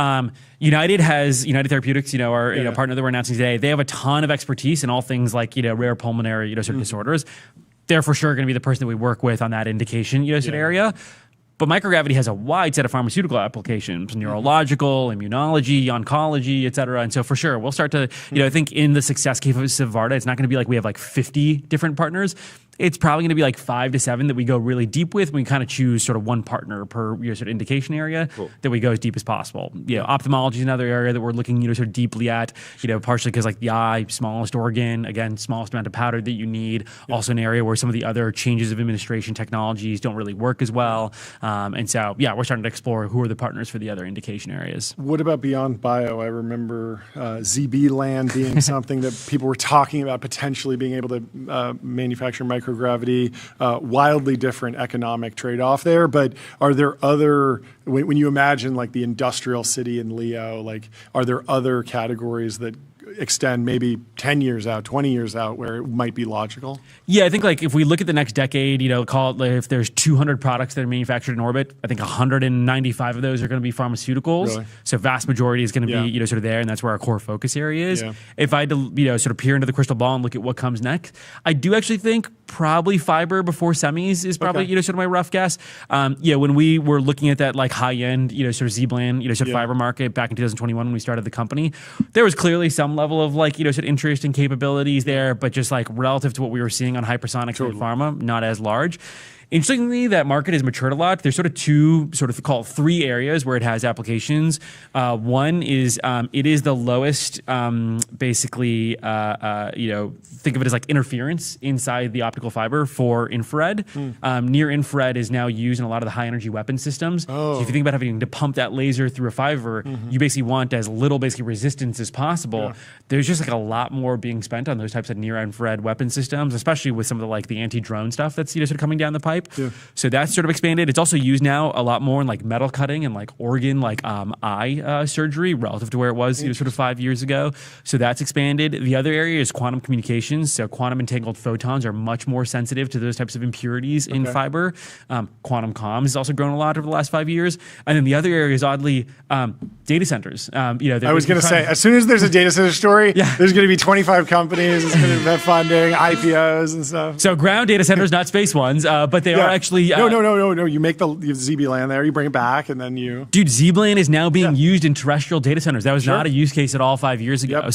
United Therapeutics, our partner that we're announcing today. They have a ton of expertise in all things like rare pulmonary sort of disorders. They're for sure going to be the person that we work with on that indication sort of area. But microgravity has a wide set of pharmaceutical applications: neurological, immunology, oncology, et cetera. And so for sure, we'll start to, I think in the success case of Varda, it's not going to be like we have like 50 different partners. It's probably going to be like 5 to 7 that we go really deep with. We kind of choose sort of one partner per sort of indication area that we go as deep as possible. Ophthalmology is another area that we're looking sort of deeply at. Partially because like the eye, smallest organ, again, smallest amount of powder that you need. Also an area where some of the other changes of administration technologies don't really work as well. And so we're starting to explore who are the partners for the other indication areas. What about beyond bio? I remember ZB land being something that people were talking about potentially being able to manufacture microgravity. Wildly different economic trade-off there, but are there other, when you imagine like the industrial city in Leo, like are there other categories that extend maybe 10 years out, 20 years out, where it might be logical? Yeah, I think like if we look at the next decade, call it like if there's 200 products that are manufactured in orbit, I think 195 of those are going to be pharmaceuticals. Really? So vast majority is going to be sort of there, and that's where our core focus area is. If I had to sort of peer into the crystal ball and look at what comes next, I do actually think probably fiber before semis is probably sort of my rough guess. When we were looking at that like high end sort of Z-bland sort of fiber market back in 2021 when we started the company, there was clearly some level of like sort of interest and capabilities there, but just like relative to what we were seeing on hypersonics and pharma, not as large. Interestingly, that market has matured a lot. There's sort of two, sort of call it 3 areas where it has applications. One is it is the lowest, basically, think of it as like interference inside the optical fiber for infrared. Near infrared is now used in a lot of the high energy weapon systems. So if you think about having to pump that laser through a fiber, you basically want as little basically resistance as possible. There's just like a lot more being spent on those types of near infrared weapon systems, especially with some of the like the anti-drone stuff that's sort of coming down the pipe. So that's sort of expanded. It's also used now a lot more in like metal cutting and like organ, like eye surgery relative to where it was sort of 5 years ago. So that's expanded. The other area is quantum communications. So quantum entangled photons are much more sensitive to those types of impurities in fiber. Quantum comms has also grown a lot over the last 5 years. And then the other area is oddly data centers. I was going to say, as soon as there's a data center story, there's going to be 25 companies. It's going to have funding, IPOs and stuff. So ground data centers, not space ones, but they are actually... No. You make the ZB land there, you bring it back, and then you... Dude, Z-bland is now being used in terrestrial data centers. That was not a use case at all 5 years ago.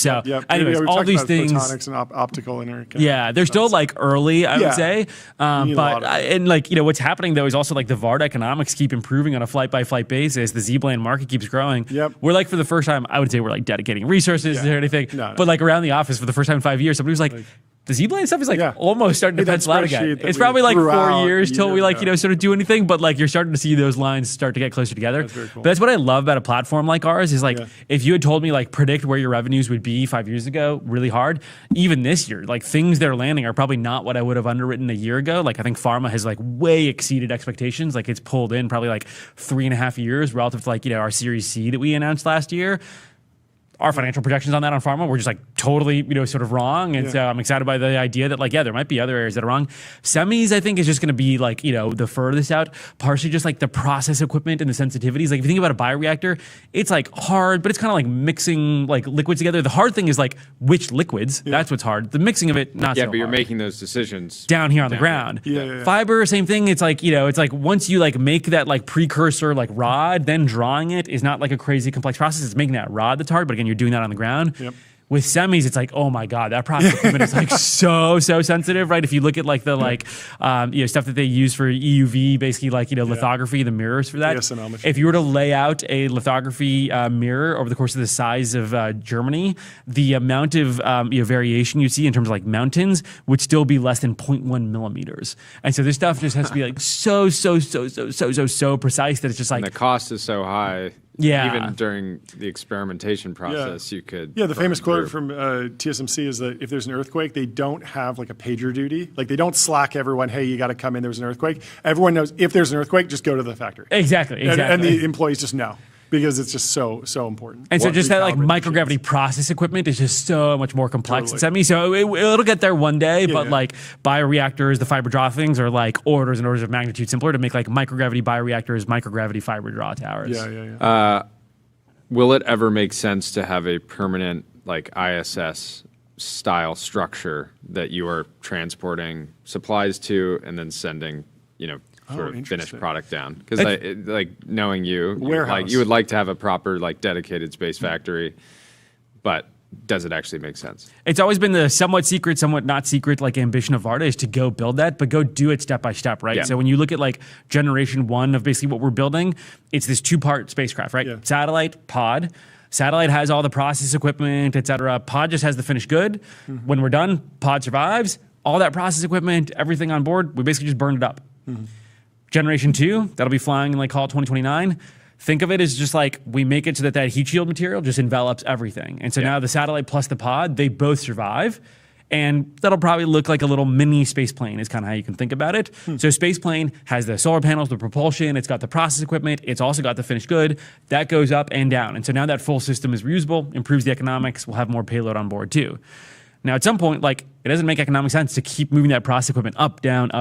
Anyways, all these things... Photonics and optical they're still like early, I would say. What's happening though is also like the Varda economics keep improving on a flight-by-flight basis. The Z-bland market keeps growing. We're like, for the first time, I would say we're like dedicating resources or anything. But like around the office for the first time in 5 years, somebody was like, the Z-Blade stuff is like almost starting to pencil out again. It's we probably like threw 4 out years till we like, yeah. sort of do anything, but like you're starting to see those lines start to get closer together. That's very cool. But that's what I love about a platform like ours is like, if you had told me like predict where your revenues would be 5 years ago, really hard. Even this year, like things that are landing are probably not what I would have underwritten a year ago. Like I think pharma has like way exceeded expectations. Like it's pulled in probably like 3.5 years relative to like, our Series C that we announced last year. Our financial projections on that on pharma were just like totally, sort of wrong. And so I'm excited by the idea that like, there might be other areas that are wrong. Semis, I think, is just going to be like, the furthest out, partially just like the process equipment and the sensitivities. Like if you think about a bioreactor, it's like hard, but it's kind of like mixing like liquids together. The hard thing is like which liquids. That's what's hard. The mixing of it, not so hard. Yeah, but you're making those decisions down here on the ground. Fiber, same thing. It's like, it's like once you like make that like precursor like rod, then drawing it is not like a crazy complex process. It's making that rod that's hard, but again, you're doing that on the ground. With semis, it's like, oh my God, that process equipment is like so sensitive, right? If you look at like the stuff that they use for EUV, basically like, lithography, the mirrors for that. If you were to lay out a lithography mirror over the course of the size of Germany, the amount of variation you see in terms of like mountains would still be less than 0.1 millimeters. And so this stuff just has to be like so precise that it's just like. And the cost is so high. Yeah. Even during the experimentation process, you could. Yeah, the famous quote from TSMC is that if there's an earthquake, they don't have like a pager duty. Like they don't slack everyone, hey, you got to come in, there's an earthquake. Everyone knows if there's an earthquake, just go to the factory. Exactly. And the employees just know. Because it's just so important. And so just that like microgravity process equipment is just so much more complex than semi. So it'll get there one day, but like bioreactors, the fiber draw things are like orders and orders of magnitude simpler to make like microgravity bioreactors, microgravity fiber draw towers. Will it ever make sense to have a permanent like ISS style structure that you are transporting supplies to and then sending, sort of finished product down? Because like knowing you, like you would like to have a proper like dedicated space factory, but does it actually make sense? It's always been the somewhat secret, somewhat not secret like ambition of Varda is to go build that, but go do it step by step, right? Yeah. So when you look at like generation 1 of basically what we're building, it's this 2-part spacecraft, right? Satellite, pod. Satellite has all the process equipment, et cetera. Pod just has the finished good. When we're done, pod survives. All that process equipment, everything on board, we basically just burned it up. Generation 2, that'll be flying in like call it 2029. Think of it as just like we make it so that heat shield material just envelops everything. And so now the satellite plus the pod, they both survive. And that'll probably look like a little mini space plane is kind of how you can think about it. So space plane has the solar panels, the propulsion, it's got the process equipment, it's also got the finished good. That goes up and down. And so now that full system is reusable, improves the economics, we'll have more payload on board too. Now, at some point, like, it doesn't make economic sense to keep moving that process equipment up, down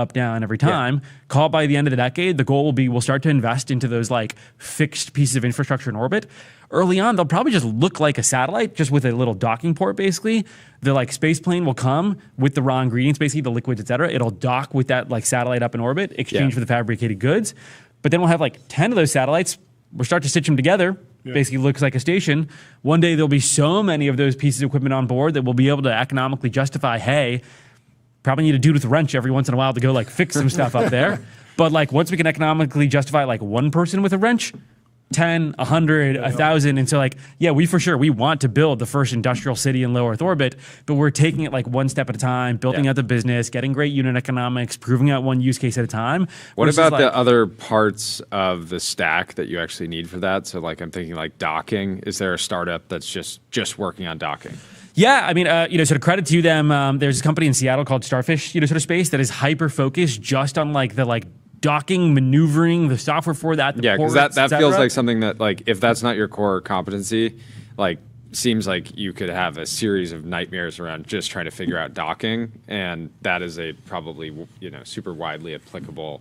every time. Call it by the end of the decade. The goal will be we'll start to invest into those, like, fixed pieces of infrastructure in orbit. Early on, they'll probably just look like a satellite, just with a little docking port, basically. The, like, space plane will come with the raw ingredients, basically, the liquids, et cetera. It'll dock with that, like, satellite up in orbit, exchange for the fabricated goods. But then we'll have, like, 10 of those satellites. We'll start to stitch them together. Basically looks like a station. One day there'll be so many of those pieces of equipment on board that we'll be able to economically justify, hey, probably need a dude with a wrench every once in a while to go like fix some stuff up there. But like once we can economically justify like one person with a wrench, 10, 100, 1,000. And so like, we want to build the first industrial city in low Earth orbit, but we're taking it like one step at a time, building out the business, getting great unit economics, proving out one use case at a time. What about the other parts of the stack that you actually need for that? So like, I'm thinking like docking. Is there a startup that's just working on docking? Yeah, I mean, sort of credit to them. There's a company in Seattle called Starfish, sort of space that is hyper focused just on like the like docking, maneuvering, the software for that. Yeah, because that feels like something that like if that's not your core competency, like seems like you could have a series of nightmares around just trying to figure out docking, and that is a probably super widely applicable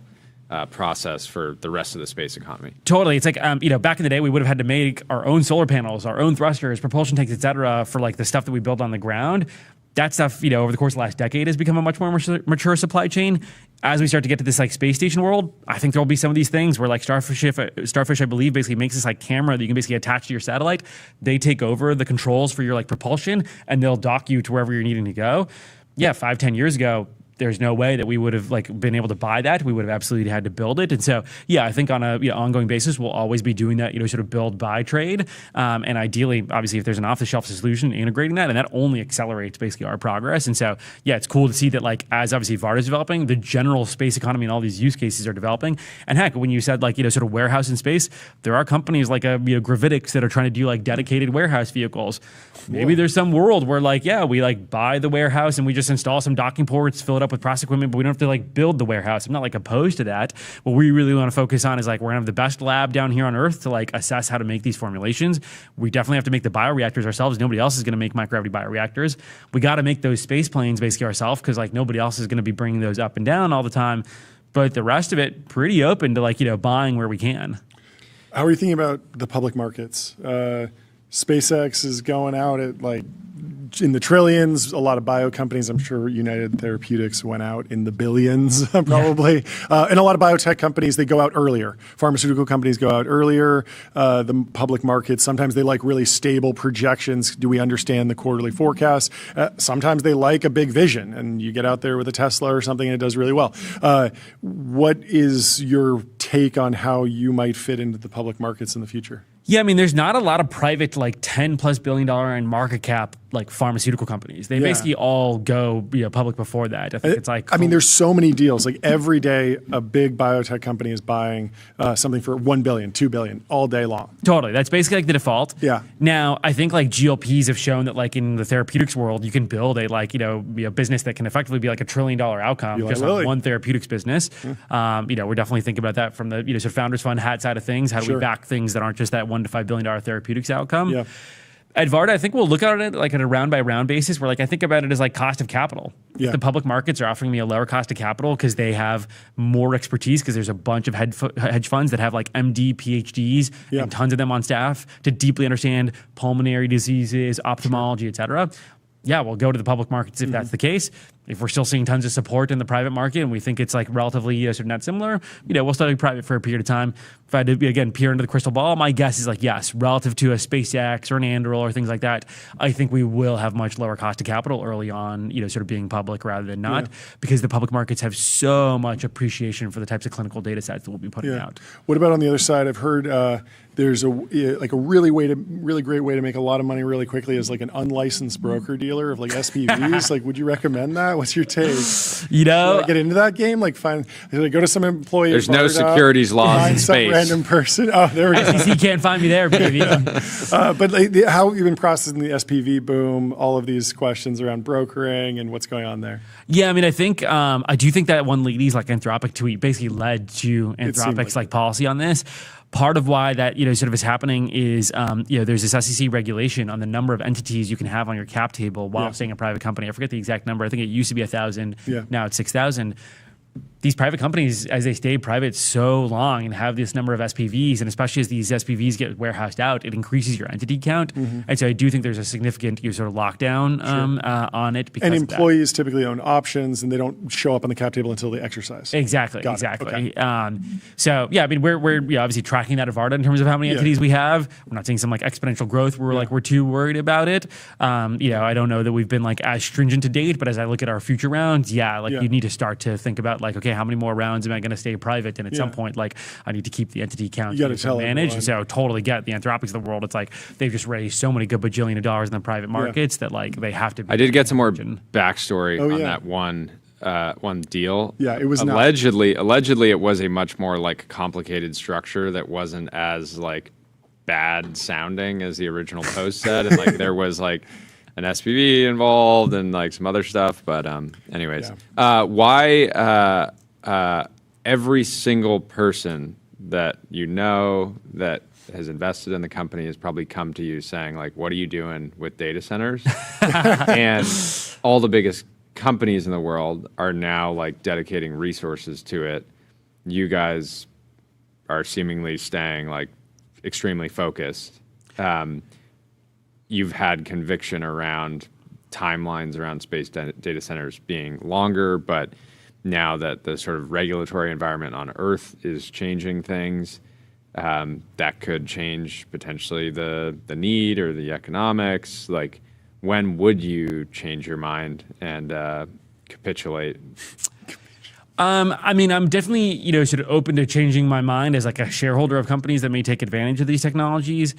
process for the rest of the space economy. Totally. It's like, back in the day, we would have had to make our own solar panels, our own thrusters, propulsion tanks, et cetera, for like the stuff that we build on the ground. That stuff, over the course of the last decade has become a much more mature supply chain. As we start to get to this like space station world, I think there'll be some of these things where like Starfish, I believe, basically makes this like camera that you can basically attach to your satellite. They take over the controls for your like propulsion and they'll dock you to wherever you're needing to go. Yeah, 5-10 years ago, there's no way that we would have like been able to buy that. We would have absolutely had to build it. And so, yeah, I think on a ongoing basis, we'll always be doing that, sort of build, buy trade. And ideally, obviously, if there's an off-the-shelf solution, integrating that, and that only accelerates basically our progress. And so, yeah, it's cool to see that like as obviously Varda is developing, the general space economy and all these use cases are developing. And heck, when you said like, sort of warehouse in space, there are companies like Gravitics that are trying to do like dedicated warehouse vehicles. Maybe there's some world where like, yeah, we like buy the warehouse and we just install some docking ports, fill it up with process equipment, but we don't have to like build the warehouse. I'm not like opposed to that. What we really want to focus on is like, we're gonna have the best lab down here on Earth to like assess how to make these formulations. We definitely have to make the bioreactors ourselves. Nobody else is gonna make microgravity bioreactors. We got to make those space planes basically ourselves because like nobody else is gonna be bringing those up and down all the time. But the rest of it, pretty open to like, buying where we can. How are you thinking about the public markets? SpaceX is going out at like in the trillions. A lot of bio companies, I'm sure United Therapeutics went out in the billions probably. And a lot of biotech companies, they go out earlier. Pharmaceutical companies go out earlier. The public markets, sometimes they like really stable projections. Do we understand the quarterly forecast? Sometimes they like a big vision and you get out there with a Tesla or something and it does really well. What is your take on how you might fit into the public markets in the future? Yeah, I mean, there's not a lot of private, like $10+ billion in market cap, like pharmaceutical companies. They basically all go public before that. I think it's like, I mean, there's so many deals. Like every day, a big biotech company is buying something for $1 billion, $2 billion all day long. Totally. That's basically like the default. Yeah. Now, I think like GLPs have shown that like in the therapeutics world, you can build a like, a business that can effectively be like $1 trillion outcome just on one therapeutics business. We're definitely thinking about that from the, sort of founders fund hat side of things. How do we back things that aren't just that $1 to $5 billion therapeutics outcome? Yeah. At Varda, I think we'll look at it like at a round by round basis where like I think about it as like cost of capital. Yeah. If the public markets are offering me a lower cost of capital because they have more expertise because there's a bunch of hedge funds that have like MD, PhDs and tons of them on staff to deeply understand pulmonary diseases, ophthalmology, et cetera. Yeah, we'll go to the public markets if that's the case. If we're still seeing tons of support in the private market and we think it's like relatively sort of not similar, we'll study private for a period of time. If I had to, again, peer into the crystal ball, my guess is like, yes, relative to a SpaceX or an Anduril or things like that, I think we will have much lower cost of capital early on, sort of being public rather than not, because the public markets have so much appreciation for the types of clinical data sets that we'll be putting out. What about on the other side? I've heard there's a really great way to make a lot of money really quickly is like an unlicensed broker dealer of like SPVs. Like, would you recommend that? What's your take? Should I get into that game? Like, go to some employee. There's no securities laws in space. Some random person. Oh, there we go. SEC can't find me there, baby. But like, how have you been processing the SPV boom? All of these questions around brokering and what's going on there. Yeah, I mean, I think I do think that one lady's like Anthropic tweet basically led to Anthropic's like policy on this. Part of why that sort of is happening is there's this SEC regulation on the number of entities you can have on your cap table while staying a private company. I forget the exact number. I think it used to be 1,000. Now it's 6,000. These private companies, as they stay private so long and have this number of SPVs, and especially as these SPVs get warehoused out, it increases your entity count. And so I do think there's a significant sort of lockdown on it. Because and employees typically own options, and they don't show up on the cap table until they exercise. Exactly. Okay. So yeah, I mean, we're obviously tracking that at Varda in terms of how many entities we have. We're not seeing some like exponential growth where we're too worried about it. I don't know that we've been like as stringent to date, but as I look at our future rounds, you need to start to think about like, okay, how many more rounds am I going to stay private? And at some point, like, I need to keep the entity count managed. So totally get the Anthropics of the world. It's like they've just raised so many good bajillion of dollars in the private markets that like they have to be. I did get some more backstory on that one deal. Yeah, it was allegedly it was a much more like complicated structure that wasn't as like bad sounding as the original post said, and like there was like an SPV involved and like some other stuff. But anyways, why every single person that that has invested in the company has probably come to you saying like, what are you doing with data centers? And all the biggest companies in the world are now like dedicating resources to it. You guys are seemingly staying like extremely focused. You've had conviction around timelines around space data centers being longer, but now that the sort of regulatory environment on Earth is changing things, that could change potentially the need or the economics. Like, when would you change your mind and capitulate? I mean, I'm definitely, sort of open to changing my mind as like a shareholder of companies that may take advantage of these technologies.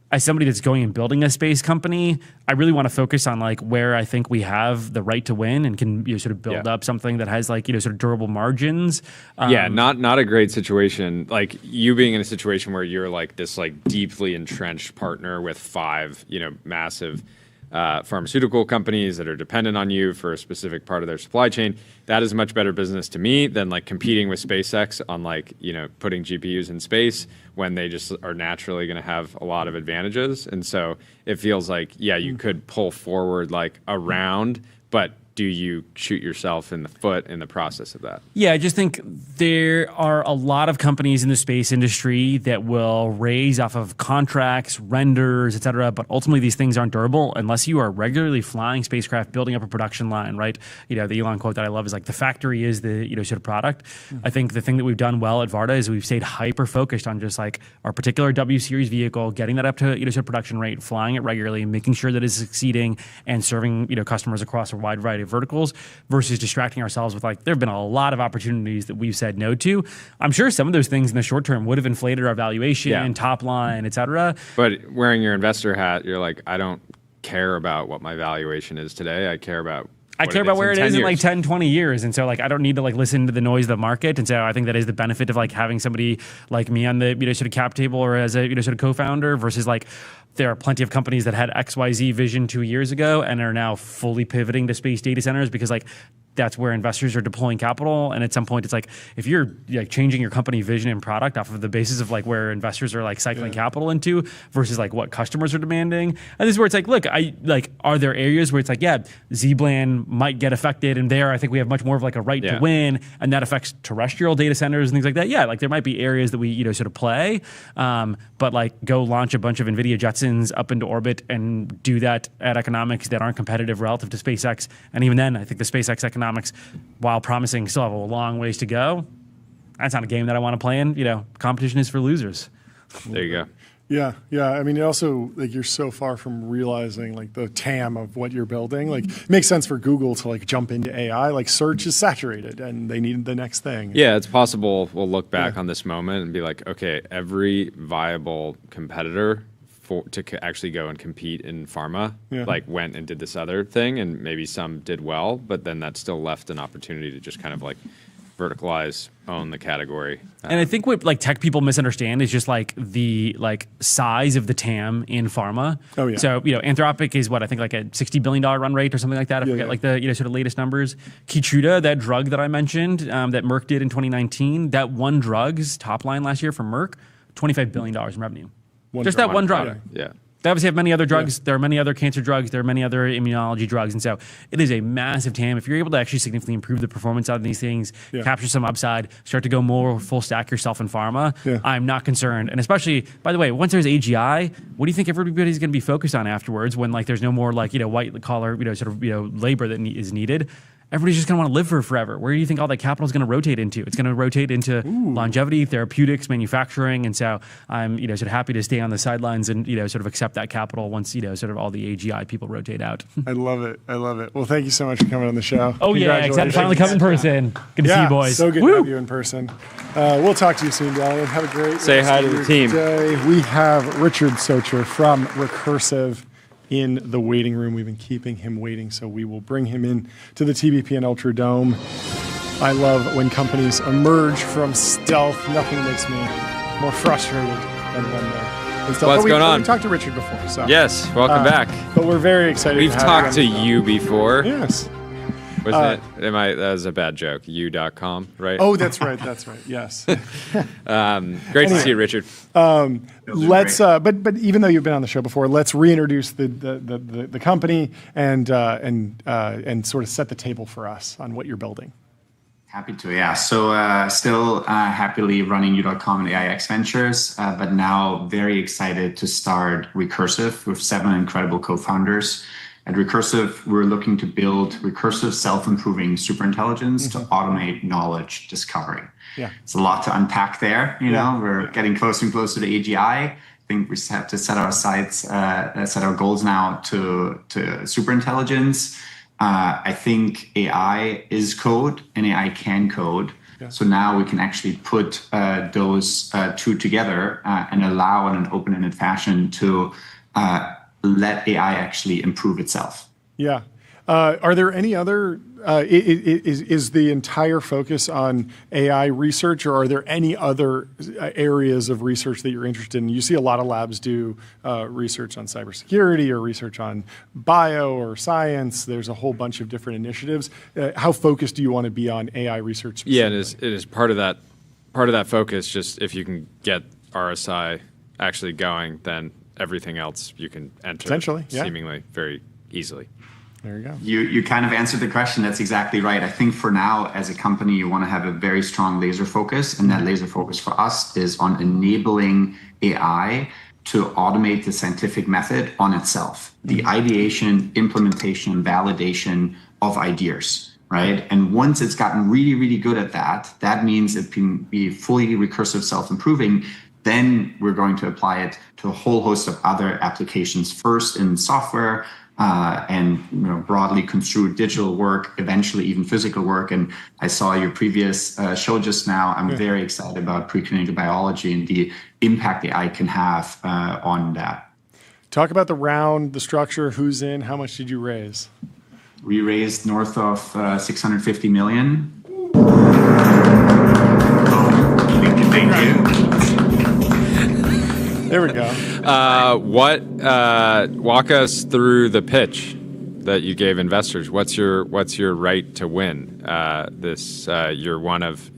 As somebody that's going and building a space company, I really want to focus on like where I think we have the right to win and can sort of build up something that has like sort of durable margins. Not a great situation. Like you being in a situation where you're like this like deeply entrenched partner with 5 massive pharmaceutical companies that are dependent on you for a specific part of their supply chain. That is much better business to me than like competing with SpaceX on like putting GPUs in space when they just are naturally going to have a lot of advantages. And so it feels like you could pull forward like a round, but do you shoot yourself in the foot in the process of that? Yeah, I just think there are a lot of companies in the space industry that will raise off of contracts, renders, et cetera, but ultimately these things aren't durable unless you are regularly flying spacecraft, building up a production line, right? The Elon quote that I love is like, the factory is the sort of product. I think the thing that we've done well at Varda is we've stayed hyper-focused on just like our particular W series vehicle, getting that up to sort of production rate, flying it regularly, making sure that it's succeeding and serving customers across a wide variety of verticals versus distracting ourselves with like, there have been a lot of opportunities that we've said no to. I'm sure some of those things in the short term would have inflated our valuation, top line, et cetera. But wearing your investor hat, you're like, I don't care about what my valuation is today. I care about where it is in like 10, 20 years. And so like, I don't need to like listen to the noise of the market. And so I think that is the benefit of like having somebody like me on the, sort of cap table or as a, sort of co-founder versus like, there are plenty of companies that had XYZ vision 2 years ago and are now fully pivoting to space data centers because like that's where investors are deploying capital. And at some point, it's like if you're like changing your company vision and product off of the basis of like where investors are like cycling capital into versus like what customers are demanding. And this is where it's like, look, are there areas where it's like, ZBLAN might get affected, and there I think we have much more of like a right to win, and that affects terrestrial data centers and things like that. Yeah, like there might be areas that we sort of play, but like go launch a bunch of Nvidia Jetsons up into orbit and do that at economics that aren't competitive relative to SpaceX. And even then, I think the SpaceX economics, while promising, still have a long ways to go. That's not a game that I want to play in. Competition is for losers. There you go. Yeah. I mean, it also like you're so far from realizing like the TAM of what you're building. Like, it makes sense for Google to like jump into AI. Like, search is saturated, and they need the next thing. Yeah, it's possible we'll look back on this moment and be like, okay, every viable competitor to actually go and compete in pharma, like went and did this other thing, and maybe some did well, but then that still left an opportunity to just kind of like verticalize, own the category. And I think what like tech people misunderstand is just like the like size of the TAM in pharma. Oh yeah. So Anthropic is what I think like a $60 billion run rate or something like that. I forget like the sort of latest numbers. Keytruda, that drug that I mentioned that Merck did in 2019, that one drug's top line last year for Merck, $25 billion in revenue. Just that one drug. Yeah. They obviously have many other drugs. There are many other cancer drugs. There are many other immunology drugs. And so it is a massive TAM. If you're able to actually significantly improve the performance out of these things, capture some upside, start to go more full stack yourself in pharma, I'm not concerned. And especially, by the way, once there's AGI, what do you think everybody's going to be focused on afterwards when like there's no more like, white collar, sort of, labor that is needed? Everybody's just going to want to live for forever. Where do you think all that capital is going to rotate into? It's going to rotate into longevity, therapeutics, manufacturing. And so I'm, sort of happy to stay on the sidelines and, sort of accept that capital once, sort of all the AGI people rotate out. I love it. Well, thank you so much for coming on the show. Oh, yeah. Excited to finally come in person. Good to see you, boys. So good to have you in person. We'll talk to you soon, Delian. Have a great Say hi to the team. Day. We have Richard Socher from Recursive in the waiting room. We've been keeping him waiting, so we will bring him in to the TBP and Ultra Dome. I love when companies emerge from stealth. Nothing makes me more frustrated than when they're in stealth. What's going on? We talked to Richard before. So. Yes, welcome back. But we're very excited. We've talked to you before. Yes. Wasn't it? That was a bad joke. You.com, right? Oh, that's right. Yes. Great to see you, Richard. Let's. But even though you've been on the show before, let's reintroduce the company and sort of set the table for us on what you're building. Happy to, yeah. So still happily running U.com and AIX Ventures, but now very excited to start Recursive with 7 incredible co-founders. At Recursive, we're looking to build recursive self-improving superintelligence to automate knowledge discovery. Yeah. It's a lot to unpack there. We're getting closer and closer to AGI. I think we have to set our sights, set our goals now to superintelligence. I think AI is code and AI can code. Yeah. So now we can actually put those two together and allow in an open-ended fashion to let AI actually improve itself. Yeah. Are there any other, is the entire focus on AI research, or are there any other areas of research that you're interested in? You see a lot of labs do research on cybersecurity or research on bio or science. There's a whole bunch of different initiatives. How focused do you want to be on AI research specifically? Yeah, it is part of that focus. Just if you can get RSI actually going, then everything else you can enter seemingly very easily. There you go. You kind of answered the question. That's exactly right. I think for now, as a company, you want to have a very strong laser focus. And that laser focus for us is on enabling AI to automate the scientific method on itself. The ideation, implementation, validation of ideas, right? And once it's gotten really, really good at that, that means it can be fully recursive self-improving. Then we're going to apply it to a whole host of other applications, first in software, and broadly construed digital work, eventually even physical work. And I saw your previous show just now. I'm very excited about preclinical biology and the impact AI can have on that. Talk about the round, the structure, who's in, how much did you raise? We raised north of 650 million. Thank you. There we go. Walk us through the pitch that you gave investors. What's your right to win? You're one of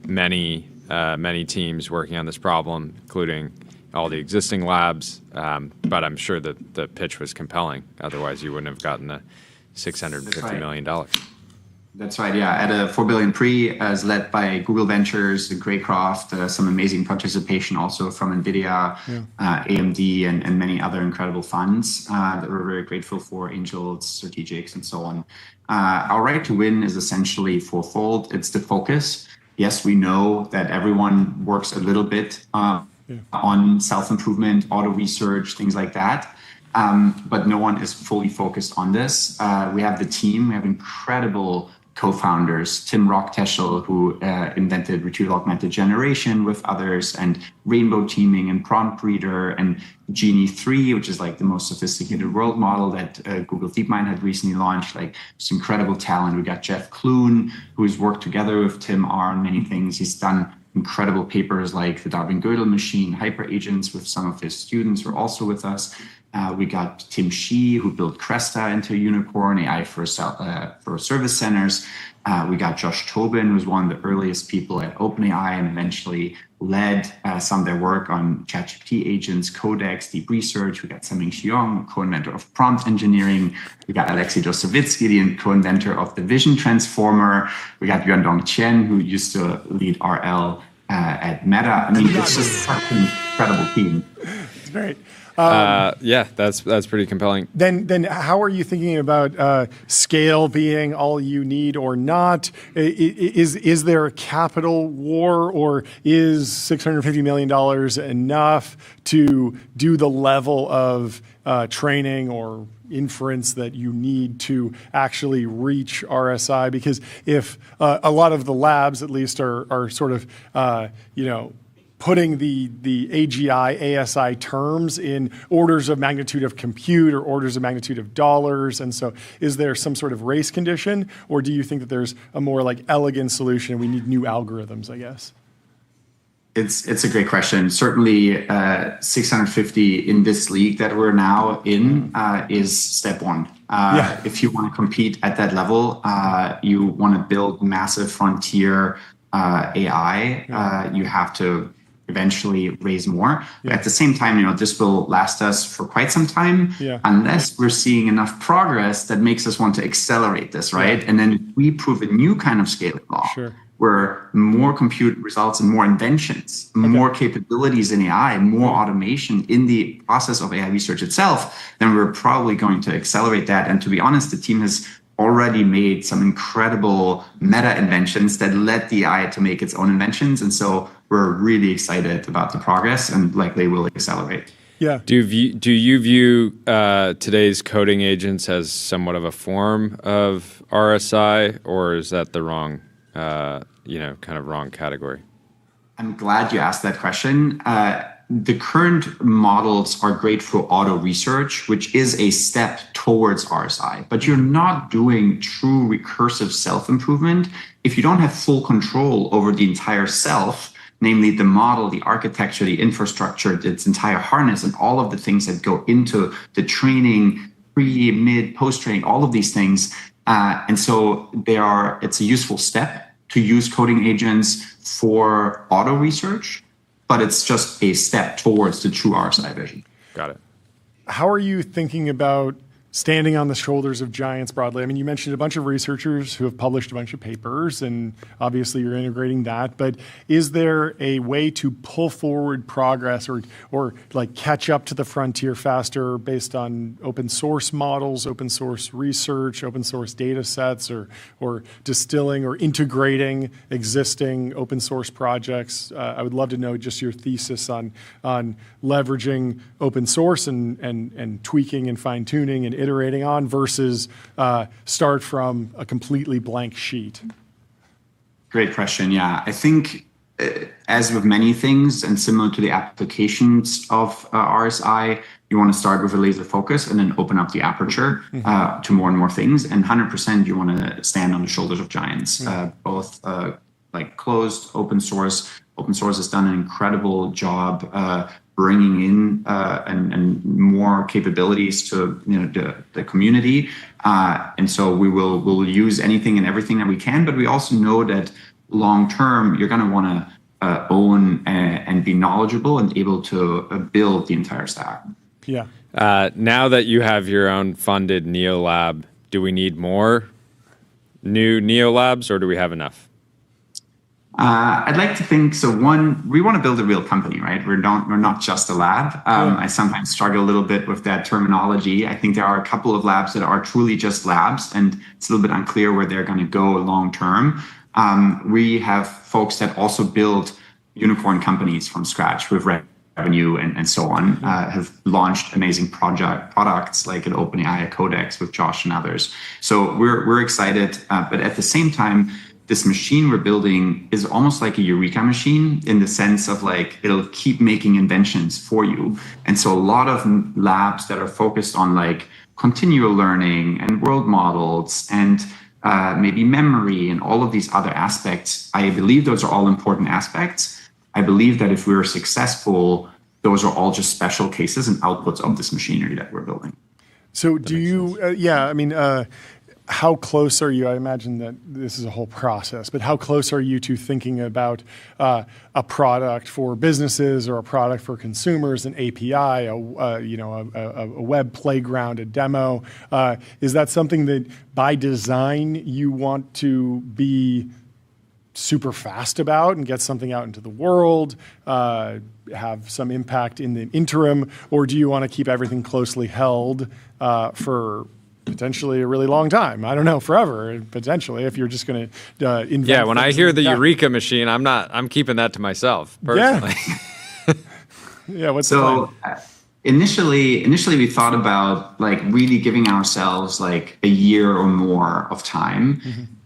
many teams working on this problem, including all the existing labs. But I'm sure that the pitch was compelling. Otherwise, you wouldn't have gotten the $650 million. That's right. Yeah, at a $4 billion pre, as led by Google Ventures, Greycroft, some amazing participation also from Nvidia, AMD, and many other incredible funds that we're very grateful for, angels, strategics, and so on. Our right to win is essentially fourfold. It's the focus. Yes, we know that everyone works a little bit on self-improvement, auto research, things like that. But no one is fully focused on this. We have the team. We have incredible co-founders, Tim Rockteschel, who invented retrieval augmented generation with others, and rainbow teaming and prompt reader, and Genie 3, which is like the most sophisticated world model that Google DeepMind had recently launched. Like, it's incredible talent. We got Jeff Kloon, who's worked together with Tim R on many things. He's done incredible papers like the Darwin-Gödel machine, hyper agents with some of his students who are also with us. We got Tim Shih, who built Cresta into a unicorn, AI for service centers. We got Josh Tobin, who was one of the earliest people at OpenAI and eventually led some of their work on ChatGPT agents, Codex, deep research. We got Saming Xiong, co-inventor of prompt engineering. We got Alexei Josevitsky, the co-inventor of the Vision Transformer. We got Yuandong Chen, who used to lead RL at Meta. I mean, it's just such an incredible team. It's great. That's pretty compelling. Then how are you thinking about scale being all you need or not? Is there a capital war, or is $650 million enough to do the level of training or inference that you need to actually reach RSI? Because if a lot of the labs, at least, are sort of, putting the AGI, ASI terms in orders of magnitude of compute or orders of magnitude of dollars. And so is there some sort of race condition, or do you think that there's a more like elegant solution? We need new algorithms, I guess. It's a great question. Certainly 650 in this league that we're now in is step one. If you want to compete at that level, you want to build massive frontier AI, you have to eventually raise more. But at the same time, this will last us for quite some time unless we're seeing enough progress that makes us want to accelerate this, right? And then we prove a new kind of scaling law where more compute results in more inventions, more capabilities in AI, more automation in the process of AI research itself, then we're probably going to accelerate that. And to be honest, the team has already made some incredible meta inventions that led the AI to make its own inventions. And so we're really excited about the progress and likely will accelerate. Yeah. Do you view today's coding agents as somewhat of a form of RSI, or is that the wrong, kind of wrong category? I'm glad you asked that question. The current models are great for auto research, which is a step towards RSI, but you're not doing true recursive self-improvement if you don't have full control over the entire self, namely the model, the architecture, the infrastructure, its entire harness, and all of the things that go into the training, pre, mid, post-training, all of these things. And so it's a useful step to use coding agents for auto research, but it's just a step towards the true RSI vision. Got it. How are you thinking about standing on the shoulders of giants broadly? I mean, you mentioned a bunch of researchers who have published a bunch of papers, and obviously you're integrating that, but is there a way to pull forward progress or like catch up to the frontier faster based on open source models, open source research, open source data sets, or distilling or integrating existing open source projects? I would love to know just your thesis on leveraging open source and tweaking and fine tuning and iterating on versus start from a completely blank sheet? Great question. Yeah, I think as with many things and similar to the applications of RSI, you want to start with a laser focus and then open up the aperture to more and more things. And 100% you want to stand on the shoulders of giants, both like closed, open source. Open source has done an incredible job bringing in and more capabilities to the community, and so we'll use anything and everything that we can. But we also know that long term, you're going to want to own and be knowledgeable and able to build the entire stack. Yeah. Now that you have your own funded NeoLab, do we need more new NeoLabs, or do we have enough? I'd like to think so. One, we want to build a real company, right? We're not just a lab. I sometimes struggle a little bit with that terminology. I think there are a couple of labs that are truly just labs, and it's a little bit unclear where they're going to go long term. We have folks that also build unicorn companies from scratch with revenue and so on, have launched amazing products like at OpenAI, Codex with Josh and others. So we're excited, but at the same time, this machine we're building is almost like a eureka machine in the sense of like it'll keep making inventions for you. And so a lot of labs that are focused on like continual learning and world models and maybe memory and all of these other aspects, I believe those are all important aspects. I believe that if we're successful, those are all just special cases and outputs of this machinery that we're building. So do you, how close are you? I imagine that this is a whole process, but how close are you to thinking about a product for businesses or a product for consumers, an API, a web playground, a demo? Is that something that by design you want to be super fast about and get something out into the world, have some impact in the interim, or do you want to keep everything closely held for potentially a really long time? I don't know, forever, potentially, if you're just going to invent. Yeah, when I hear the Eureka machine, I'm keeping that to myself, personally. Yeah, what's the plan? Initially we thought about like really giving ourselves like a year or more of time.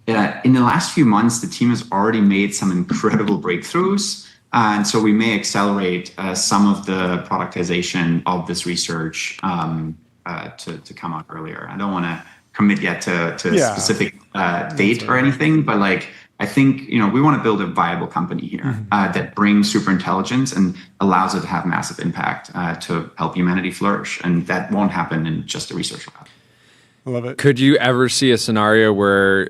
In the last few months, the team has already made some incredible breakthroughs. And so we may accelerate some of the productization of this research to come out earlier. I don't want to commit yet to a specific date or anything, but like I think we want to build a viable company here that brings superintelligence and allows it to have massive impact to help humanity flourish, and that won't happen in just a research lab. I love it. Could you ever see a scenario where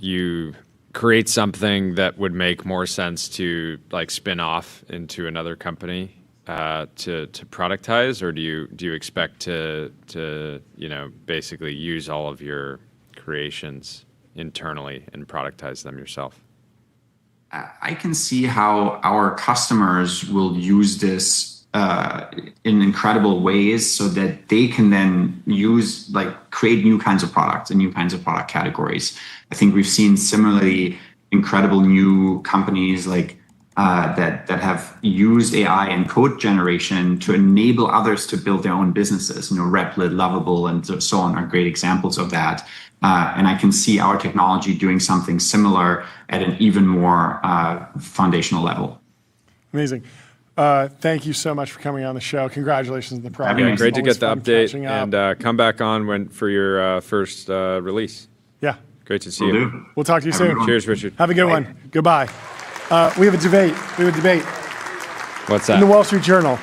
you create something that would make more sense to like spin off into another company to productize, or do you expect to basically use all of your creations internally and productize them yourself? I can see how our customers will use this in incredible ways so that they can then create new kinds of products and new kinds of product categories. I think we've seen similarly incredible new companies like that have used AI and code generation to enable others to build their own businesses. Replit, Lovable, and so on are great examples of that. And I can see our technology doing something similar at an even more foundational level. Amazing. Thank you so much for coming on the show. Congratulations on the progress. Yeah, great to get the update, and come back on for your first release. Yeah. Great to see you. We'll talk to you soon. Cheers, Richard. Have a good one. Goodbye. We have a debate. What's that? In the Wall Street Journal,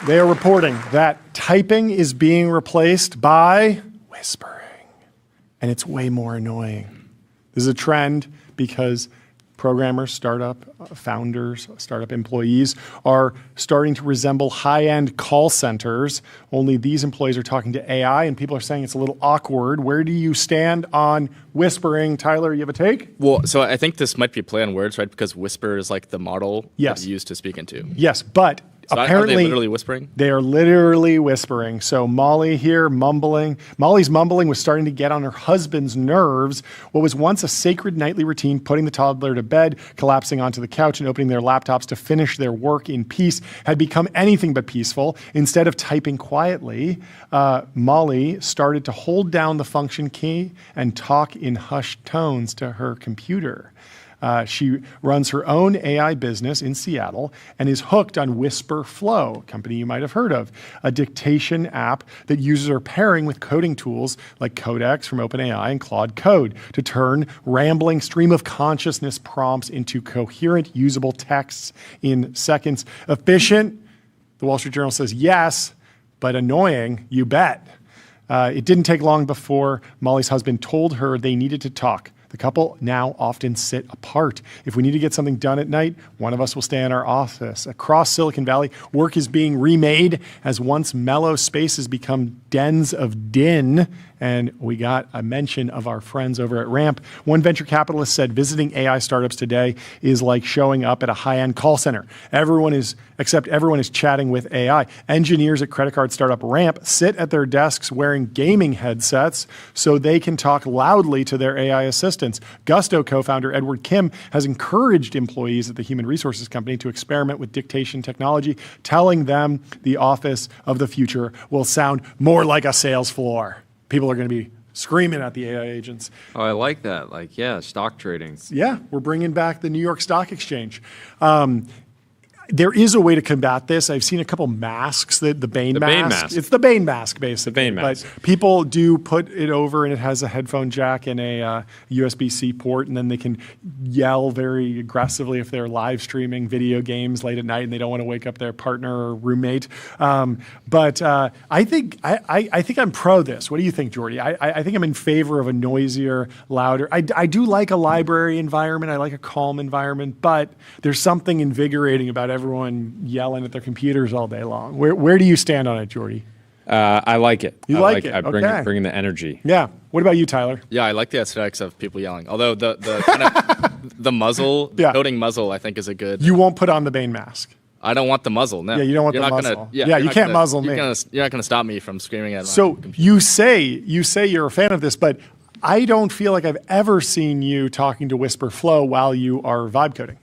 they are reporting that typing is being replaced by whispering. And it's way more annoying. This is a trend because programmers, startup founders, startup employees are starting to resemble high-end call centers, only these employees are talking to AI, and people are saying it's a little awkward. Where do you stand on whispering? Tyler, you have a take? Well, so I think this might be a play on words, right? Because whisper is like the model yes. used to speak into. Yes, but so apparently, are they literally whispering? They are literally whispering. So Molly here mumbling. Molly's mumbling was starting to get on her husband's nerves. What was once a sacred nightly routine, putting the toddler to bed, collapsing onto the couch, and opening their laptops to finish their work in peace, had become anything but peaceful. Instead of typing quietly, Molly started to hold down the function key and talk in hushed tones to her computer. She runs her own AI business in Seattle and is hooked on Whisper Flow, a company you might have heard of, a dictation app that users are pairing with coding tools like Codex from OpenAI and Claude Code to turn rambling stream of consciousness prompts into coherent, usable texts in seconds. Efficient? The Wall Street Journal says yes, but annoying, you bet. It didn't take long before Molly's husband told her they needed to talk. The couple now often sit apart. If we need to get something done at night, one of us will stay in our office. Across Silicon Valley, work is being remade as once mellow spaces become dens of din. And we got a mention of our friends over at Ramp. One venture capitalist said visiting AI startups today is like showing up at a high-end call center. Everyone is chatting with AI. Engineers at credit card startup Ramp sit at their desks wearing gaming headsets so they can talk loudly to their AI assistants. Gusto co-founder Edward Kim has encouraged employees at the human resources company to experiment with dictation technology, telling them the office of the future will sound more like a sales floor. People are going to be screaming at the AI agents. Oh, I like that. Like, yeah, stock trading. Yeah, we're bringing back the New York Stock Exchange. There is a way to combat this. I've seen a couple masks, the Bane mask. It's the Bane mask, basically. The Bane mask. But people do put it over, and it has a headphone jack and a USB-C port, and then they can yell very aggressively if they're live streaming video games late at night and they don't want to wake up their partner or roommate. But I think I'm pro this. What do you think, Jordy? I think I'm in favor of a noisier, louder. I do like a library environment. I like a calm environment, but there's something invigorating about everyone yelling at their computers all day long. Where do you stand on it, Jordy? I like it. You like it? I bring the energy. Yeah. What about you, Tyler? Yeah, I like the aesthetics of people yelling. Although the kind of the muzzle, the coding muzzle, I think is a good. You won't put on the Bane mask. I don't want the muzzle. No. Yeah, you don't want the muzzle. You can't muzzle me. You're not gonna stop me from screaming at my computer. You say you're a fan of this, but I don't feel like I've ever seen you talking to Whisper Flow while you are vibe coding.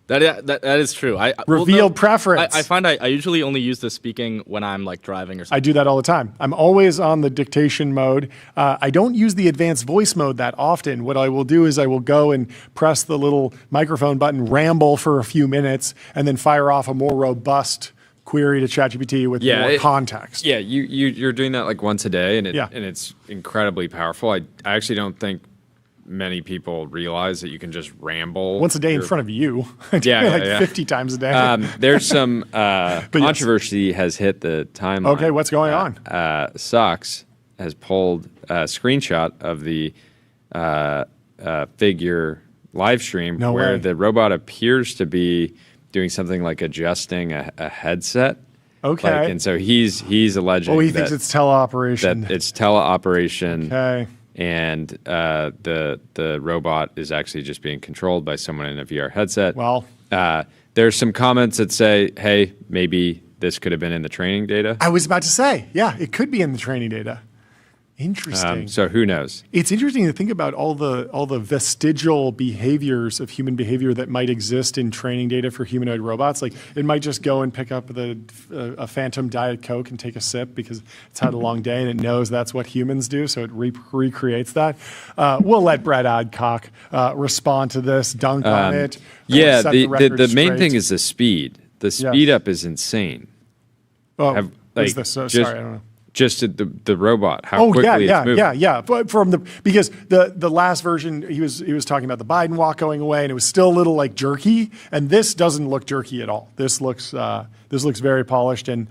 That is true. Revealed preference. I find I usually only use the speaking when I'm like driving or something. I do that all the time. I'm always on the dictation mode. I don't use the advanced voice mode that often. What I will do is I will go and press the little microphone button, ramble for a few minutes, and then fire off a more robust query to ChatGPT with more context. Yeah, you're doing that like once a day, and it's incredibly powerful. I actually don't think many people realize that you can just ramble once a day in front of you. I do it 50 times a day. There's some controversy has hit the timeline. Okay, what's going on? Sox has pulled a screenshot of the figure live stream where the robot appears to be doing something like adjusting a headset. Okay. And so he's alleging he thinks it's teleoperation. That it's teleoperation. Okay. And the robot is actually just being controlled by someone in a VR headset. Well, there's some comments that say, hey, maybe this could have been in the training data. I was about to say, yeah, it could be in the training data. Interesting. So who knows? It's interesting to think about all the vestigial behaviors of human behavior that might exist in training data for humanoid robots. Like it might just go and pick up a phantom Diet Coke and take a sip because it's had a long day and it knows that's what humans do, so it recreates that. We'll let Brett Adcock respond to this, dunk on it. Yeah, set the main straight. thing is the speed. The speed up is insane. Oh, what is this? Sorry, I don't know. Just the robot, how quickly it's moving. Yeah. But because the last version he was talking about the Biden walk going away, and it was still a little like jerky, and this doesn't look jerky at all. This looks very polished, and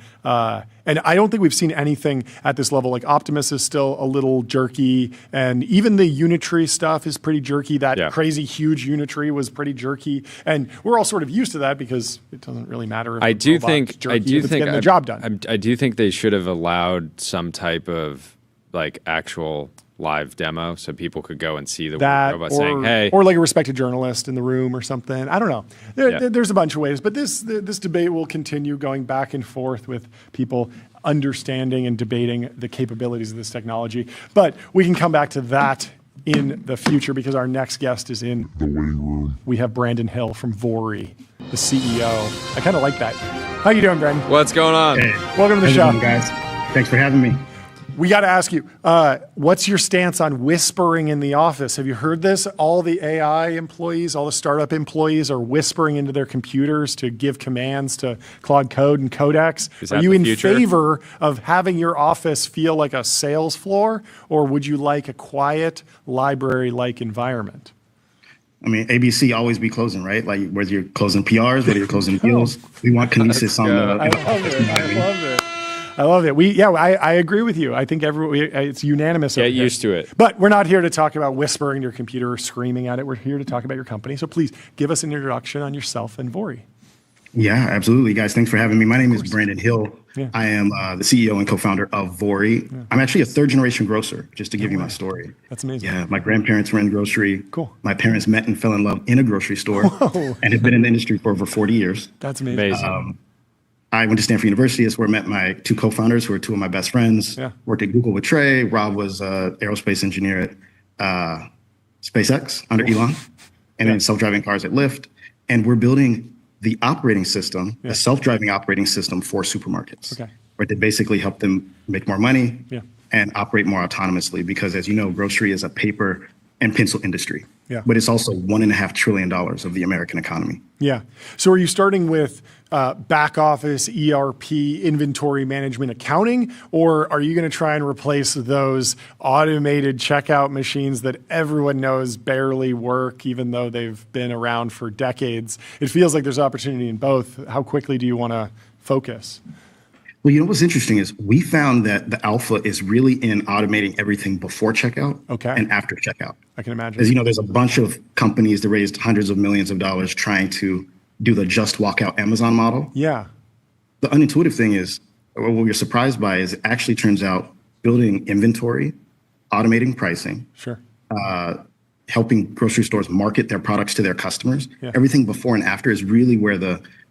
I don't think we've seen anything at this level. Like Optimus is still a little jerky, and even the Unitree stuff is pretty jerky. That crazy huge Unitree was pretty jerky, and we're all sort of used to that because it doesn't really matter. If I do think getting the job done. I do think they should have allowed some type of like actual live demo so people could go and see the robot saying, hey. Or like a respected journalist in the room or something. I don't know. There's a bunch of ways, but this debate will continue going back and forth with people understanding and debating the capabilities of this technology. But we can come back to that in the future because our next guest is in the waiting room. We have Brandon Hill from Vori, the CEO. I kind of like that. How you doing, Brandon? What's going on? Hey, welcome to the show. Guys. Thanks for having me. We got to ask you, what's your stance on whispering in the office? Have you heard this? All the AI employees, all the startup employees are whispering into their computers to give commands to Claude Code and Codex. Are you in favor of having your office feel like a sales floor, or would you like a quiet library-like environment? I mean, ABC always be closing, right? Like whether you're closing PRs, whether you're closing deals, we want kinesis on the. I love it. I love it. I agree with you. I think it's unanimous. Get used to it. But we're not here to talk about whispering to your computer or screaming at it. We're here to talk about your company. So please give us an introduction on yourself and Vori. Yeah, absolutely, guys. Thanks for having me. My name is Brandon Hill. Yeah. I am the CEO and co-founder of Vori. Yeah. I'm actually a third-generation grocer, just to give you my story. That's amazing. Yeah, my grandparents were in grocery. Cool. My parents met and fell in love in a grocery store and have been in the industry for over 40 years. That's amazing. I went to Stanford University. That's where I met my two co-founders, who are two of my best friends. Yeah. Worked at Google with Trey. Rob was an aerospace engineer at SpaceX under Elon, and then self-driving cars at Lyft. And we're building the operating system, the self-driving operating system for supermarkets. Okay. Where they basically help them make more money and operate more autonomously. Because as you know, grocery is a paper and pencil industry. Yeah. But it's also $1.5 trillion of the American economy. Yeah. So are you starting with back office, ERP, inventory management, accounting, or are you going to try and replace those automated checkout machines that everyone knows barely work, even though they've been around for decades? It feels like there's opportunity in both. How quickly do you want to focus? Well, you know what's interesting is we found that the alpha is really in automating everything before checkout and after checkout. I can imagine. As you know, there's a bunch of companies that raised hundreds of millions of dollars trying to do the just walk out Amazon model. Yeah. The unintuitive thing is, what we're surprised by is it actually turns out building inventory, automating pricing, helping grocery stores market their products to their customers. Yeah. Everything before and after is really where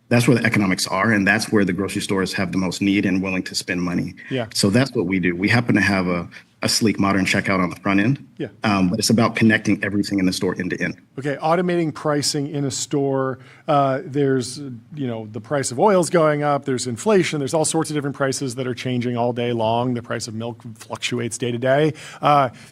that's where the economics are, and that's where the grocery stores have the most need and willing to spend money. Yeah. So that's what we do. We happen to have a sleek, modern checkout on the front end. Yeah. But it's about connecting everything in the store end to end. Okay, automating pricing in a store. There's, the price of oil's going up. There's inflation. There's all sorts of different prices that are changing all day long. The price of milk fluctuates day to day.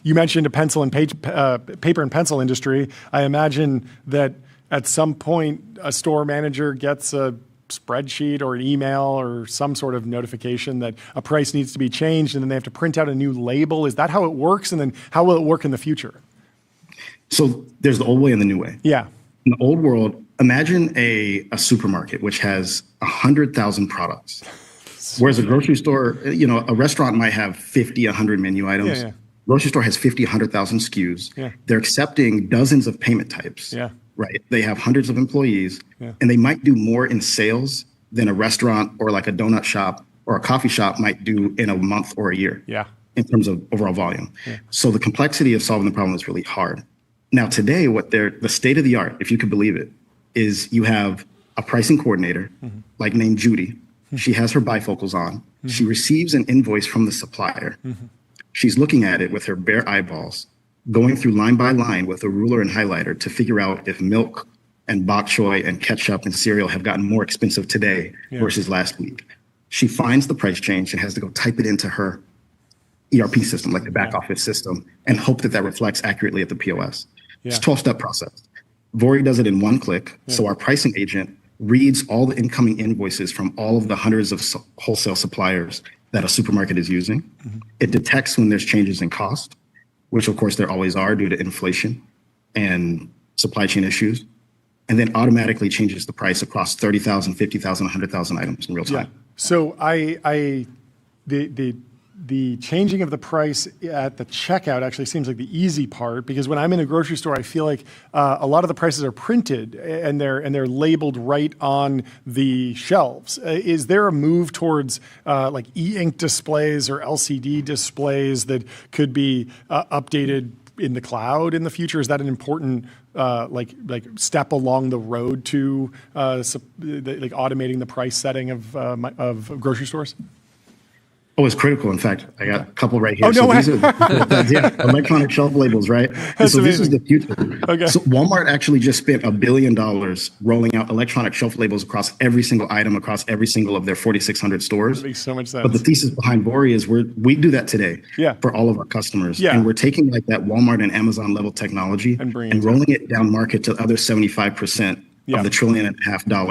You mentioned a paper and pencil industry. I imagine that at some point, a store manager gets a spreadsheet or an email or some sort of notification that a price needs to be changed, and then they have to print out a new label. Is that how it works? And then how will it work in the future? So there's the old way and the new way. Yeah. In the old world, imagine a supermarket which has 100,000 products. Whereas a grocery store, a restaurant might have 50, 100 menu items. Yeah. Grocery store has 50, 100,000 SKUs. Yeah. They're accepting dozens of payment types. Yeah. Right. They have hundreds of employees, and they might do more in sales than a restaurant or like a donut shop or a coffee shop might do in a month or a year. Yeah. In terms of overall volume. Yeah. So the complexity of solving the problem is really hard. Now, today, the state of the art, if you could believe it, is you have a pricing coordinator, like named Judy. She has her bifocals on. She receives an invoice from the supplier. She's looking at it with her bare eyeballs, going through line by line with a ruler and highlighter to figure out if milk and bok choy and ketchup and cereal have gotten more expensive today versus last week. She finds the price change and has to go type it into her ERP system, like the back office system, and hope that that reflects accurately at the POS. It's a 12-step process. Vori does it in one click. So our pricing agent reads all the incoming invoices from all of the hundreds of wholesale suppliers that a supermarket is using. It detects when there's changes in cost, which of course there always are due to inflation and supply chain issues, and then automatically changes the price across 30,000, 50,000, 100,000 items in real time. So the changing of the price at the checkout actually seems like the easy part, because when I'm in a grocery store, I feel like a lot of the prices are printed and they're labeled right on the shelves. Is there a move towards like e-ink displays or LCD displays that could be updated in the cloud in the future? Is that an important like step along the road to like automating the price setting of grocery stores? Oh, it's critical. In fact, I got a couple right here. Oh, no way. These are electronic shelf labels, right? That's so amazing. This is the future. Okay. So Walmart actually just spent $1 billion rolling out electronic shelf labels across every single item, across every single of their 4,600 stores. That makes so much sense. But the thesis behind Vori is we do that today for all of our customers. And we're taking like that Walmart and Amazon level technology and rolling it down market to the other 75% of the $1.5 trillion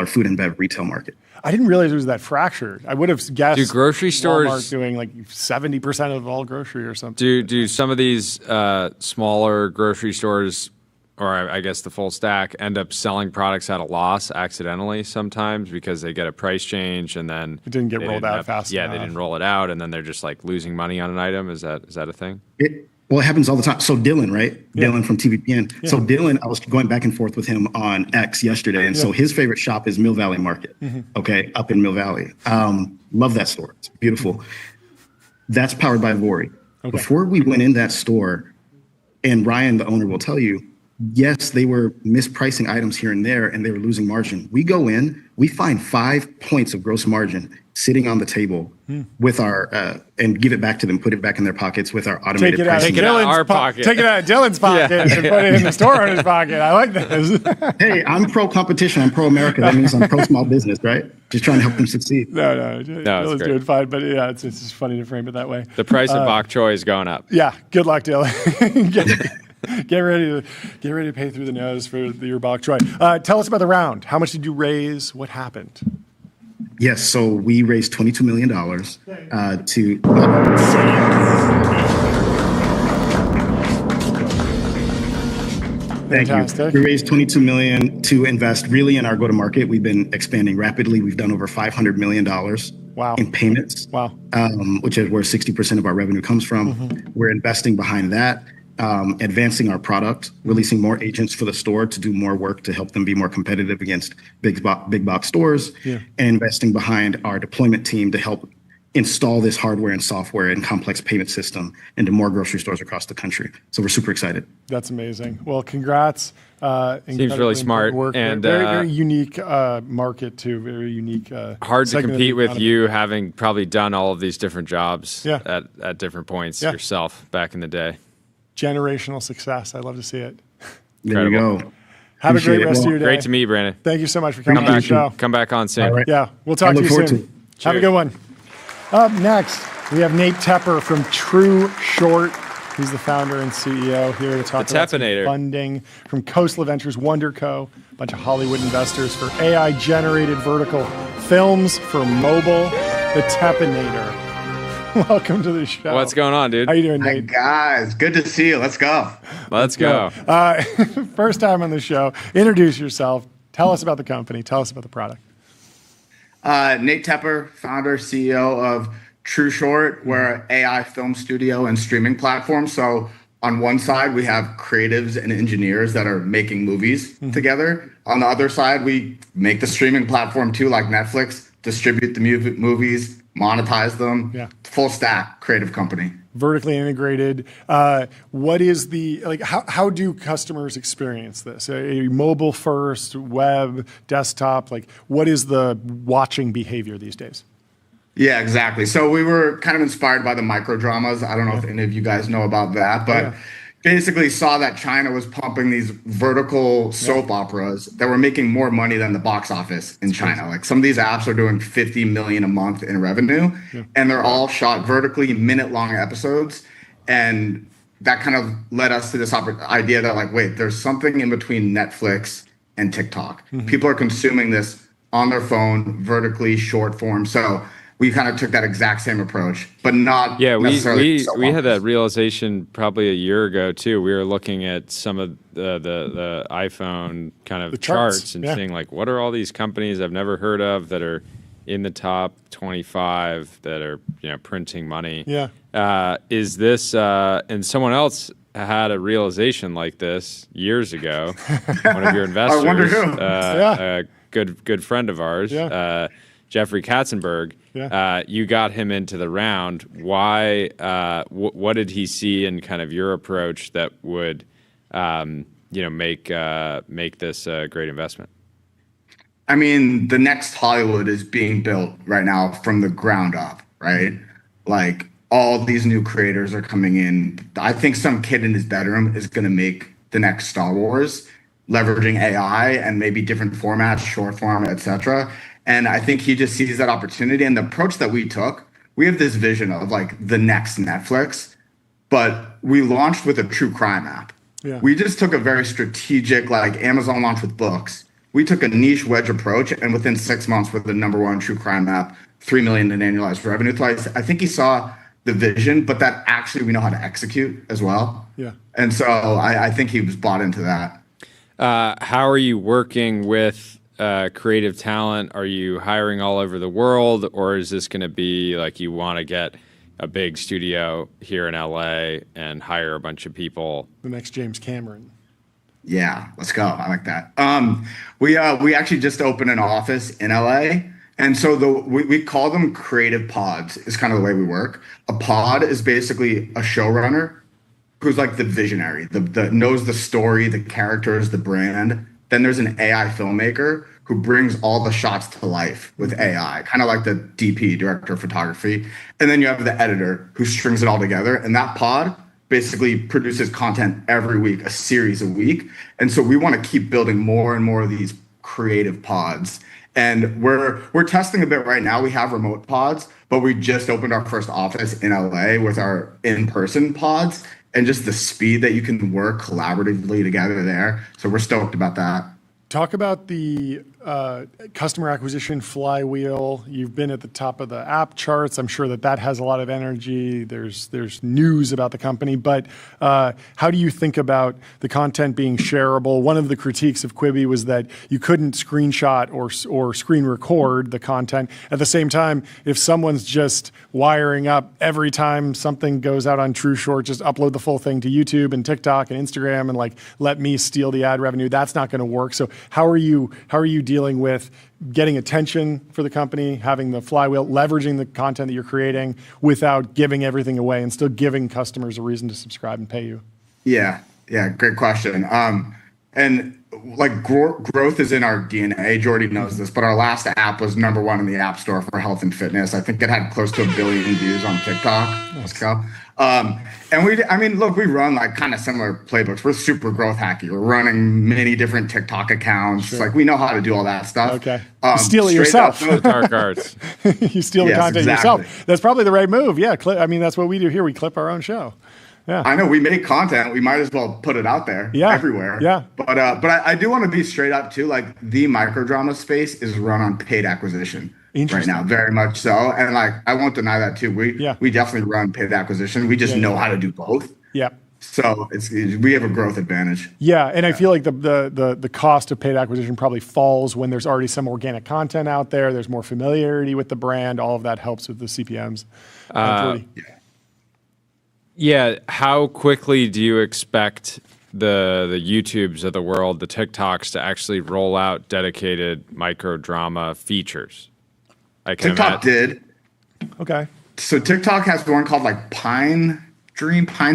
food and bev retail market. I didn't realize it was that fractured. I would have guessed Do grocery stores Walmart doing like 70% of all grocery or something. Do some of these smaller grocery stores, or I guess the full stack, end up selling products at a loss accidentally sometimes because they get a price change and then it didn't get rolled out fast enough? Yeah, they didn't roll it out, and then they're just like losing money on an item. Is that a thing? Well, it happens all the time. So Dylan, right? Dylan from TVPN. So Dylan, I was going back and forth with him on X yesterday. And so his favorite shop is Mill Valley Market, okay, up in Mill Valley. Love that store. It's beautiful. That's powered by Vori. Before we went in that store, and Ryan, the owner, will tell you, yes, they were mispricing items here and there, and they were losing margin. We go in, we find 5 points of gross margin sitting on the table with our, and give it back to them, put it back in their pockets with our automated pricing. Take it out of our pocket. Take it out of Dylan's pocket and put it in the store owner's pocket. I like this. Hey, I'm pro-competition. I'm pro-America. That means I'm pro-small business, right? Just trying to help them succeed. No, Dylan's doing fine. But yeah, it's just funny to frame it that way. The price of bok choy is going up. Yeah, good luck, Dylan. Get ready to pay through the nose for your bok choy. Tell us about the round. How much did you raise? What happened? Yes, so we raised $22 million to. Thank you. We raised $22 million to invest really in our go-to-market. We've been expanding rapidly. We've done over $500 million in payments, which is where 60% of our revenue comes from. We're investing behind that. Advancing our product, releasing more agents for the store to do more work to help them be more competitive against big box stores, and investing behind our deployment team to help install this hardware and software and complex payment system into more grocery stores across the country. So we're super excited. That's amazing. Well, congrats. Seems really smart work. and very unique market too. Very unique. Hard to compete with you having probably done all of these different jobs at different points yourself back in the day. Generational success. I'd love to see it. There you go. Have a great rest of your day. Great to meet you, Brandon. Thank you so much for coming on the show. Come back on soon. Right. Yeah, we'll talk to you soon. Have a good one. Up next, we have Nate Tepper from True Short. He's the founder and CEO here to talk about some funding from Coastal Ventures, WonderCo, a bunch of Hollywood investors for AI-generated vertical films for mobile, the Teppinator. Welcome to the show. What's going on, dude? How you doing, Nate? Hi, guys. Good to see you. Let's go. Let's go. First time on the show. Introduce yourself. Tell us about the company. Tell us about the product. Nate Tepper, founder, CEO of True Short. We're an AI film studio and streaming platform. So on one side, we have creatives and engineers that are making movies together. On the other side, we make the streaming platform too, like Netflix, distribute the movies, monetize them. Full stack creative company. Vertically integrated. What is how do customers experience this? A mobile first, web, desktop, what is the watching behavior these days? Yeah, exactly. So we were kind of inspired by the micro dramas. I don't know if any of you guys know about that, but basically saw that China was pumping these vertical soap operas that were making more money than the box office in China. Like some of these apps are doing 50 million a month in revenue, and they're all shot vertically, minute-long episodes. And that kind of led us to this idea that like, wait, there's something in between Netflix and TikTok. People are consuming this on their phone, vertically, short form. So we kind of took that exact same approach, but not necessarily. We had that realization probably a year ago too. We were looking at some of the iPhone kind of charts and seeing like, what are all these companies I've never heard of that are in the top 25 that are printing money? Is this and someone else had a realization like this years ago? One of your investors, I wonder who. a good friend of ours, Jeffrey Katzenberg. You got him into the round. Why? What did he see in kind of your approach that would, make this a great investment? I mean, the next Hollywood is being built right now from the ground up, right? Like all these new creators are coming in. I think some kid in his bedroom is going to make the next Star Wars, leveraging AI and maybe different formats, short form, etc. And I think he just sees that opportunity. And the approach that we took, we have this vision of like the next Netflix, but we launched with a true crime app. We just took a very strategic, like Amazon launched with books. We took a niche wedge approach, and within 6 months, we're the #1 true crime app, $3 million in annualized revenue. So I think he saw the vision, but that actually we know how to execute as well. And so I think he was bought into that. How are you working with creative talent? Are you hiring all over the world, or is this going to be like you want to get a big studio here in LA and hire a bunch of people? The next James Cameron. Yeah, let's go. I like that. We actually just opened an office in LA. And so we call them creative pods is kind of the way we work. A pod is basically a showrunner who's like the visionary, the knows the story, the characters, the brand. Then there's an AI filmmaker who brings all the shots to life with AI, kind of like the DP, director of photography. And then you have the editor who strings it all together. And that pod basically produces content every week, a series a week. And so we want to keep building more and more of these creative pods. And we're testing a bit right now. We have remote pods, but we just opened our first office in LA with our in-person pods, and just the speed that you can work collaboratively together there. So we're stoked about that. Talk about the customer acquisition flywheel. You've been at the top of the app charts. I'm sure that has a lot of energy. There's news about the company, but how do you think about the content being shareable? One of the critiques of Quibi was that you couldn't screenshot or screen record the content. At the same time, if someone's just wiring up every time something goes out on True Short, just upload the full thing to YouTube and TikTok and Instagram and like let me steal the ad revenue, that's not going to work. So how are you dealing with getting attention for the company, having the flywheel, leveraging the content that you're creating without giving everything away and still giving customers a reason to subscribe and pay you? Yeah, great question. And like growth is in our DNA. Jordy knows this, but our last app was #1 in the App Store for health and fitness. I think it had close to 1 billion views on TikTok. Let's go. And we run like kind of similar playbooks. We're super growth hacky. We're running many different TikTok accounts. Sure. Like we know how to do all that stuff. Okay. You steal it yourself. Dark arts. You steal the content yourself. That's probably the right move. Yeah. That's what we do here. We clip our own show. Yeah. I know we make content. We might as well put it out there everywhere. Yeah. But I do want to be straight up too. Like the microdrama space is run on paid acquisition right now, very much so. And like I won't deny that too. We definitely run paid acquisition. We just know how to do both. Yeah. So we have a growth advantage. Yeah, and I feel like the cost of paid acquisition probably falls when there's already some organic content out there. There's more familiarity with the brand. All of that helps with the CPMs. Yeah. How quickly do you expect the YouTubes of the world, the TikToks, to actually roll out dedicated microdrama features? TikTok did. Okay. So TikTok has one called like Pine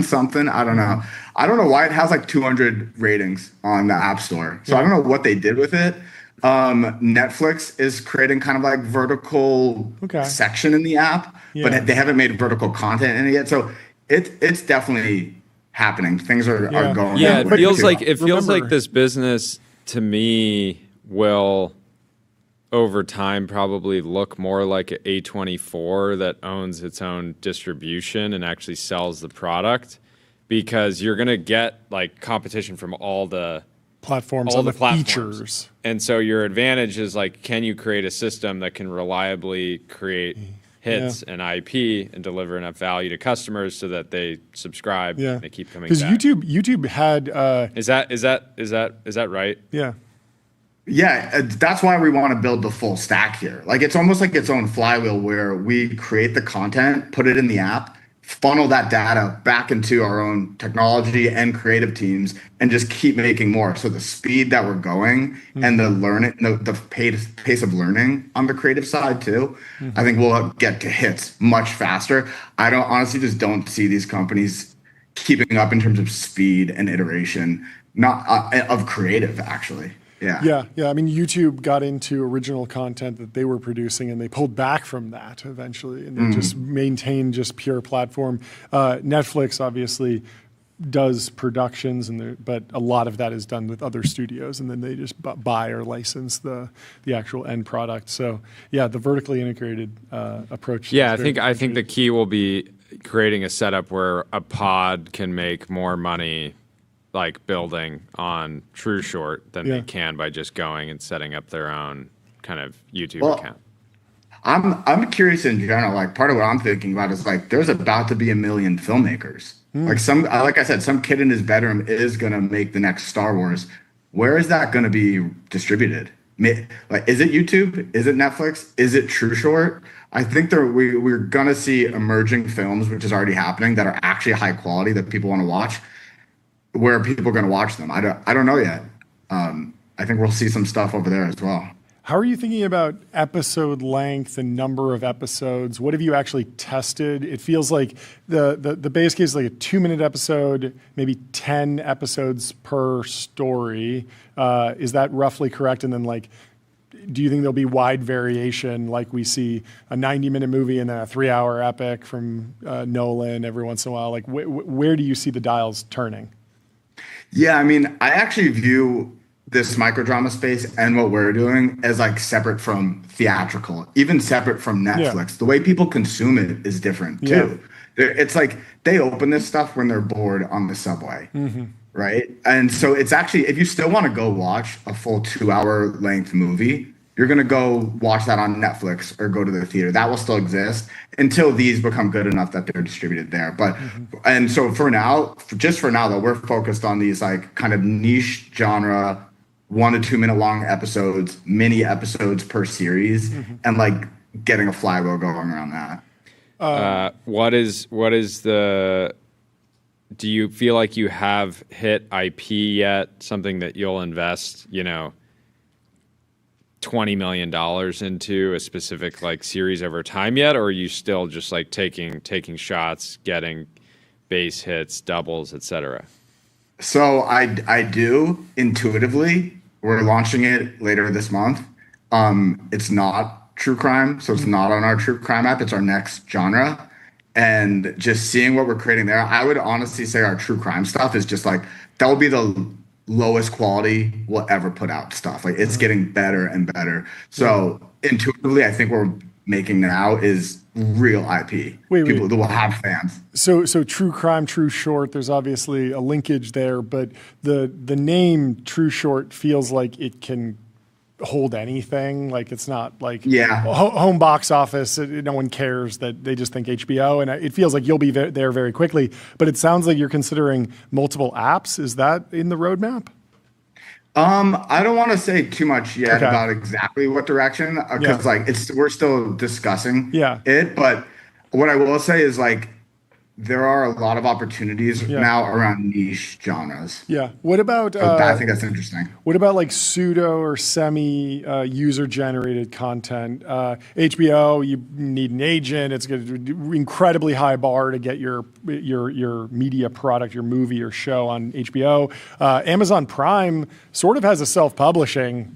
something. I don't know. I don't know why it has like 200 ratings on the App Store. So I don't know what they did with it. Netflix is creating kind of like vertical section in the app, but they haven't made vertical content in it yet. So it's definitely happening. Things are going. Yeah, it feels like this business to me will over time probably look more like an A24 that owns its own distribution and actually sells the product, because you're going to get like competition from all the platforms, all the platforms. Features. And so your advantage is like, can you create a system that can reliably create hits and IP and deliver enough value to customers so that they subscribe and they keep coming back? Because YouTube had is that right? Yeah. Yeah, that's why we want to build the full stack here. Like it's almost like its own flywheel where we create the content, put it in the app, funnel that data back into our own technology and creative teams, and just keep making more. So the speed that we're going and the learning, the pace of learning on the creative side too, I think we'll get to hits much faster. I honestly just don't see these companies keeping up in terms of speed and iteration, not of creative actually. Yeah. I mean, YouTube got into original content that they were producing, and they pulled back from that eventually, and they just maintained just pure platform. Netflix obviously does productions, but a lot of that is done with other studios, and then they just buy or license the actual end product. So yeah, the vertically integrated approach. Yeah, I think the key will be creating a setup where a pod can make more money like building on True Short than they can by just going and setting up their own kind of YouTube account. I'm curious in general, like part of what I'm thinking about is like there's about to be 1 million filmmakers. Like I said, some kid in his bedroom is gonna make the next Star Wars. Where is that gonna be distributed? Like, is it YouTube? Is it Netflix? Is it True Short? I think we're gonna see emerging films, which is already happening, that are actually high quality that people want to watch. Where are people going to watch them? I don't know yet. I think we'll see some stuff over there as well. How are you thinking about episode length and number of episodes? What have you actually tested? It feels like the base case is like a 2-minute episode, maybe 10 episodes per story. Is that roughly correct? And then like, do you think there'll be wide variation, like we see a 90-minute movie and then a 3-hour epic from Nolan every once in a while? Like where do you see the dials turning? Yeah, I mean, I actually view this microdrama space and what we're doing as like separate from theatrical, even separate from Netflix. Yeah. The way people consume it is different too. It's like they open this stuff when they're bored on the subway, right? And so it's actually, if you still want to go watch a full 2-hour length movie, you're going to go watch that on Netflix or go to the theater. That will still exist until these become good enough that they're distributed there. But and so for now though, we're focused on these like kind of niche genre, 1 to 2 minute long episodes, mini episodes per series, and like getting a flywheel going around that. What is the? Do you feel like you have hit IP yet? Something that you'll invest, $20 million into a specific like series over time yet, or are you still just like taking shots, getting base hits, doubles, etc.? So I do intuitively. We're launching it later this month. It's not true crime, so it's not on our true crime app. It's our next genre, and just seeing what we're creating there, I would honestly say our true crime stuff is just like that will be the lowest quality we'll ever put out stuff. Like it's getting better and better. So intuitively, I think what we're making now is real IP. People that will have fans. So true crime, True Short, there's obviously a linkage there, but the name True Short feels like it can hold anything. Like it's not like home box office. No one cares, that they just think HBO, and it feels like you'll be there very quickly. But it sounds like you're considering multiple apps. Is that in the roadmap? I don't want to say too much yet about exactly what direction, because we're still discussing it. But what I will say is like there are a lot of opportunities now around niche genres. Yeah. What about? I think that's interesting. What about like pseudo or semi user-generated content? HBO, you need an agent. It's got an incredibly high bar to get your media product, your movie or show on HBO. Amazon Prime sort of has a self-publishing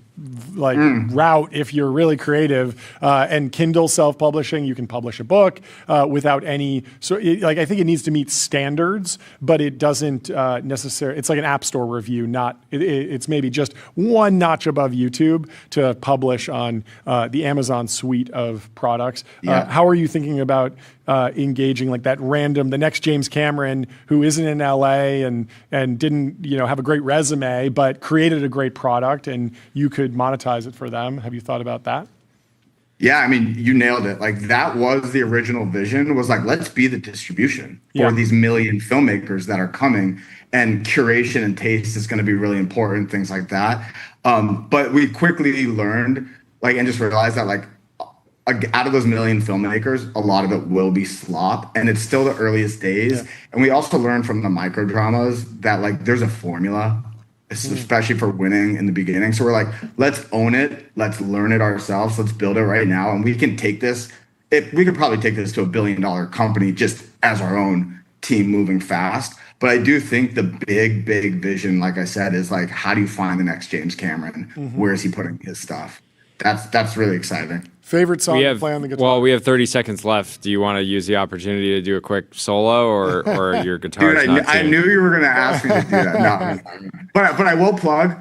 route if you're really creative. And Kindle self-publishing, you can publish a book without any. I think it needs to meet standards, but it doesn't necessarily. It's like an App Store review, not. It's maybe just one notch above YouTube to publish on the Amazon suite of products. How are you thinking about engaging like that the next James Cameron who isn't in LA and didn't have a great resume but created a great product and you could monetize it for them? Have you thought about that? Yeah, I mean, you nailed it. Like that was the original vision, was like, let's be the distribution for these million filmmakers that are coming, and curation and taste is going to be really important, things like that. But we quickly learned and just realized that out of those million filmmakers, a lot of it will be slop, and it's still the earliest days. And we also learned from the micro dramas that there's a formula, especially for winning in the beginning. So we're like, let's own it, let's learn it ourselves, let's build it right now, and we can take this. We could probably take this to $1 billion company just as our own team moving fast. But I do think the big vision, like I said, is how do you find the next James Cameron? Where is he putting his stuff? That's really exciting. Favorite song to play on the guitar? Well, we have 30 seconds left. Do you want to use the opportunity to do a quick solo, or your guitar? Dude, I knew you were going to ask me to do that. No, but I will plug.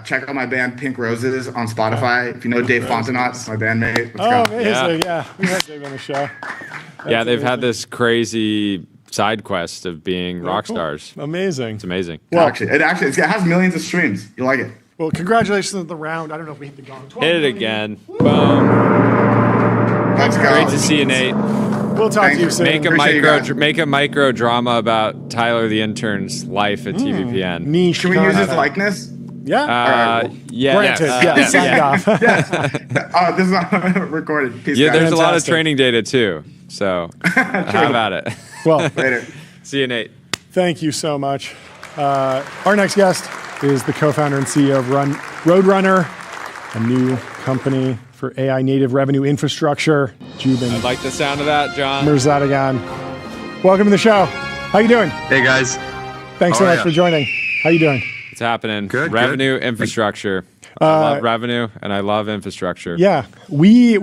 Check out my band Pink Roses on Spotify. If you know Dave Fontenot, it's my bandmate. Let's go. Amazing! Yeah, we had Dave on the show. They've had this crazy side quest of being rock stars. Amazing. It's amazing. Well, it has millions of streams. You like it? Well, congratulations on the round. I don't know if we hit the gong. Hit it again. Boom. Let's go. Great to see you, Nate. We'll talk to you soon. Make a micro drama about Tyler the intern's life at TVPN. Niche. Can we use his likeness? Yeah. Yeah. Granted. Signed off. Yes. This is not recorded. Peace, guys. There's a lot of training data too. So how about it? Well, later. See you, Nate. Thank you so much. Our next guest is the co-founder and CEO of Roadrunner, a new company for AI native revenue infrastructure. Joubin. I like the sound of that, John. Mirzadegan. Welcome to the show. How you doing? Hey guys. Thanks so much for joining. How you doing? It's happening. Good. Revenue infrastructure. I love revenue and I love infrastructure. Yeah, we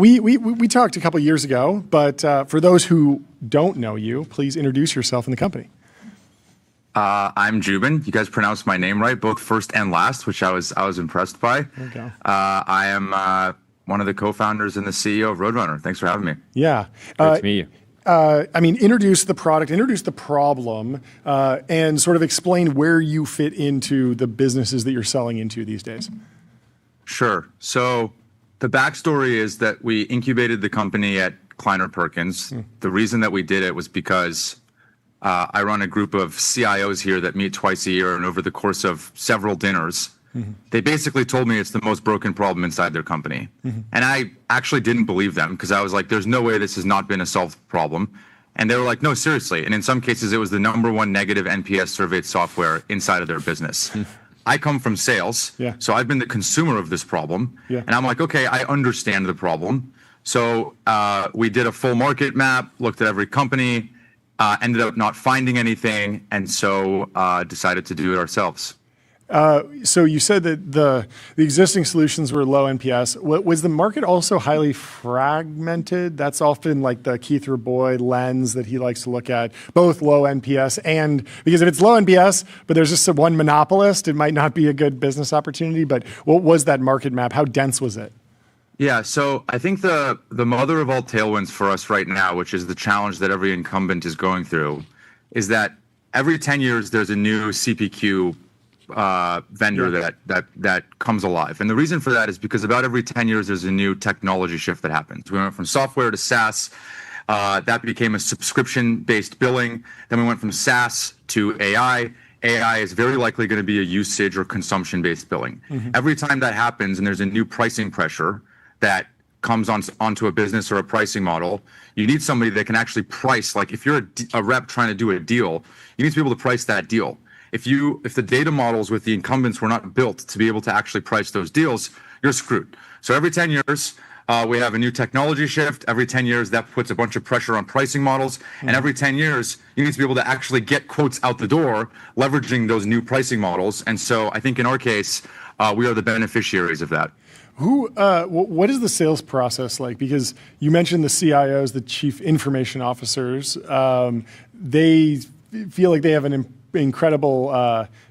talked a couple years ago, but for those who don't know you, please introduce yourself and the company. I'm Joubin. You guys pronounced my name right, both first and last, which I was impressed by. Okay. I am one of the co-founders and the CEO of Roadrunner. Thanks for having me. Yeah. Great to meet you. Introduce the product, introduce the problem, and sort of explain where you fit into the businesses that you're selling into these days. Sure. So the backstory is that we incubated the company at Kleiner Perkins. The reason that we did it was because I run a group of CIOs here that meet twice a year, and over the course of several dinners, they basically told me it's the most broken problem inside their company. And I actually didn't believe them because I was like, there's no way this has not been a solved problem. And they were like, no, seriously. And in some cases, it was the #1 negative NPS surveyed software inside of their business. I come from sales, so I've been the consumer of this problem. And I'm like, okay, I understand the problem. So we did a full market map, looked at every company, ended up not finding anything, and so decided to do it ourselves. So you said that the existing solutions were low NPS. Was the market also highly fragmented? That's often like the Keith Raboy lens that he likes to look at, both low NPS and, because if it's low NPS, but there's just one monopolist, it might not be a good business opportunity. But what was that market map? How dense was it? Yeah, so I think the mother of all tailwinds for us right now, which is the challenge that every incumbent is going through, is that every 10 years there's a new CPQ vendor that comes alive. And the reason for that is because about every 10 years there's a new technology shift that happens. We went from software to SaaS. That became a subscription-based billing. Then we went from SaaS to AI. AI is very likely going to be a usage or consumption-based billing. Every time that happens and there's a new pricing pressure that comes onto a business or a pricing model, you need somebody that can actually price. Like if you're a rep trying to do a deal, you need to be able to price that deal. If the data models with the incumbents were not built to be able to actually price those deals, you're screwed. So every 10 years, we have a new technology shift. Every 10 years, that puts a bunch of pressure on pricing models. And every 10 years, you need to be able to actually get quotes out the door, leveraging those new pricing models. And so I think in our case, we are the beneficiaries of that. What is the sales process like? Because you mentioned the CIOs, the chief information officers. They feel like they have an incredible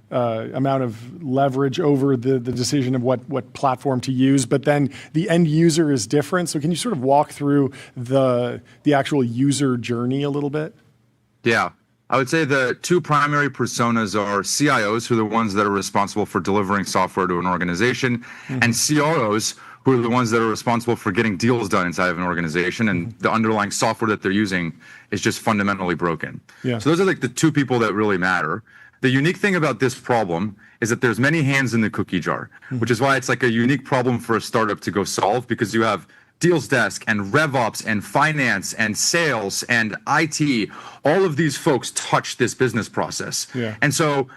amount of leverage over the decision of what platform to use, but then the end user is different. So can you sort of walk through the actual user journey a little bit? Yeah. I would say the two primary personas are CIOs, who are the ones that are responsible for delivering software to an organization, and CROs, who are the ones that are responsible for getting deals done inside of an organization, and the underlying software that they're using is just fundamentally broken. Yeah. So those are like the two people that really matter. The unique thing about this problem is that there's many hands in the cookie jar, which is why it's like a unique problem for a startup to go solve, because you have deals desk and RevOps and finance and sales and IT, all of these folks touch this business process. Yeah. And so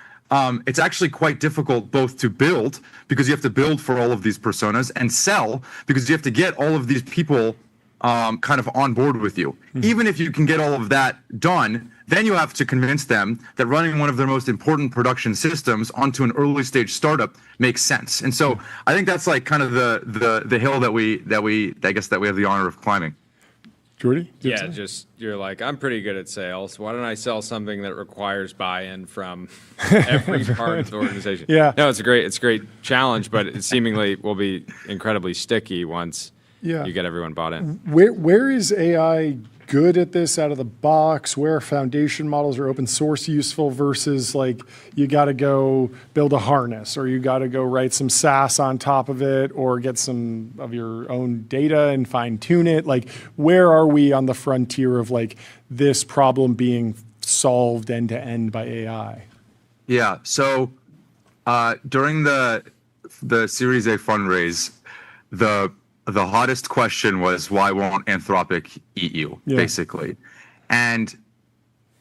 it's actually quite difficult both to build, because you have to build for all of these personas, and sell, because you have to get all of these people kind of on board with you. Even if you can get all of that done, then you have to convince them that running one of their most important production systems onto an early stage startup makes sense. And so I think that's like kind of the hill that we I guess that we have the honor of climbing. Jordy? Yeah, just you're like, I'm pretty good at sales. Why don't I sell something that requires buy-in from every part of the organization? Yeah. No, it's a great challenge, but it seemingly will be incredibly sticky once you get everyone bought in. Where is AI good at this out of the box? Where are foundation models or open source useful versus like you got to go build a harness, or you got to go write some SaaS on top of it, or get some of your own data and fine tune it? Like, where are we on the frontier of like this problem being solved end to end by AI? Yeah. So during the Series A fundraise, the hottest question was, why won't Anthropic eat you, basically? And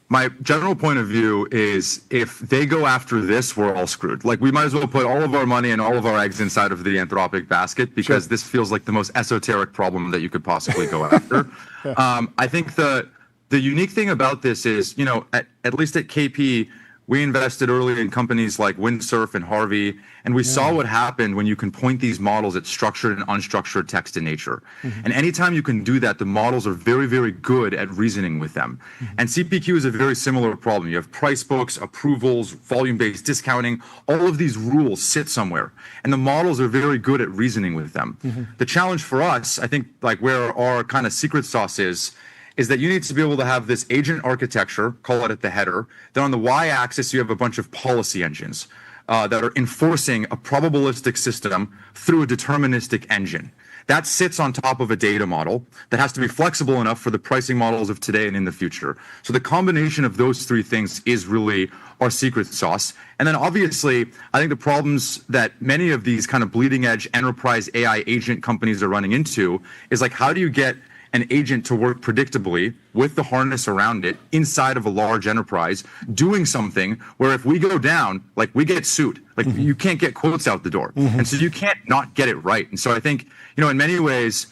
my general point of view is, if they go after this, we're all screwed. Like, we might as well put all of our money and all of our eggs inside of the Anthropic basket, because this feels like the most esoteric problem that you could possibly go after. I think the unique thing about this is, you know, at least at KP, we invested early in companies like Windsurf and Harvey, and we saw what happened when you can point these models at structured and unstructured text in nature. And anytime you can do that, the models are very, very good at reasoning with them. And CPQ is a very similar problem. You have price books, approvals, volume-based discounting. All of these rules sit somewhere, and the models are very good at reasoning with them. The challenge for us, I think, like where our kind of secret sauce is that you need to be able to have this agent architecture, call it at the header. Then on the y-axis, you have a bunch of policy engines that are enforcing a probabilistic system through a deterministic engine. That sits on top of a data model that has to be flexible enough for the pricing models of today and in the future. So the combination of those three things is really our secret sauce. And then obviously, I think the problems that many of these kind of bleeding edge enterprise AI agent companies are running into is like, how do you get an agent to work predictably with the harness around it inside of a large enterprise, doing something where if we go down, like, we get sued. Like, you can't get quotes out the door. And so you can't not get it right. And so I think, you know, in many ways,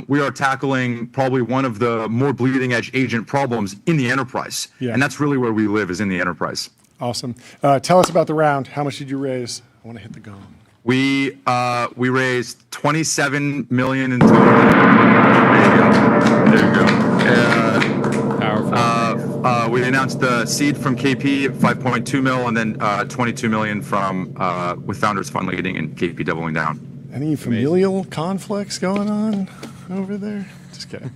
we are tackling probably one of the more bleeding edge agent problems in the enterprise. And that's really where we live, is in the enterprise. Awesome. Tell us about the round. How much did you raise? I want to hit the gong. We raised $27 million in total. There you go. Powerful. We announced the seed from KP, 5.2 mil, and then 22 million from with Founders Fund leading and KP doubling down. Any familial conflicts going on over there? Just kidding.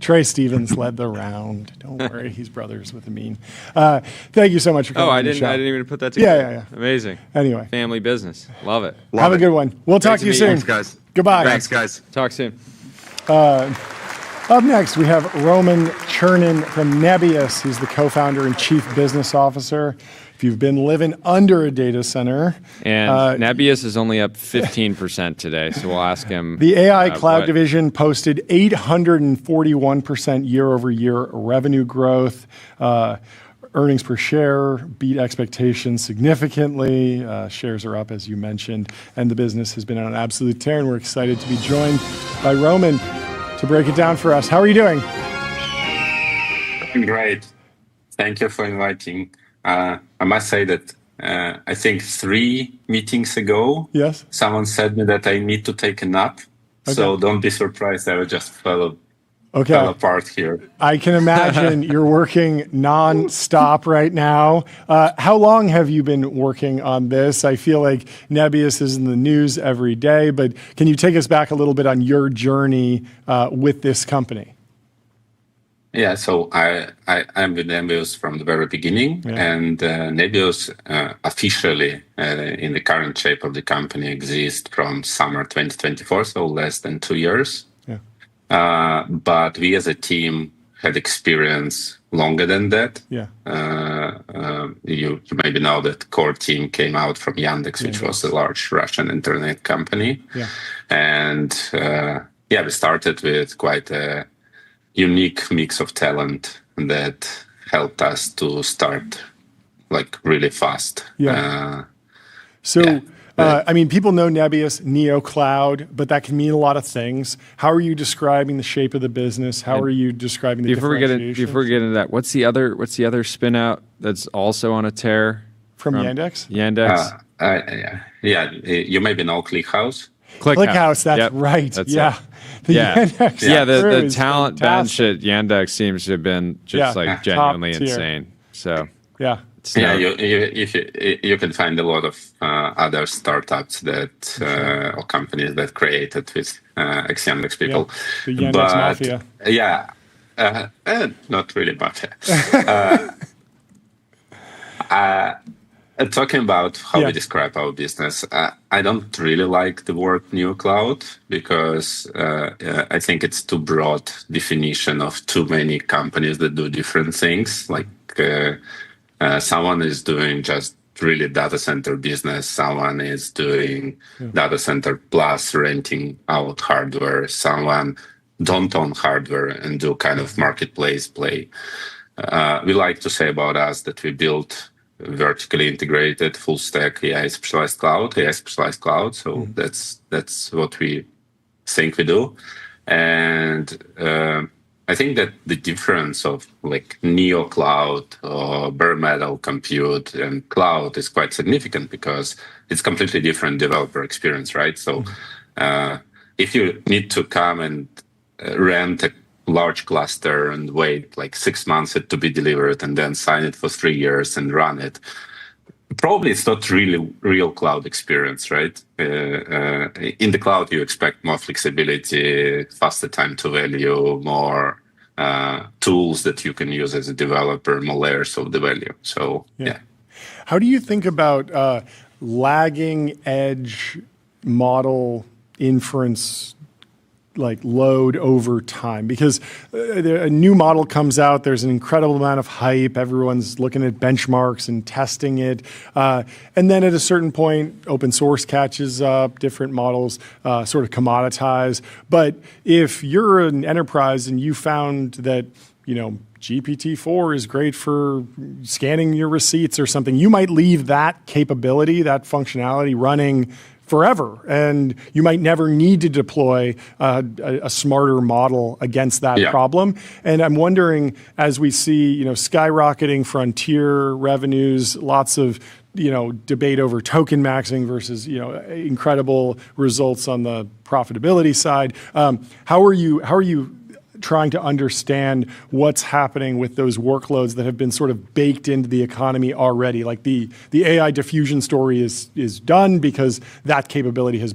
Trey Stevens led the round. Don't worry, he's brothers with Amin. Thank you so much for coming on the show. I didn't even put that together. Yeah. Amazing. Anyway. Family business. Love it. Have a good one. We'll talk to you soon. Thanks, guys. Goodbye. Thanks, guys. Talk soon. Up next, we have Roman Chernin from Nebius. He's the co-founder and chief business officer. If you've been living under a data center. And Nebius is only up 15% today, so we'll ask him. The AI cloud division posted 841% year over year revenue growth. Earnings per share beat expectations significantly. Shares are up, as you mentioned, and the business has been on an absolute tear, and we're excited to be joined by Roman to break it down for us. How are you doing? Great. Thank you for inviting. I must say that I think 3 meetings ago, yes, someone said me that I need to take a nap. Okay. So don't be surprised. I just fell apart here. I can imagine you're working non-stop right now. How long have you been working on this? I feel like Nebius is in the news every day, but can you take us back a little bit on your journey with this company? Yeah, so I'm with Nebius from the very beginning, and Nebius officially, in the current shape of the company, exists from summer 2024, so less than 2 years. But we as a team had experience longer than that. Yeah. You maybe know that core team came out from Yandex, which was a large Russian internet company. Yeah. And we started with quite a unique mix of talent that helped us to start like really fast. I mean, people know Nebius, Neo Cloud, but that can mean a lot of things. How are you describing the shape of the business? How are you describing the differentiation? Before we get into that, what's the other spin out that's also on a tear from Yandex? Yandex. You maybe know ClickHouse. ClickHouse, that's right. That's yeah. The talent bench at Yandex seems to have been just like genuinely insane. So you can find a lot of other startups that or companies that created with ex-Yandex people. The Yandex mafia. Yeah, not really mafia. Talking about how we describe our business, I don't really like the word new cloud because I think it's too broad definition of too many companies that do different things. Like someone is doing just really data center business. Someone is doing data center plus renting out hardware. Someone don't own hardware and do kind of marketplace play. We like to say about us that we built vertically integrated full stack AI specialized cloud. So that's what we think we do. And I think that the difference of like neo cloud or bare metal compute and cloud is quite significant because it's completely different developer experience, right? So if you need to come and rent a large cluster and wait like 6 months it to be delivered and then sign it for 3 years and run it, probably it's not really real cloud experience, right? In the cloud, you expect more flexibility, faster time to value, more tools that you can use as a developer, more layers of the value. So, yeah. How do you think about lagging edge model inference like load over time? Because a new model comes out, there's an incredible amount of hype, everyone's looking at benchmarks and testing it, and then at a certain point open source catches up, different models sort of commoditize. But if you're an enterprise and you found that GPT-4 is great for scanning your receipts or something, you might leave that capability, that functionality running forever, and you might never need to deploy a smarter model against that problem. And I'm wondering, as we see, skyrocketing frontier revenues, lots of debate over token maxing versus incredible results on the profitability side. How are you trying to understand what's happening with those workloads that have been sort of baked into the economy already? Like the AI diffusion story is done because that capability has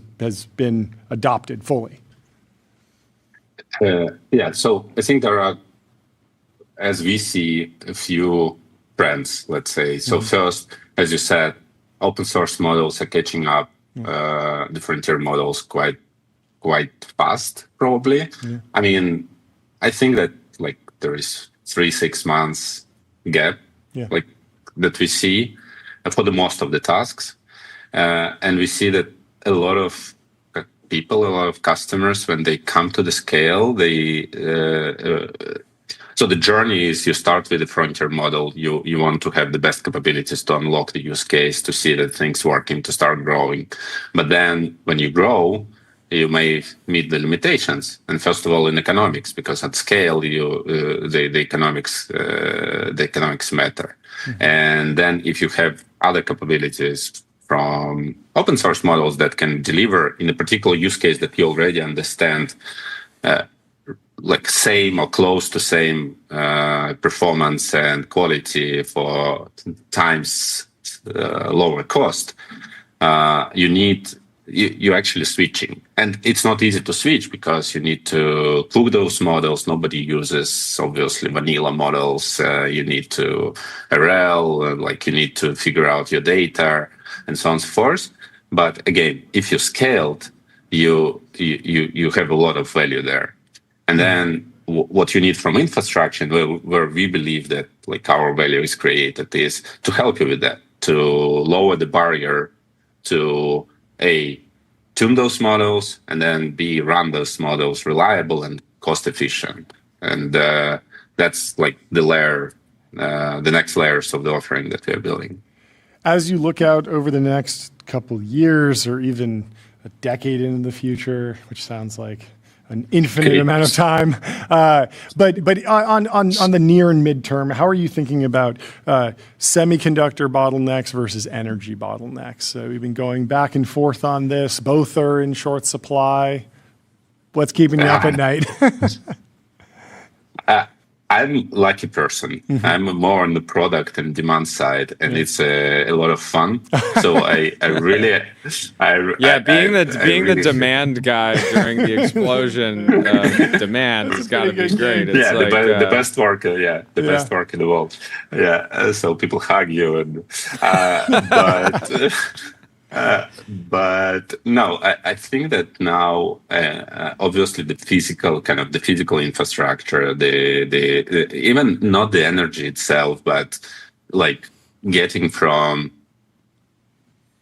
been adopted fully. So I think there are, as we see, a few trends, let's say. So first, as you said, open source models are catching up, the frontier models quite fast, probably. I mean, I think that like there is 3-6 months gap, like that we see for the most of the tasks, and we see that a lot of people, a lot of customers, when they come to the scale, so the journey is you start with a frontier model. You want to have the best capabilities to unlock the use case, to see that things working, to start growing. But then when you grow, you may meet the limitations, and first of all in economics, because at scale the economics matter. And then if you have other capabilities from open source models that can deliver in a particular use case that you already understand, like same or close to same performance and quality for times lower cost, you're actually switching. And it's not easy to switch because you need to cook those models. Nobody uses, obviously, vanilla models. You need to RL, you need to figure out your data, and so on and so forth. But again, if you scaled, you have a lot of value there. And then what you need from infrastructure, where we believe that our value is created, is to help you with that, to lower the barrier to tune those models, and then run those models reliable and cost efficient. And that's the next layers of the offering that we are building. As you look out over the next couple of years or even a decade into the future, which sounds like an infinite amount of time. But on the near and midterm, how are you thinking about semiconductor bottlenecks versus energy bottlenecks? So we've been going back and forth on this. Both are in short supply. What's keeping you up at night? I'm a lucky person. Mm-hmm. I'm more on the product and demand side, and it's a lot of fun. So I really being the demand guy during the explosion of demand has got to be great. It's the best worker. The best work in the world. So people hug you, and but no, I think that now, obviously, the physical infrastructure, the even not the energy itself, but getting from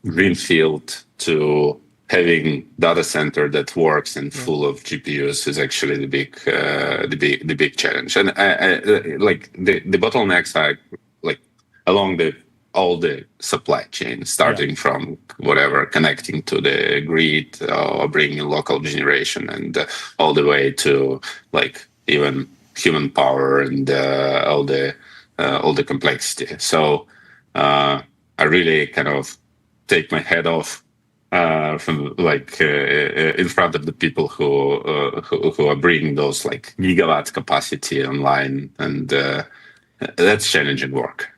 greenfield to having data center that works and full of GPUs is actually the big challenge. And the bottlenecks are along all the supply chain, starting from whatever, connecting to the grid or bringing local generation, and all the way to even human power and all the complexity. So I really kind of take my head off from in front of the people who are bringing those gigawatt capacity online, and that's challenging work.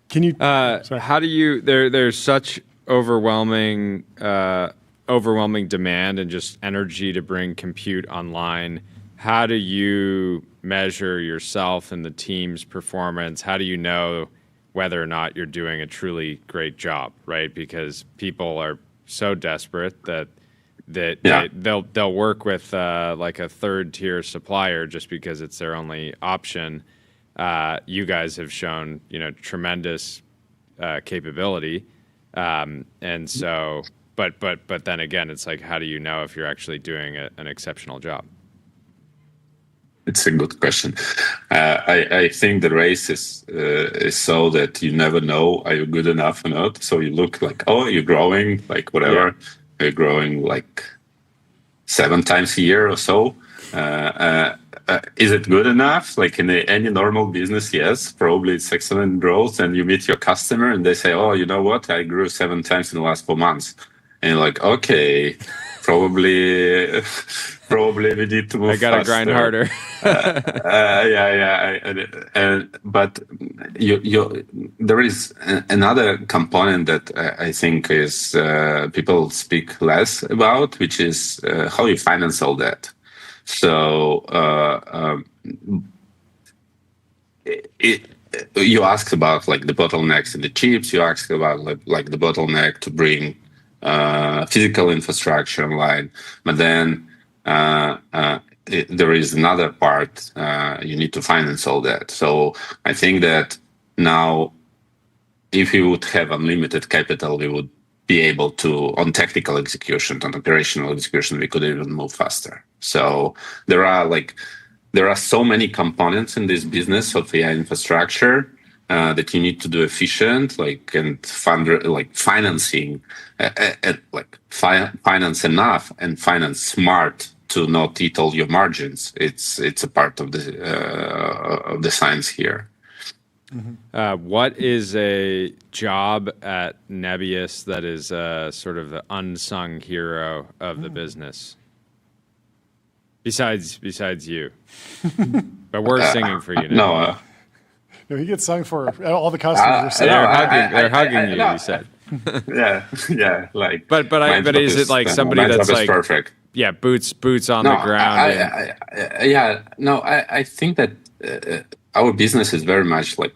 Can you? How do you? There's such overwhelming demand and just energy to bring compute online. How do you measure yourself and the team's performance? How do you know whether or not you're doing a truly great job? Right, because people are so desperate that they'll work with a third tier supplier just because it's their only option. You guys have shown, tremendous capability, and so, but then again, it's how do you know if you're actually doing an exceptional job? It's a good question. I think the race is so that you never know are you good enough or not. So you look you're growing, whatever, you're growing 7 times a year or so. Is it good enough? In any normal business, yes, probably it's excellent growth. And you meet your customer and they say, oh, you know what? I grew 7 times in the last 4 months. And you're like, okay, probably we need to move faster. I got to grind harder. But there is another component that I think is people speak less about, which is how you finance all that. So you asked about the bottlenecks in the chips. You asked about the bottleneck to bring physical infrastructure online. But then there is another part. You need to finance all that. So I think that now, if we would have unlimited capital, we would be able to, on technical execution, on operational execution, we could even move faster. So there are so many components in this business of AI infrastructure that you need to do efficient, and financing, finance enough and finance smart to not eat all your margins. It's a part of the science here. What is a job at Nebius that is sort of the unsung hero of the business? Besides you. But we're singing for you now. No, he gets sung for. All the customers are saying. They're hugging you, you said. yeah, like. But is it like somebody that's like perfect? Yeah, boots on the ground. I think that our business is very much like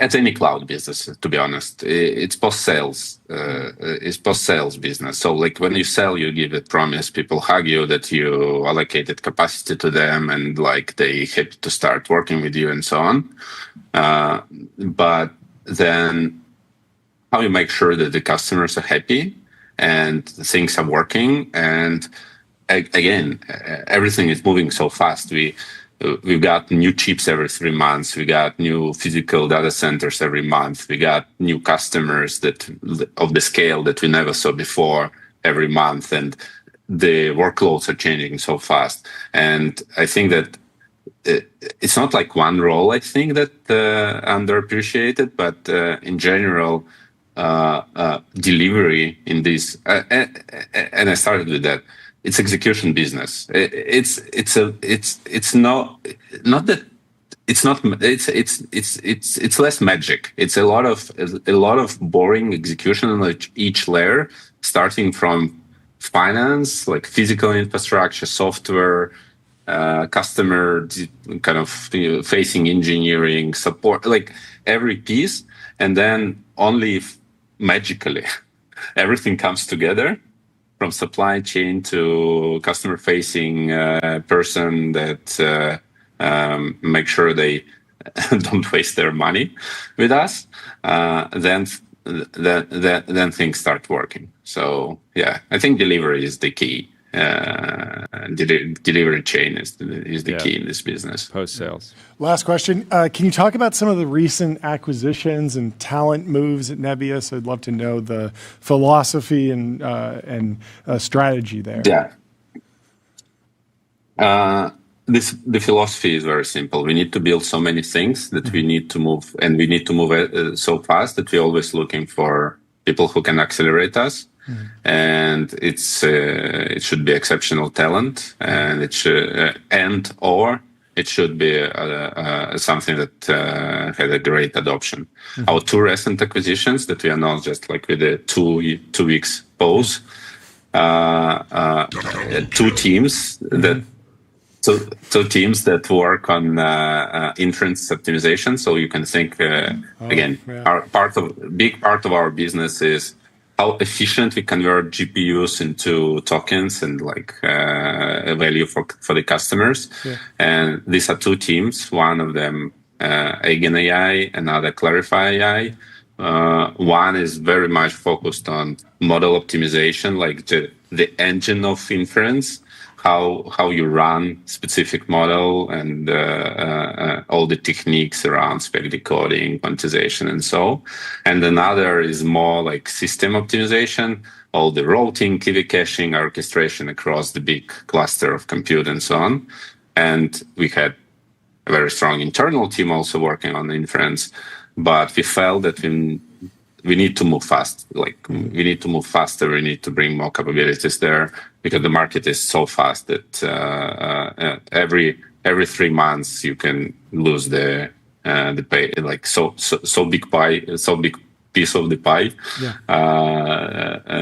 at any cloud business. To be honest, it's post sales. It's post sales business. So like when you sell, you give a promise. People hug you that you allocated capacity to them, and like they happy to start working with you and so on. But then, how you make sure that the customers are happy and things are working, and again, everything is moving so fast. We've got new chips every 3 months. We got new physical data centers every month. We got new customers of the scale that we never saw before every month, and the workloads are changing so fast. And I think that it's not like one role. I think that underappreciated, but in general, delivery in this, and I started with that. It's execution business. It's less magic. It's a lot of boring execution on each layer, starting from finance, like physical infrastructure, software, customer kind of facing engineering, support, like every piece, and then only if magically everything comes together, from supply chain to customer facing person that make sure they don't waste their money with us, then things start working. So yeah, I think delivery is the key. Delivery chain is the key in this business. Post sales. Last question. Can you talk about some of the recent acquisitions and talent moves at Nebius? I'd love to know the philosophy and strategy there. Yeah. The philosophy is very simple. We need to build so many things that we need to move, and we need to move so fast that we're always looking for people who can accelerate us. And it should be exceptional talent, and it should it should be something that had a great adoption. Our two recent acquisitions that we announced just like with a two weeks pause, two teams that work on inference optimization. So you can think big part of our business is how efficient we convert GPUs into tokens and like value for the customers. Yeah. And these are two teams. One of them, Eigen AI, another Clarify AI. One is very much focused on model optimization, like the engine of inference, how you run specific model, and all the techniques around spec decoding, quantization, and so. And another is more like system optimization, all the routing, key caching, orchestration across the big cluster of compute and so on. And we had a very strong internal team also working on inference, but we felt that we need to move fast. Like we need to move faster. We need to bring more capabilities there because the market is so fast that every 3 months you can lose the pay. Like so big pie, so big piece of the pie. Yeah.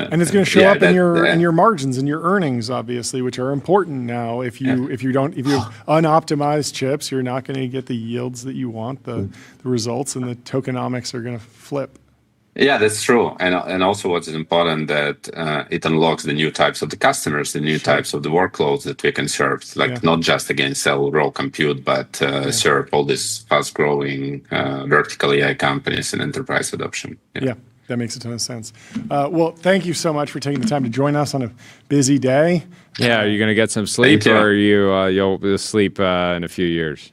And it's going to show up in your margins and your earnings, obviously, which are important now. If you unoptimized chips, you're not going to get the yields that you want, the results, and the tokenomics are going to flip. Yeah, that's true. And also what is important that it unlocks the new types of the customers, the new types of the workloads that we can serve, like not just again sell raw compute, but serve all these fast growing vertical AI companies and enterprise adoption. Yeah, that makes a ton of sense. Well, thank you so much for taking the time to join us on a busy day. Yeah, are you going to get some sleep, or are you'll sleep in a few years?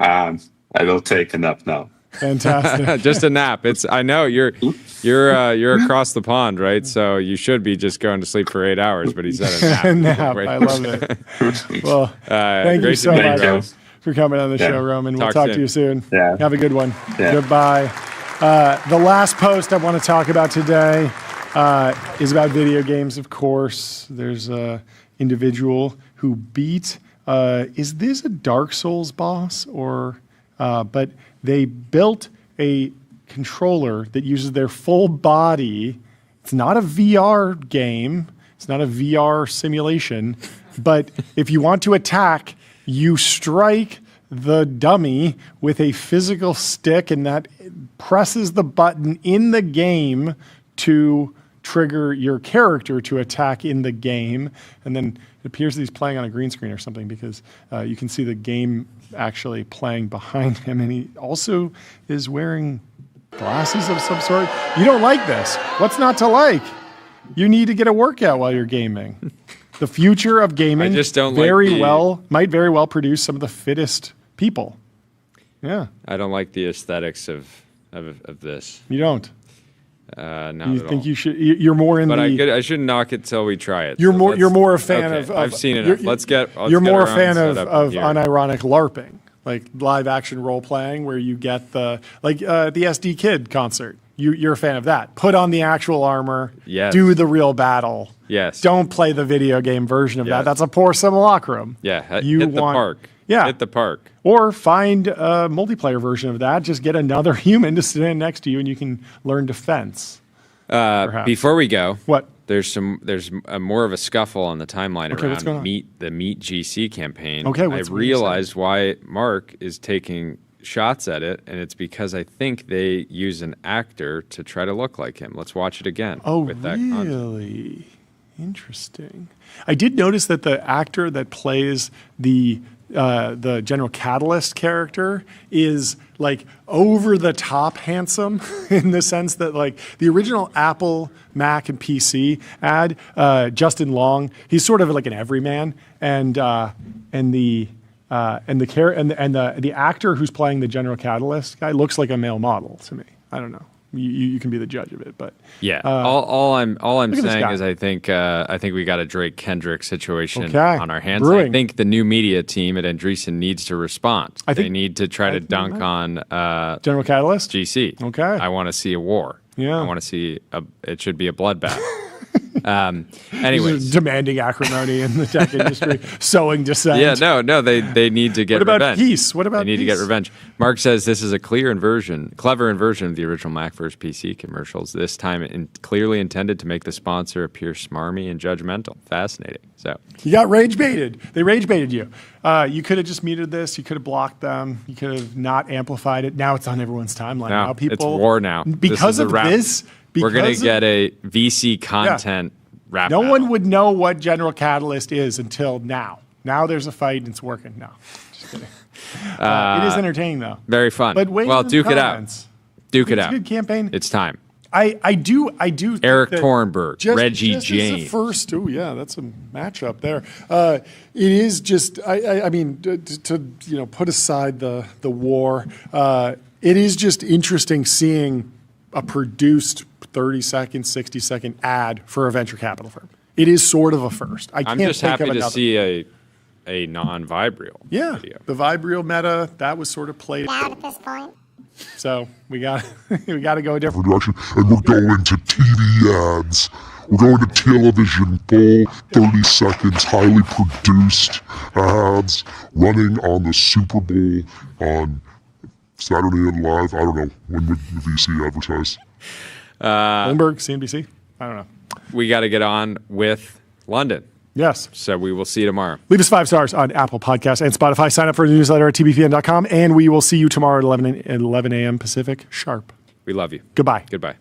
I will take a nap now. Fantastic. Just a nap. I know you're across the pond, right? So you should be just going to sleep for 8 hours, but he said a nap. Nap. Right? I love it. Well, thank you so much. for coming on the show, Roman. We'll talk to you soon. Yeah. Have a good one. Yeah. Goodbye. The last post I want to talk about today is about video games, of course. There's an individual who beat, is this a Dark Souls boss? But they built a controller that uses their full body. It's not a VR game. It's not a VR simulation. But if you want to attack, you strike the dummy with a physical stick, and that presses the button in the game to trigger your character to attack in the game. And then it appears that he's playing on a green screen or something, because you can see the game actually playing behind him. And he also is wearing glasses of some sort. You don't like this. What's not to like? You need to get a workout while you're gaming. The future of gaming I just don't might very well produce some of the fittest people. Yeah. I don't like the aesthetics of this. You don't? No. You think you should? You're more in but the. I shouldn't knock it till we try it. You're more a fan of. I've seen enough. You're more a fan of unironic LARPing, like live action role playing, where you get the SD Kid concert. You're a fan of that. Put on the actual armor. Yes. Do the real battle. Yes. Don't play the video game version of that. That's a poor simulacrum. Yeah. Hit the park. Yeah. Hit the park. Or find a multiplayer version of that. Just get another human to stand next to you, and you can learn defense. Before we go, what? There's more of a scuffle on the timeline Okay, what's going around on? the Meet GC campaign. Okay, I realized why Mark is taking shots at it, and it's because I think they use an actor to try to look like him. Let's watch it again. Oh, with that content. really? Interesting. I did notice that the actor that plays the General Catalyst character is like over the top handsome in the sense that like the original Apple, Mac, and PC ad, Justin Long, he's sort of like an everyman, and the actor who's playing the General Catalyst guy looks like a male model to me. I don't know. You can be the judge of it, but yeah. All I'm saying is I think we got a Drake Kendrick situation on our hands. Brewing. I think the new media team at Andreessen needs to respond. They need to try to dunk on General Catalyst GC. Okay. I want to see a war. Yeah. I want to see it should be a bloodbath. Anyways, demanding acrimony in the tech industry, sowing dissent. Yeah, no, they need to get What about revenge. peace? What about They need to peace? get revenge. Mark says this is a clever inversion of the original Mac vs. PC commercials. This time clearly intended to make the sponsor appear smarmy and judgmental. Fascinating. So you got rage baited. They rage baited you. You could have just muted this. You could have blocked them. You could have not amplified it. Now it's on everyone's timeline. no, Now people, it's war now. Because of this. We're going Because to get a VC content wrap. No one would know what General Catalyst is until now. Now there's a fight and it's working. No, just kidding. It is entertaining though. Very fun. But wait, well, duke it out. Duke it It's out. a good campaign. It's time. I do. think Eric that Thornberg, Reggie just James. As a first, that's a matchup there. It is just. I mean, to put aside the war, it is just interesting seeing a produced 30-second, 60-second ad for a venture capital firm. It is sort of a first. I'm just happy to see a non-Vibrio video. The Vibrio meta, that was sort of played out at this point. So we got to go a different direction, and we're going to TV ads. We're going to television, full 30 seconds, highly produced ads running on the Super Bowl on Saturday Night Live. I don't know. When would the VC advertise? Bloomberg, CNBC? I don't know. We got to get on with London. Yes. So we will see you tomorrow. Leave us 5 stars on Apple Podcasts and Spotify. Sign up for the newsletter at tbpn.com, and we will see you tomorrow at 11 a.m. Pacific sharp. We love you. Goodbye. Goodbye.